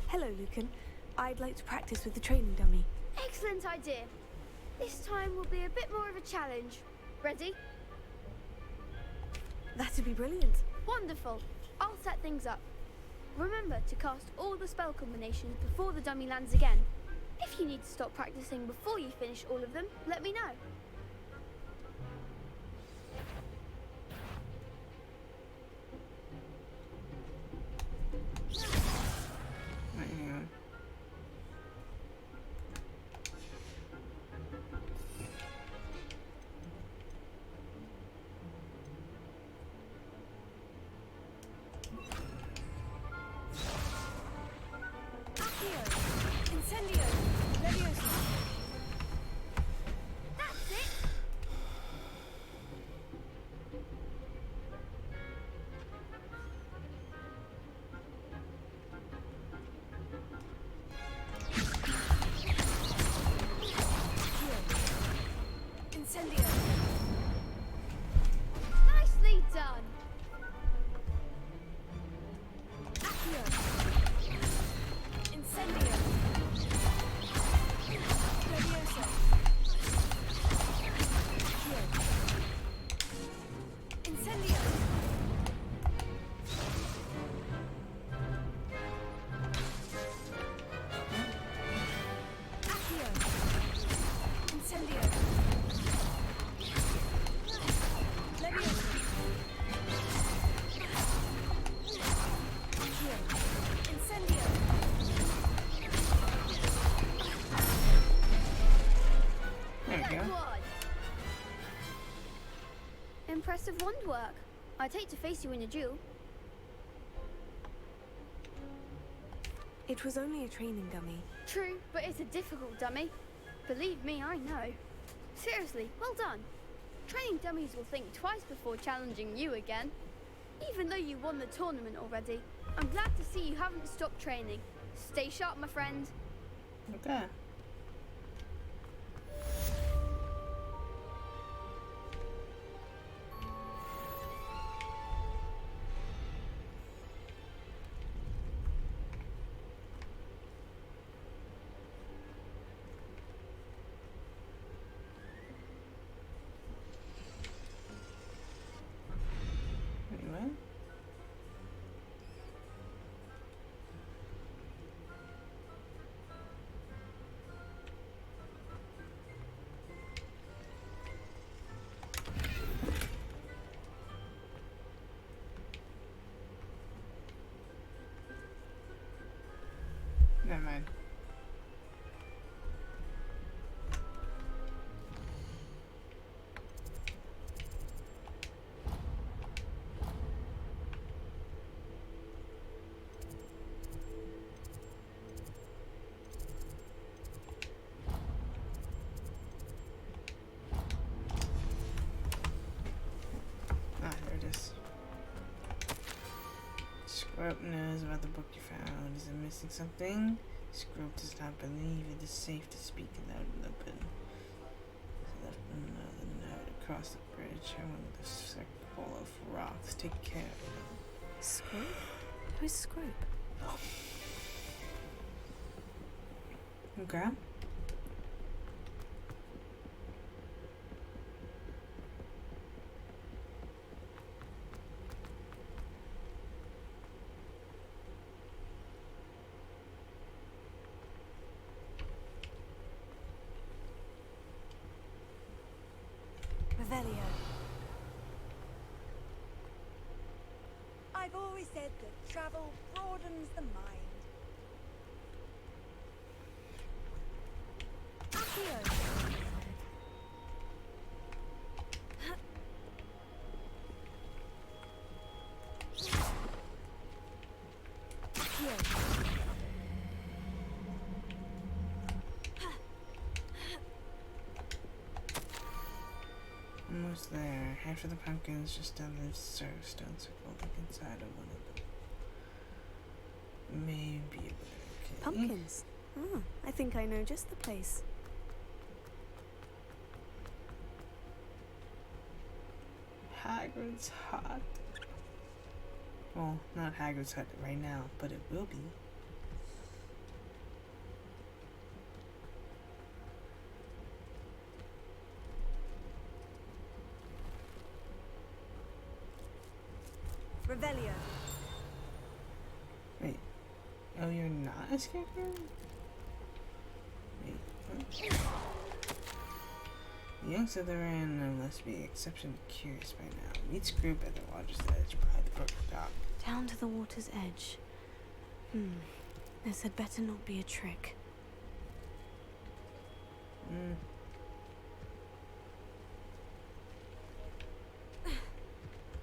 Hello, Lucan. I'd like to practice with the training dummy. Excellent idea. This time will be a bit more of a challenge. Ready? That'd be brilliant. Wonderful. I'll set things up. Remember to cast all the spell combinations before the dummy lands again. If you need to stop practicing before you finish all of them, let me know. Nicely done. Incendio. Levioso. Incendio. Accio. Incendio. Levioso. Incendio. There we go. Good. Impressive wand work. I'd hate to face you in a duel. It was only a training dummy. True, but it's a difficult dummy. Believe me, I know. Seriously, well done. Training dummies will think twice before challenging you again. Even though you won the tournament already, I'm glad to see you haven't stopped training. Stay sharp, my friend. Okay. Anyway. Never mind. Ah, there it is. Scrope knows about the book you found. Is it missing something? Scrope does not believe it is safe to speak aloud in the open. So left another note across the bridge. I want the circle of rocks. Take care. Scrope? Who's Scrope? Okay. Revelio. I've always said that travel broadens the mind. Accio. Head for the pumpkins, just down the stone circle, like inside of one of them. Maybe a bit. Pumpkins? Ah, I think I know just the place. Hagrid's hut. Well, not Hagrid's hut right now, but it will be. Revelio. Wait. Oh, you're not a scarecrow? Wait. What? The young Slytherin must be exceptionally curious by now. Meets group at the water's edge by the brook dock. Down to the water's edge. This had better not be a trick.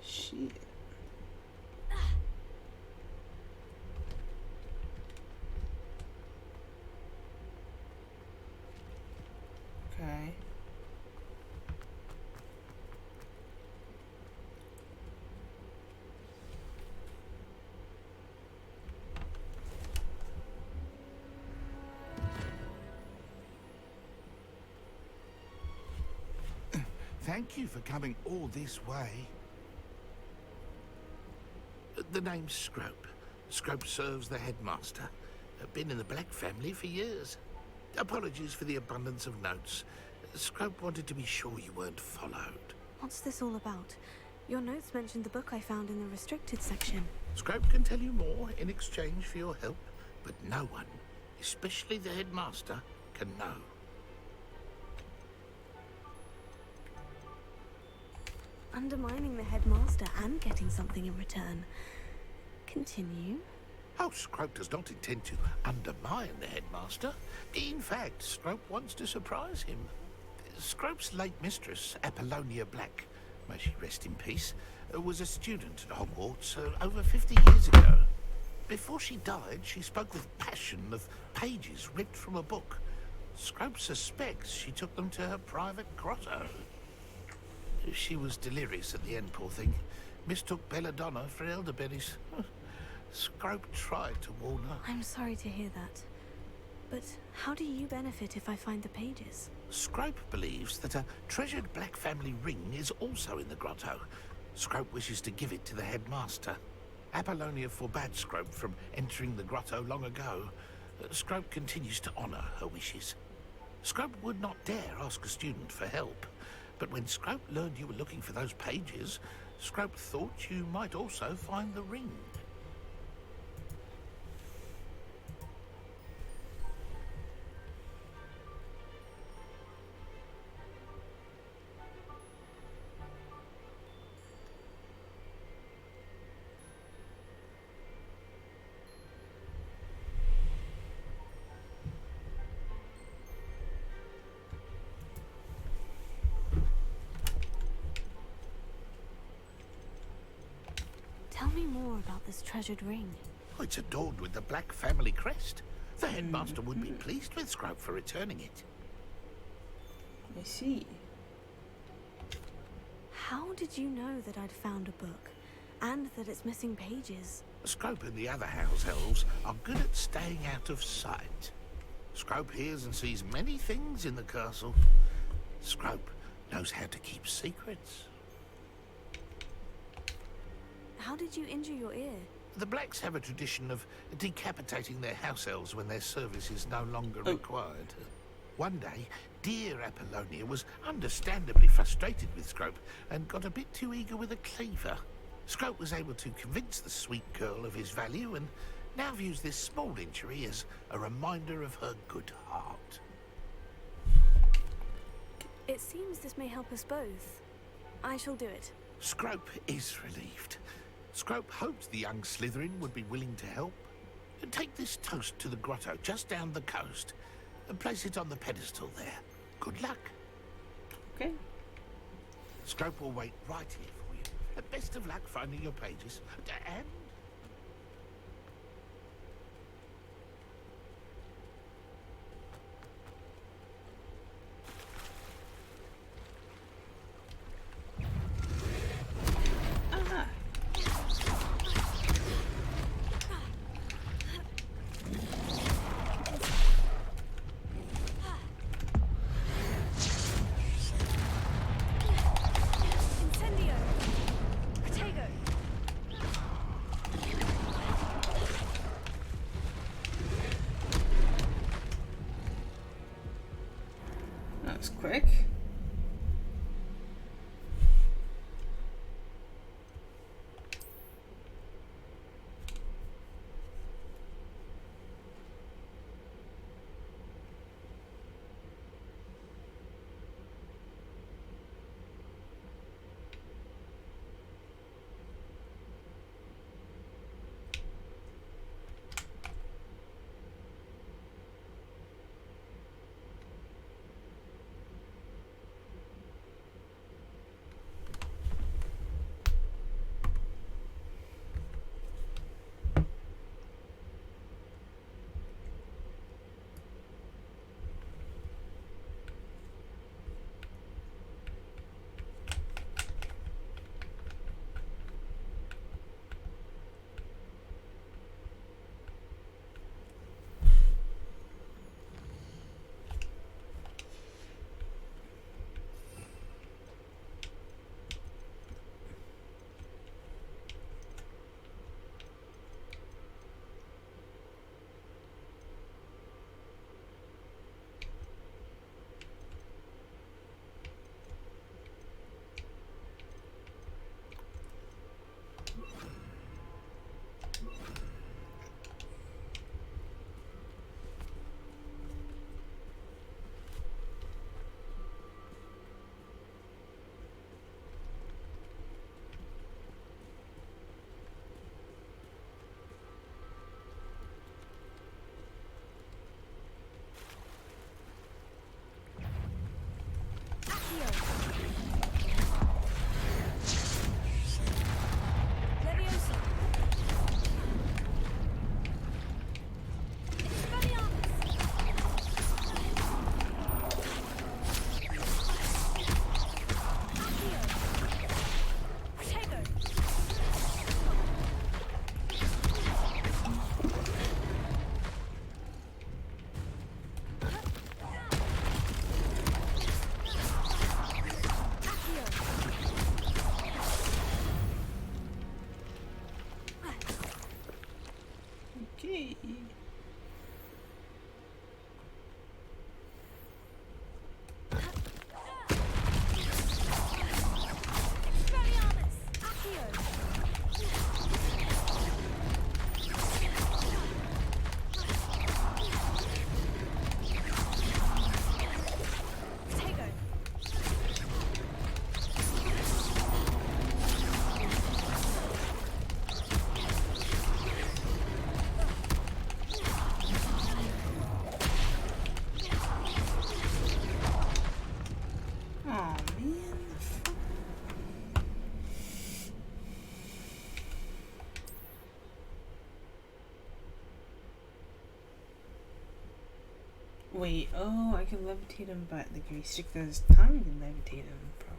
Shit. Okay. Thank you for coming all this way. The name's Scrope. Scrope serves the headmaster. Been in the Black family for years. Apologies for the abundance of notes. Scrope wanted to be sure you weren't followed. What's this all about? Your notes mentioned the book I found in the restricted section. Scrope can tell you more in exchange for your help, but no one, especially the headmaster, can know. Undermining the headmaster and getting something in return. Continue. Oh, Scrope does not intend to undermine the headmaster. In fact, Scrope wants to surprise him. Scrope's late mistress, Apollonia Black, may she rest in peace, was a student at Hogwarts over 50 years ago. Before she died, she spoke with passion of pages ripped from a book. Scrope suspects she took them to her private grotto. She was delirious at the end, poor thing. Mistook belladonna for elderberries. Scrope tried to warn her. I'm sorry to hear that. But how do you benefit if I find the pages? Scrope believes that a treasured Black family ring is also in the grotto. Scrope wishes to give it to the headmaster. Apollonia forbade Scrope from entering the grotto long ago. Scrope continues to honor her wishes. Scrope would not dare ask a student for help. But when Scrope learned you were looking for those pages, Scrope thought you might also find the ring. Tell me more about this treasured ring. Oh, it's adorned with the Black family crest. The headmaster would be pleased with Scrope for returning it. I see. How did you know that I'd found a book? And that it's missing pages? Scrope and the other house elves are good at staying out of sight. Scrope hears and sees many things in the castle. Scrope knows how to keep secrets. How did you injure your ear? The Blacks have a tradition of decapitating their house elves when their service is no longer required. One day, dear Apollonia was understandably frustrated with Scrope and got a bit too eager with a cleaver. Scrope was able to convince the sweet girl of his value and now views this small injury as a reminder of her good heart. It seems this may help us both. I shall do it. Scrope is relieved. Scrope hoped the young Slytherin would be willing to help. Take this toast to the grotto just down the coast and place it on the pedestal there. Good luck. Okay. Scrope will wait right here for you. Best of luck finding your pages. And quick. Okay. Wait, oh, I can levitate him, but like if you stick those tongue, you can levitate him, probably.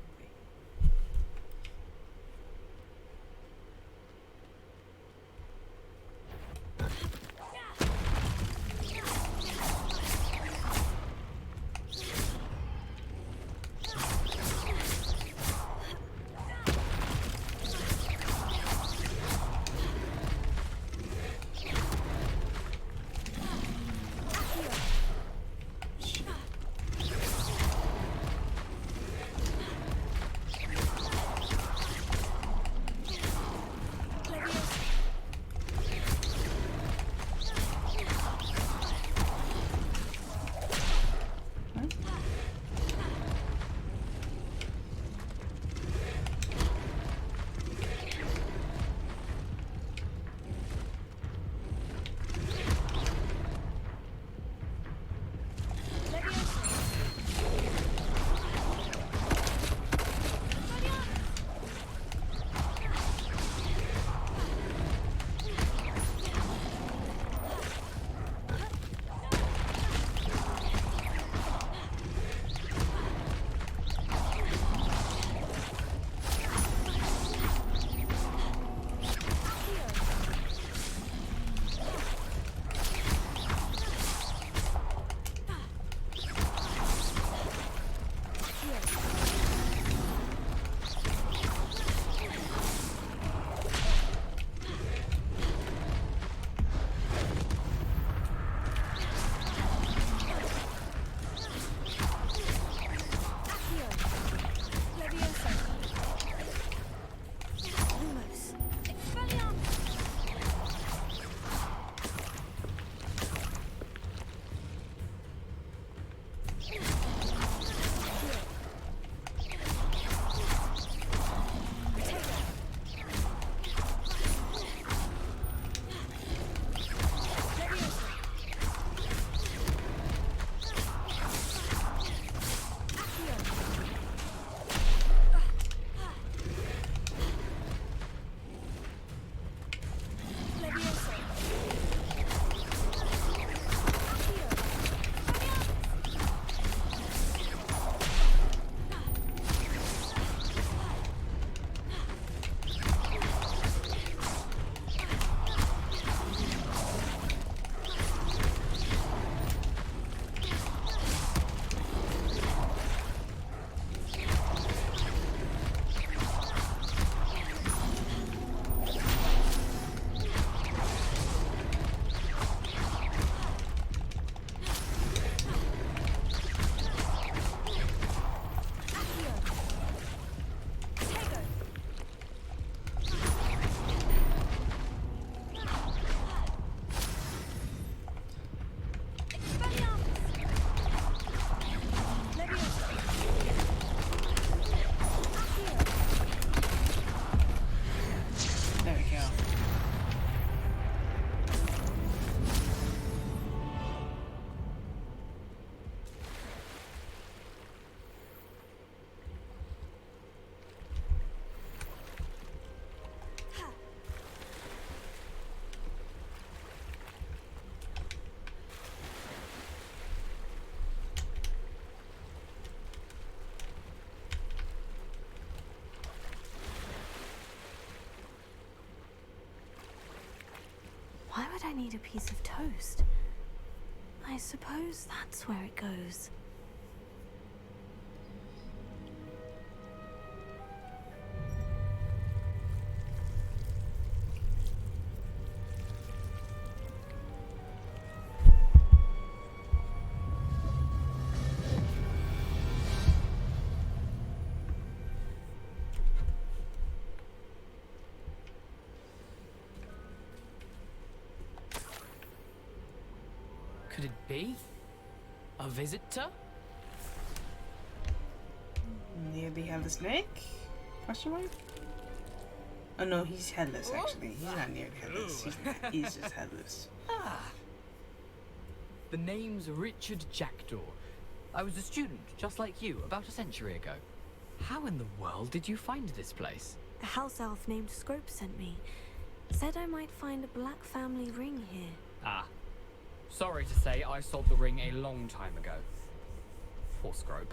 I need a piece of toast. I suppose that's where it goes. Could it be? A visitor? Near the headless snake? Question mark? Oh no, he's headless actually. He's not near the headless. He's just headless. Ah. The name's Richard Jackdaw. I was a student, just like you, about a century ago. How in the world did you find this place? A house elf named Scrope sent me. Said I might find a black family ring here. Ah. Sorry to say, I sold the ring a long time ago. Poor Scrope.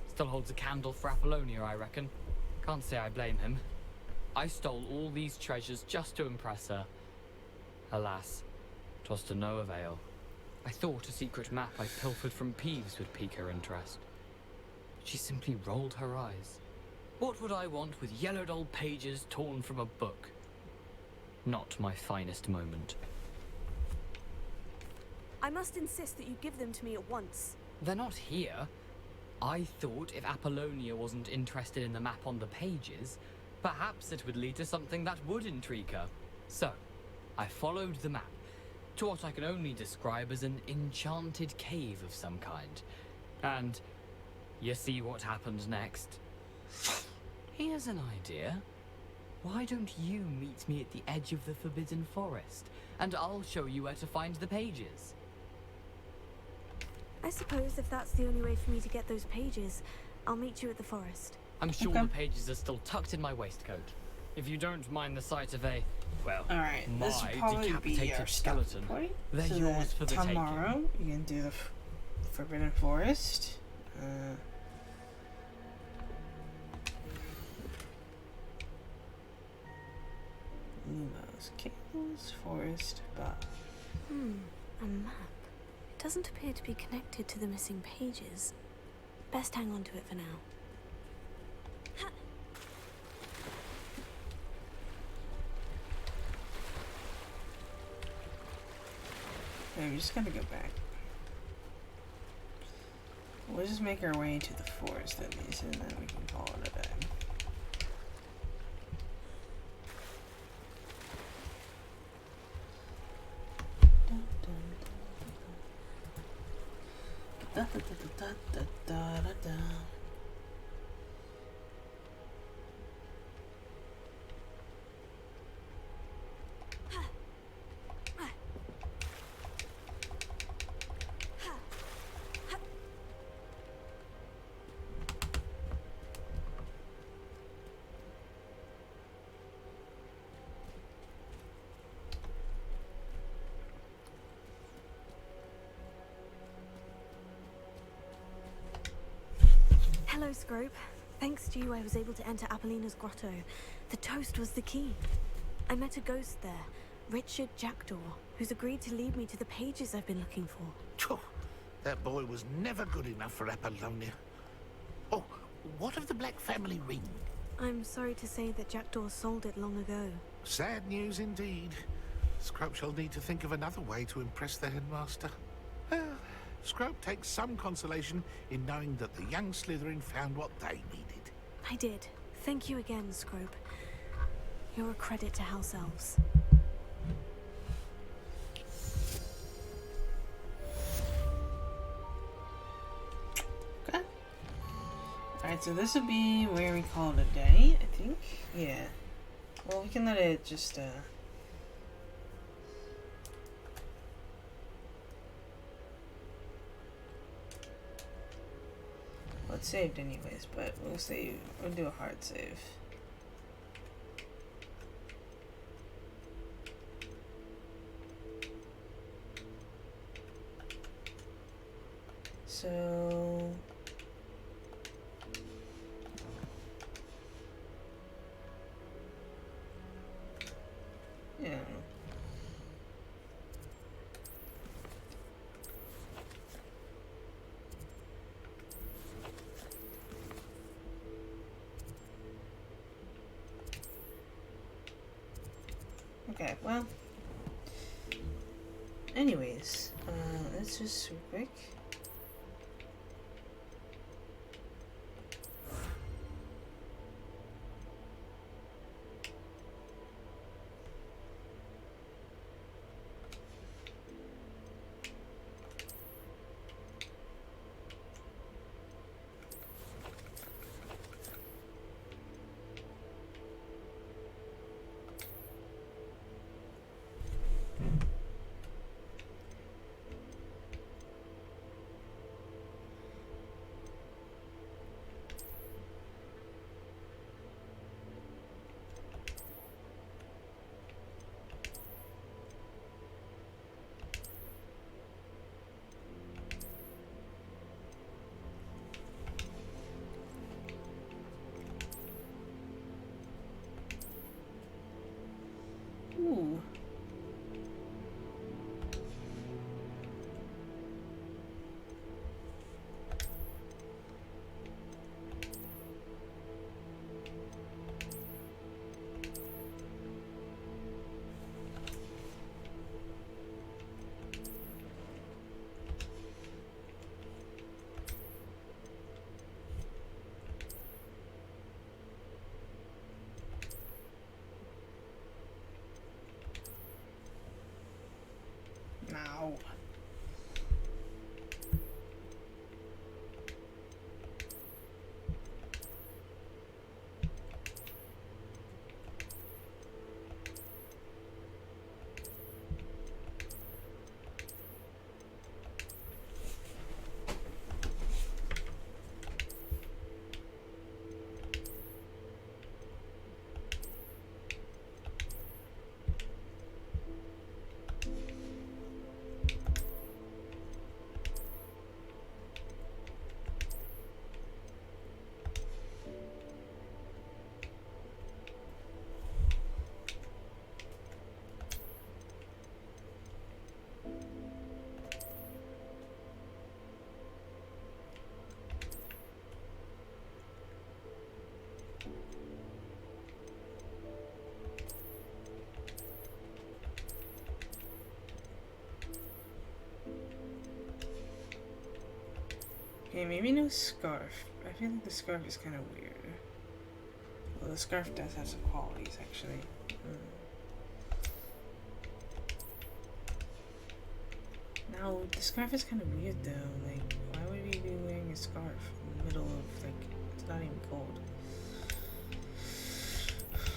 Still holds a candle for Apollonia, I reckon. Can't say I blame him. I stole all these treasures just to impress her. Alas, 'twas to no avail. I thought a secret map I pilfered from Peeves would pique her interest. She simply rolled her eyes. What would I want with yellowed old pages torn from a book? Not my finest moment. I must insist that you give them to me at once. They're not here. I thought if Apollonia wasn't interested in the map on the pages, perhaps it would lead to something that would intrigue her. So, I followed the map to what I can only describe as an enchanted cave of some kind. And you see what happened next? Here's an idea. Why don't you meet me at the edge of the Forbidden Forest, and I'll show you where to find the pages? I suppose if that's the only way for me to get those pages, I'll meet you at the forest. I'm sure the pages are still tucked in my waistcoat. If you don't mind the sight of a, well, Alright, my this will probably be our decapitated stop skeleton, point. they're So yours that for the taking. tomorrow you can do the Forbidden Forest. Lumos, Cables, Forest, Buff. A map. It doesn't appear to be connected to the missing pages. Best hang on to it for now. Okay, we just gotta go back. We'll just make our way into the forest at least, and then we can call it a day. Da, da, da, da, da, da, da. Hello, Scrope. Thanks to you, I was able to enter Apollina's grotto. The toast was the key. I met a ghost there, Richard Jackdaw, who's agreed to lead me to the pages I've been looking for. That boy was never good enough for Apollonia. Oh, what of the Black family ring? I'm sorry to say that Jackdaw sold it long ago. Sad news indeed. Scrope shall need to think of another way to impress the headmaster. Well, Scrope takes some consolation in knowing that the young Slytherin found what they needed. I did. Thank you again, Scrope. You're a credit to House Elves. Okay. Alright, so this would be where we call it a day, I think. Yeah. Well, we can let it just, well, it's saved anyways, but we'll do a hard save. So yeah. Okay, well. Anyways, let's just real quick. Ooh. Now. Okay, maybe no scarf. I feel like the scarf is kind of weird. Well, the scarf does have some qualities, actually. Now, the scarf is kind of weird, though. Like, why would we be wearing a scarf in the middle of, like, it's not even cold.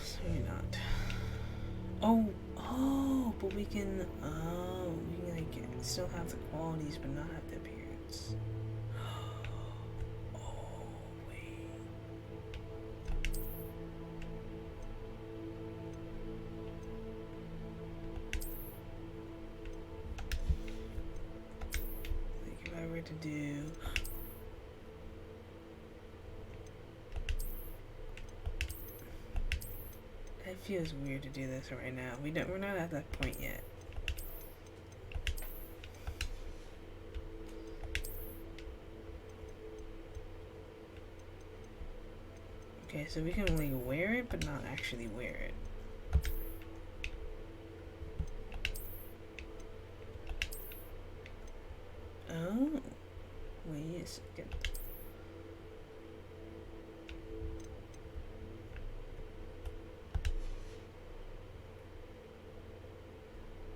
So you're not. Oh, but we can, like, still have the qualities, but not have the appearance. To do it feels weird to do this right now. We're not at that point yet. Okay, so we can like wear it but not actually wear it. Oh, wait a second.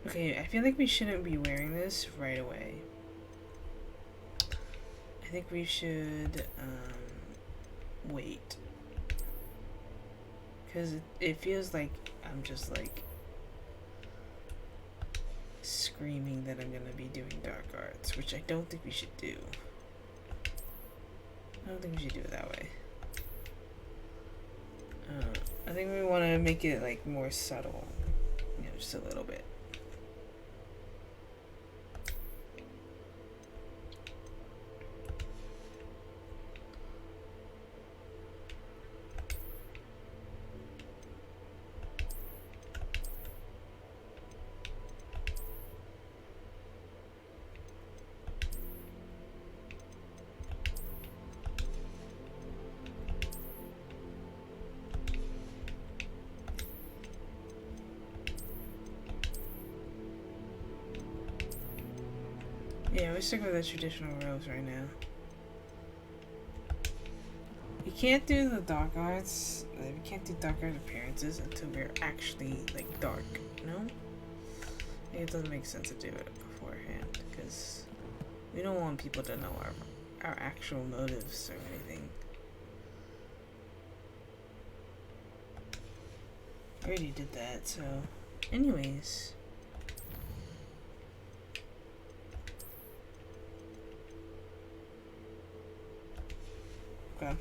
Okay, I feel like we shouldn't be wearing this right away. I think we should wait. Because it feels like I'm just like screaming that I'm gonna be doing dark arts, which I don't think we should do. I don't think we should do it that way. I think we want to make it like more subtle, you know, just a little bit. Yeah, we're sticking with the traditional robes right now. We can't do the dark arts. We can't do dark art appearances until we're actually like dark, you know? It doesn't make sense to do it beforehand because we don't want people to know our actual motives or anything. I already did that, so anyways. Okay.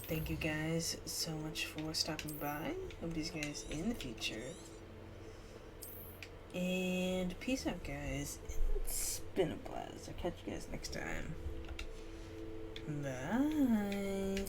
Thank you guys so much for stopping by. Hope you guys in the future. And peace out, guys. It's been a blast. I'll catch you guys next time. Bye.